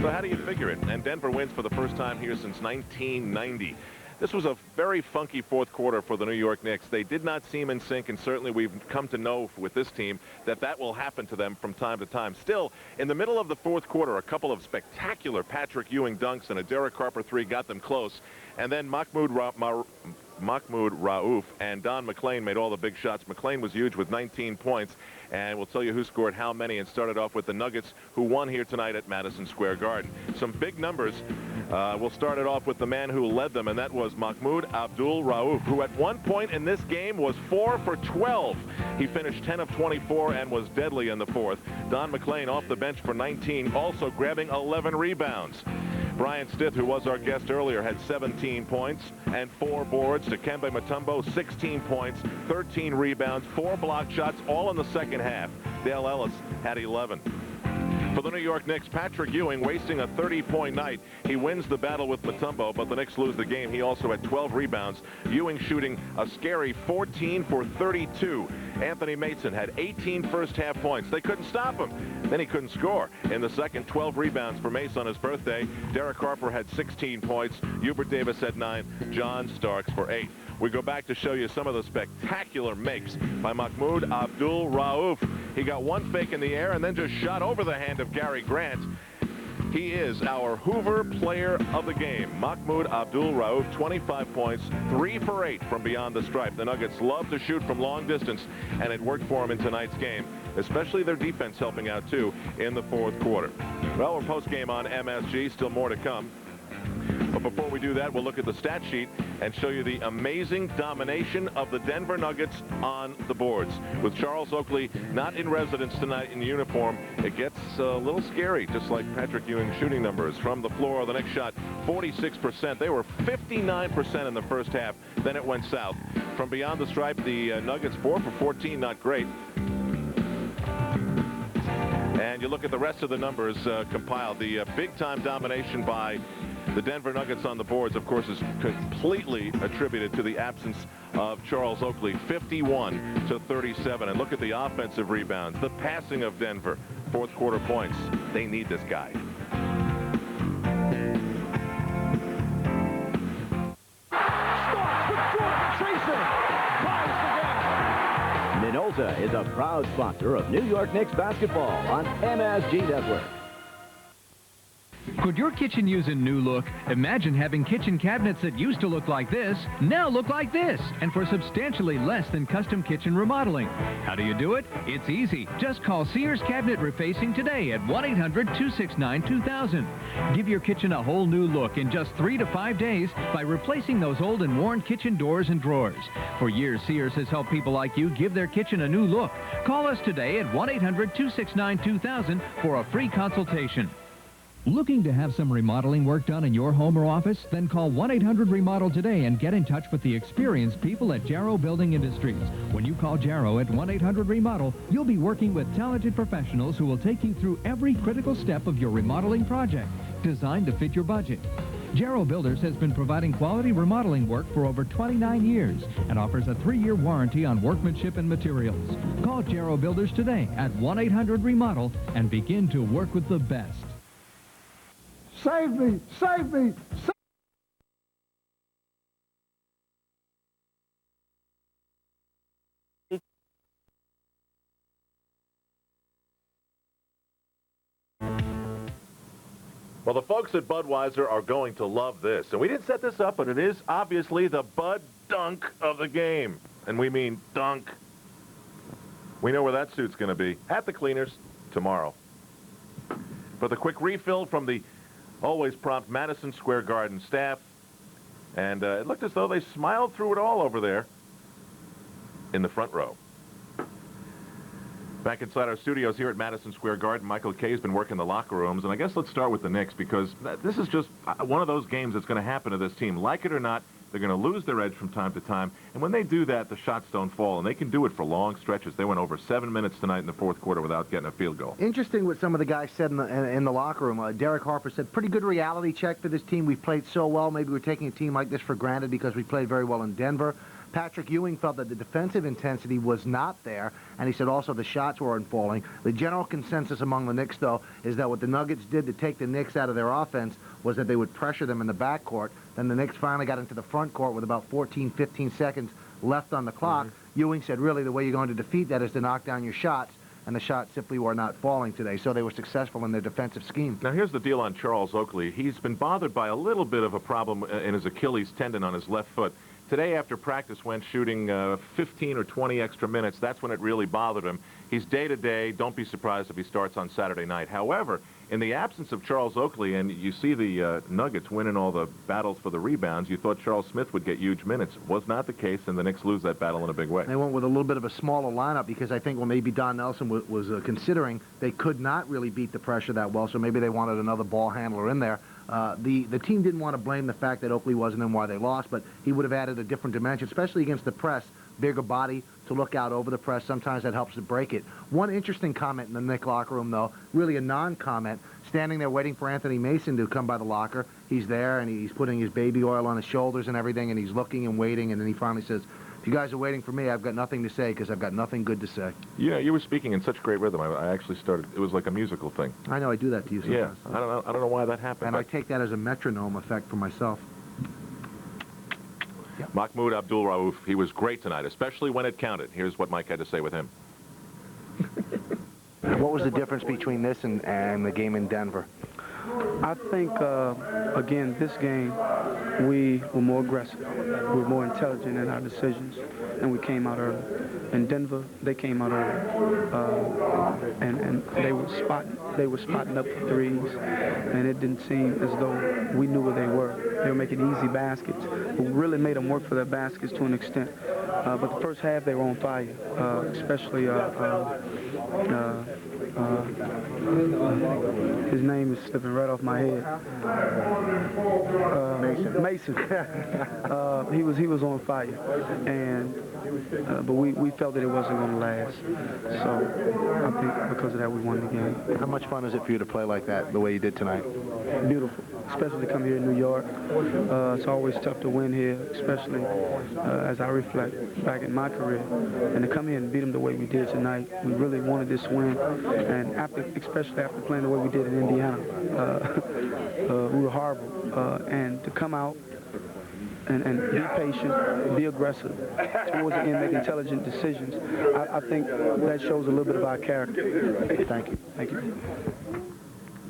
So how do you figure it? And Denver wins for the first time here since 1990. This was a very funky fourth quarter for the New York Knicks. They did not seem in sync, and certainly we've come to know with this team that will happen to them from time to time. Still, in the middle of the fourth quarter, a couple of spectacular Patrick Ewing dunks and a Derek Harper 3 got them close. And then Mahmoud Rauf and Don McLean made all the big shots. McLean was huge with 19 points. And we'll tell you who scored how many, and started off with the Nuggets, who won here tonight at Madison Square Garden. Some big numbers. We'll start it off with the man who led them, and that was Mahmoud Abdul-Rauf, who at one point in this game was 4 for 12. He finished 10 of 24 and was deadly in the fourth. Don McLean off the bench for 19, also grabbing 11 rebounds. Brian Stith, who was our guest earlier, had 17 points and 4 boards. Dikembe Mutombo, 16 points, 13 rebounds, 4 block shots, all in the second half. Dale Ellis had 11. For the New York Knicks, Patrick Ewing wasting a 30-point night. He wins the battle with Mutombo, but the Knicks lose the game. He also had 12 rebounds. Ewing shooting a scary 14 for 32. Anthony Mason had 18 first-half points. They couldn't stop him. Then he couldn't score. In the second, 12 rebounds for Mace on his birthday. Derek Harper had 16 points. Hubert Davis had 9. John Starks for 8. We go back to show you some of the spectacular makes by Mahmoud Abdul-Rauf. He got one fake in the air and then just shot over the hand of Gary Grant. He is our Hoover player of the game. Mahmoud Abdul-Rauf, 25 points, 3 for 8 from beyond the stripe. The Nuggets love to shoot from long distance, and it worked for them in tonight's game, especially their defense helping out, too, in the fourth quarter. Well, we're post-game on MSG. Still more to come. But before we do that, we'll look at the stat sheet and show you the amazing domination of the Denver Nuggets on the boards. With Charles Oakley not in residence tonight in uniform, it gets a little scary, just like Patrick Ewing's shooting numbers. From the floor, the next shot, 46%. They were 59% in the first half. Then it went south. From beyond the stripe, the Nuggets 4 for 14, not great. And you look at the rest of the numbers compiled. The big-time domination by the Denver Nuggets on the boards, of course, is completely attributed to the absence of Charles Oakley, 51 to 37. And look at the offensive rebounds, the passing of Denver, fourth quarter points. They need this guy. Minolta is a proud sponsor of New York Knicks basketball on MSG Network. Could your kitchen use a new look? Imagine having kitchen cabinets that used to look like this, now look like this, and for substantially less than custom kitchen remodeling. How do you do it? It's easy. Just call Sears Cabinet Refacing today at 1-800-269-2000. Give your kitchen a whole new look in just 3 to 5 days by replacing those old and worn kitchen doors and drawers. For years, Sears has helped people like you give their kitchen a new look. Call us today at 1-800-269-2000 for a free consultation. Looking to have some remodeling work done in your home or office? Then call 1-800-REMODEL today and get in touch with the experienced people at Jarrow Building Industries. When you call Jarrow at 1-800-REMODEL, you'll be working with talented professionals who will take you through every critical step of your remodeling project, designed to fit your budget. Jarrow Builders has been providing quality remodeling work for over 29 years and offers a 3-year warranty on workmanship and materials. Call Jarrow Builders today at 1-800-REMODEL and begin to work with the best. Save me! Save me! Well, the folks at Budweiser are going to love this. And we didn't set this up, but it is obviously the Bud Dunk of the game. And we mean dunk. We know where that suit's going to be. At the cleaners tomorrow. For the quick refill from the always prompt Madison Square Garden staff. And it looked as though they smiled through it all over there in the front row. Back inside our studios here at Madison Square Garden, Michael Kay has been working the locker rooms. And I guess let's start with the Knicks, because this is just one of those games that's going to happen to this team. Like it or not, they're going to lose their edge from time to time. And when they do that, the shots don't fall. And they can do it for long stretches. They went over 7 minutes tonight in the fourth quarter without getting a field goal. Interesting what some of the guys said in the locker room. Derek Harper said, pretty good reality check for this team. We've played so well. Maybe we're taking a team like this for granted because we played very well in Denver. Patrick Ewing felt that the defensive intensity was not there, and he said also the shots weren't falling. The general consensus among the Knicks, though, is that what the Nuggets did to take the Knicks out of their offense was that they would pressure them in the backcourt. Then the Knicks finally got into the front court with about 14, 15 seconds left on the clock. Ewing said, really, the way you're going to defeat that is to knock down your shots, and the shots simply were not falling today, so they were successful in their defensive scheme. Now, here's the deal on Charles Oakley. He's been bothered by a little bit of a problem in his Achilles tendon on his left foot. Today, after practice, went shooting 15 or 20 extra minutes. That's when it really bothered him. He's day-to-day. Don't be surprised if he starts on Saturday night. However, in the absence of Charles Oakley, and you see the Nuggets winning all the battles for the rebounds, you thought Charles Smith would get huge minutes. Was not the case, and the Knicks lose that battle in a big way. They went with a little bit of a smaller lineup because I think, well, maybe Don Nelson was considering they could not really beat the pressure that well, so maybe they wanted another ball handler in there. The team didn't want to blame the fact that Oakley wasn't in why they lost, but he would have added a different dimension, especially against the press. Bigger body to look out over the press. Sometimes that helps to break it. One interesting comment in the Knicks locker room, though, really a non-comment, standing there waiting for Anthony Mason to come by the locker. He's there, and he's putting his baby oil on his shoulders and everything, and he's looking and waiting, and then he finally says, if you guys are waiting for me, I've got nothing to say because I've got nothing good to say. Yeah, you were speaking in such great rhythm. I actually started, it was like a musical thing. I know, I do that to you sometimes. Yeah, I don't know why that happened. And I take that as a metronome effect for myself. Yep. Mahmoud Abdul-Rauf, he was great tonight, especially when it counted. Here's what Mike had to say with him. What was the difference between this and the game in Denver? I think, again, this game, we were more aggressive. We were more intelligent in our decisions, and we came out early. In Denver, they came out early, and they were spotting up for threes, and it didn't seem as though we knew where they were. They were making easy baskets. We really made them work for their baskets to an extent. But the first half, they were on fire, especially his name is slipping right off my head. Mason. He was on fire, and but we felt that it wasn't going to last. So I think because of that we won the game. How much fun is it for you to play like that, the way you did tonight? Beautiful, especially to come here in New York. It's always tough to win here, especially as I reflect back in my career. And to come here and beat them the way we did tonight, we really wanted this win. And especially after playing the way we did in Indiana, we were horrible. And to come out and be patient, be aggressive, towards the end make intelligent decisions, I think that shows a little bit of our character. Thank you. Thank you.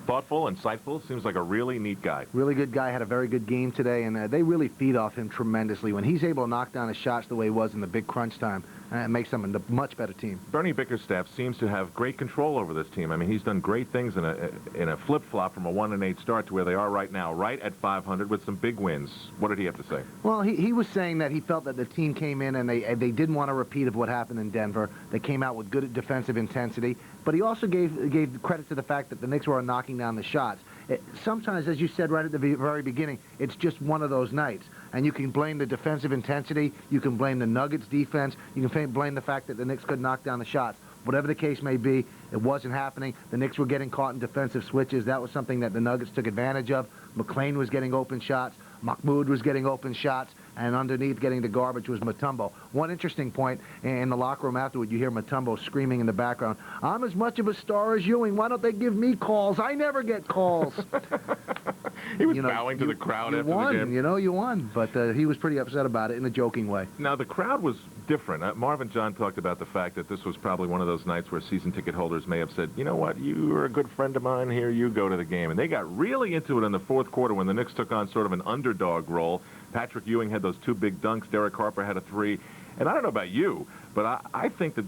Thoughtful, insightful, seems like a really neat guy. Really good guy, had a very good game today, and they really feed off him tremendously. When he's able to knock down his shots the way he was in the big crunch time, it makes them a much better team. Bernie Bickerstaff seems to have great control over this team. I mean, he's done great things in a flip-flop from a 1-8 start to where they are right now, right at 500 with some big wins. What did he have to say? Well, he was saying that he felt that the team came in and they didn't want a repeat of what happened in Denver. They came out with good defensive intensity, but he also gave credit to the fact that the Knicks were knocking down the shots. Sometimes, as you said right at the very beginning, it's just one of those nights. And you can blame the defensive intensity, you can blame the Nuggets defense, you can blame the fact that the Knicks couldn't knock down the shots. Whatever the case may be, it wasn't happening. The Knicks were getting caught in defensive switches. That was something that the Nuggets took advantage of. McClain was getting open shots. Mahmoud was getting open shots, and underneath getting the garbage was Mutombo. One interesting point, in the locker room afterward, you hear Mutombo screaming in the background, "I'm as much of a star as Ewing. Why don't they give me calls? I never get calls." He was bowing to the crowd after the game. You won. But he was pretty upset about it in a joking way. Now, the crowd was different. Marvin John talked about the fact that this was probably one of those nights where season ticket holders may have said, you know what, you are a good friend of mine, here you go to the game. And they got really into it in the fourth quarter when the Knicks took on sort of an underdog role. Patrick Ewing had those 2 big dunks. Derek Harper had a 3. And I don't know about you, but I think that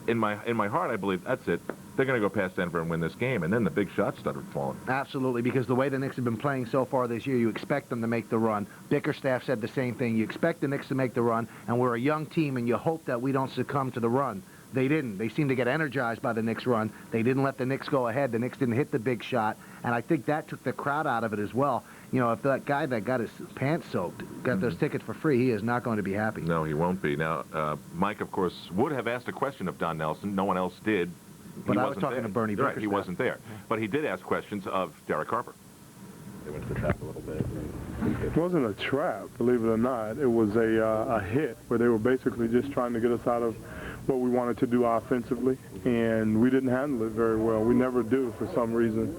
in my heart, I believe that's it. They're going to go past Denver and win this game. And then the big shots started falling. Absolutely, because the way the Knicks have been playing so far this year, you expect them to make the run. Bickerstaff said the same thing. You expect the Knicks to make the run, and we're a young team, and you hope that we don't succumb to the run. They didn't. They seemed to get energized by the Knicks run. They didn't let the Knicks go ahead. The Knicks didn't hit the big shot, and I think that took the crowd out of it as well. You know, if that guy that got his pants soaked got those tickets for free, he is not going to be happy. No, he won't be. Now, Mike, of course, would have asked a question of Don Nelson. No one else did. But I was talking to Bernie Bickerstaff. Right, he wasn't there. But he did ask questions of Derek Harper. They went to the trap a little bit. It wasn't a trap, believe it or not. It was a hit where they were basically just trying to get us out of what we wanted to do offensively, and we didn't handle it very well. We never do for some reason.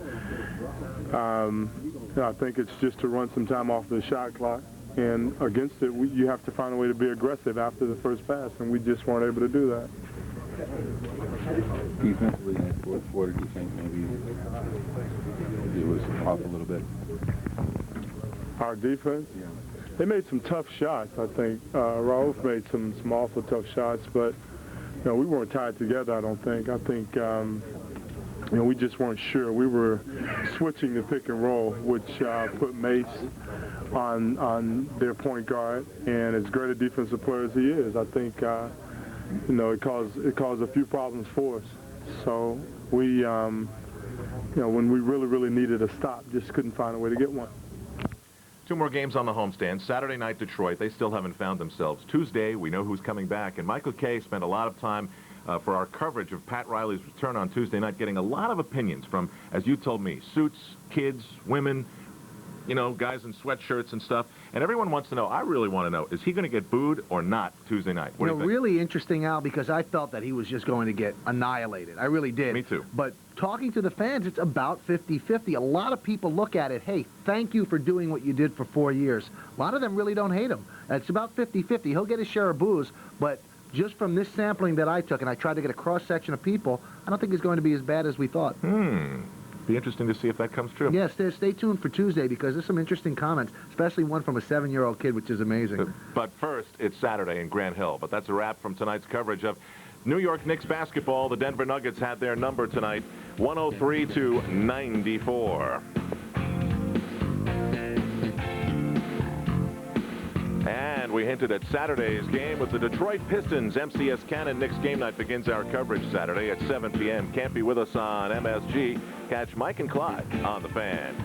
I think it's just to run some time off the shot clock, and against it, you have to find a way to be aggressive after the first pass, and we just weren't able to do that. Defensively in the fourth quarter, do you think maybe it was off a little bit? Our defense? Yeah. They made some tough shots, I think. Rauf made some awful tough shots, but we weren't tied together, I don't think. I think we just weren't sure. We were switching the pick and roll, which put Mace on their point guard, and as great a defensive player as he is, I think it caused a few problems for us. So we, when we really needed a stop, just couldn't find a way to get one. 2 more games on the homestand. Saturday night, Detroit. They still haven't found themselves. Tuesday, we know who's coming back. And Michael Kay spent a lot of time for our coverage of Pat Riley's return on Tuesday night, getting a lot of opinions from, as you told me, suits, kids, women, guys in sweatshirts and stuff. And everyone wants to know, I really want to know, is he going to get booed or not Tuesday night? What do you think? Really interesting, Al, because I felt that he was just going to get annihilated. I really did. Me too. But talking to the fans, it's about 50-50. A lot of people look at it, hey, thank you for doing what you did for 4 years. A lot of them really don't hate him. It's about 50-50. He'll get his share of boos, but just from this sampling that I took, and I tried to get a cross-section of people, I don't think he's going to be as bad as we thought. be interesting to see if that comes true. Yes, stay tuned for Tuesday because there's some interesting comments, especially one from a 7-year-old kid, which is amazing. But first, it's Saturday in Grant Hill. But that's a wrap from tonight's coverage of New York Knicks basketball. The Denver Nuggets had their number tonight, 103-94. And we hinted at Saturday's game with the Detroit Pistons. MCS Cannon Knicks game night begins our coverage Saturday at 7 p.m. Can't be with us on MSG. Catch Mike and Clyde on the Fan.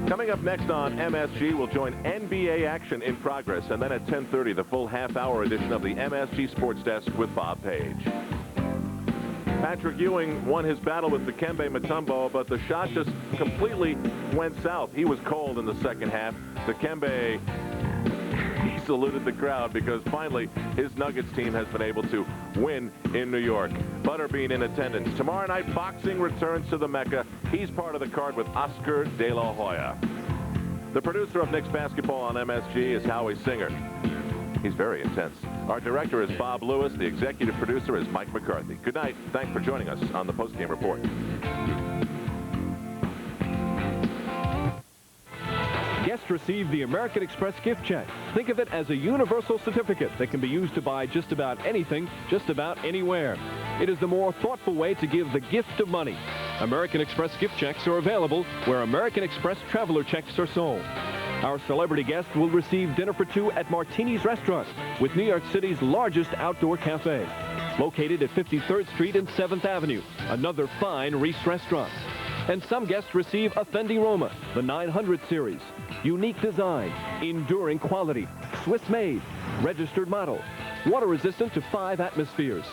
Coming up next on MSG, we'll join NBA action in progress. And then at 10:30, the full half-hour edition of the MSG Sports Desk with Bob Page. Patrick Ewing won his battle with Dikembe Mutombo, but the shot just completely went south. He was cold in the second half. Dikembe, he saluted the crowd because finally his Nuggets team has been able to win in New York. Butterbean in attendance. Tomorrow night, boxing returns to the Mecca. He's part of the card with Oscar De La Hoya. The producer of Knicks basketball on MSG is Howie Singer. He's very intense. Our director is Bob Lewis. The executive producer is Mike McCarthy. Good night. Thanks for joining us on the postgame report. Guests receive the American Express gift check. Think of it as a universal certificate that can be used to buy just about anything, just about anywhere. It is the more thoughtful way to give the gift of money. American Express gift checks are available where American Express traveler checks are sold. Our celebrity guest will receive dinner for two at Martini's Restaurant with New York City's largest outdoor cafe. Located at 53rd Street and 7th Avenue, another fine Reese restaurant. And some guests receive a Fendi Roma, the 900 series. Unique design, enduring quality, Swiss made, registered model, water resistant to 5 atmospheres.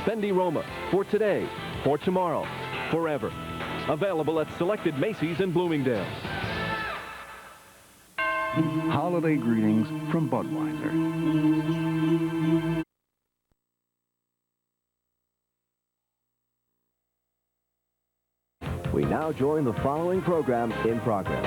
Fendi Roma, for today, for tomorrow, forever. Available at selected Macy's and Bloomingdale's. Holiday greetings from Budweiser. We now join the following program in progress.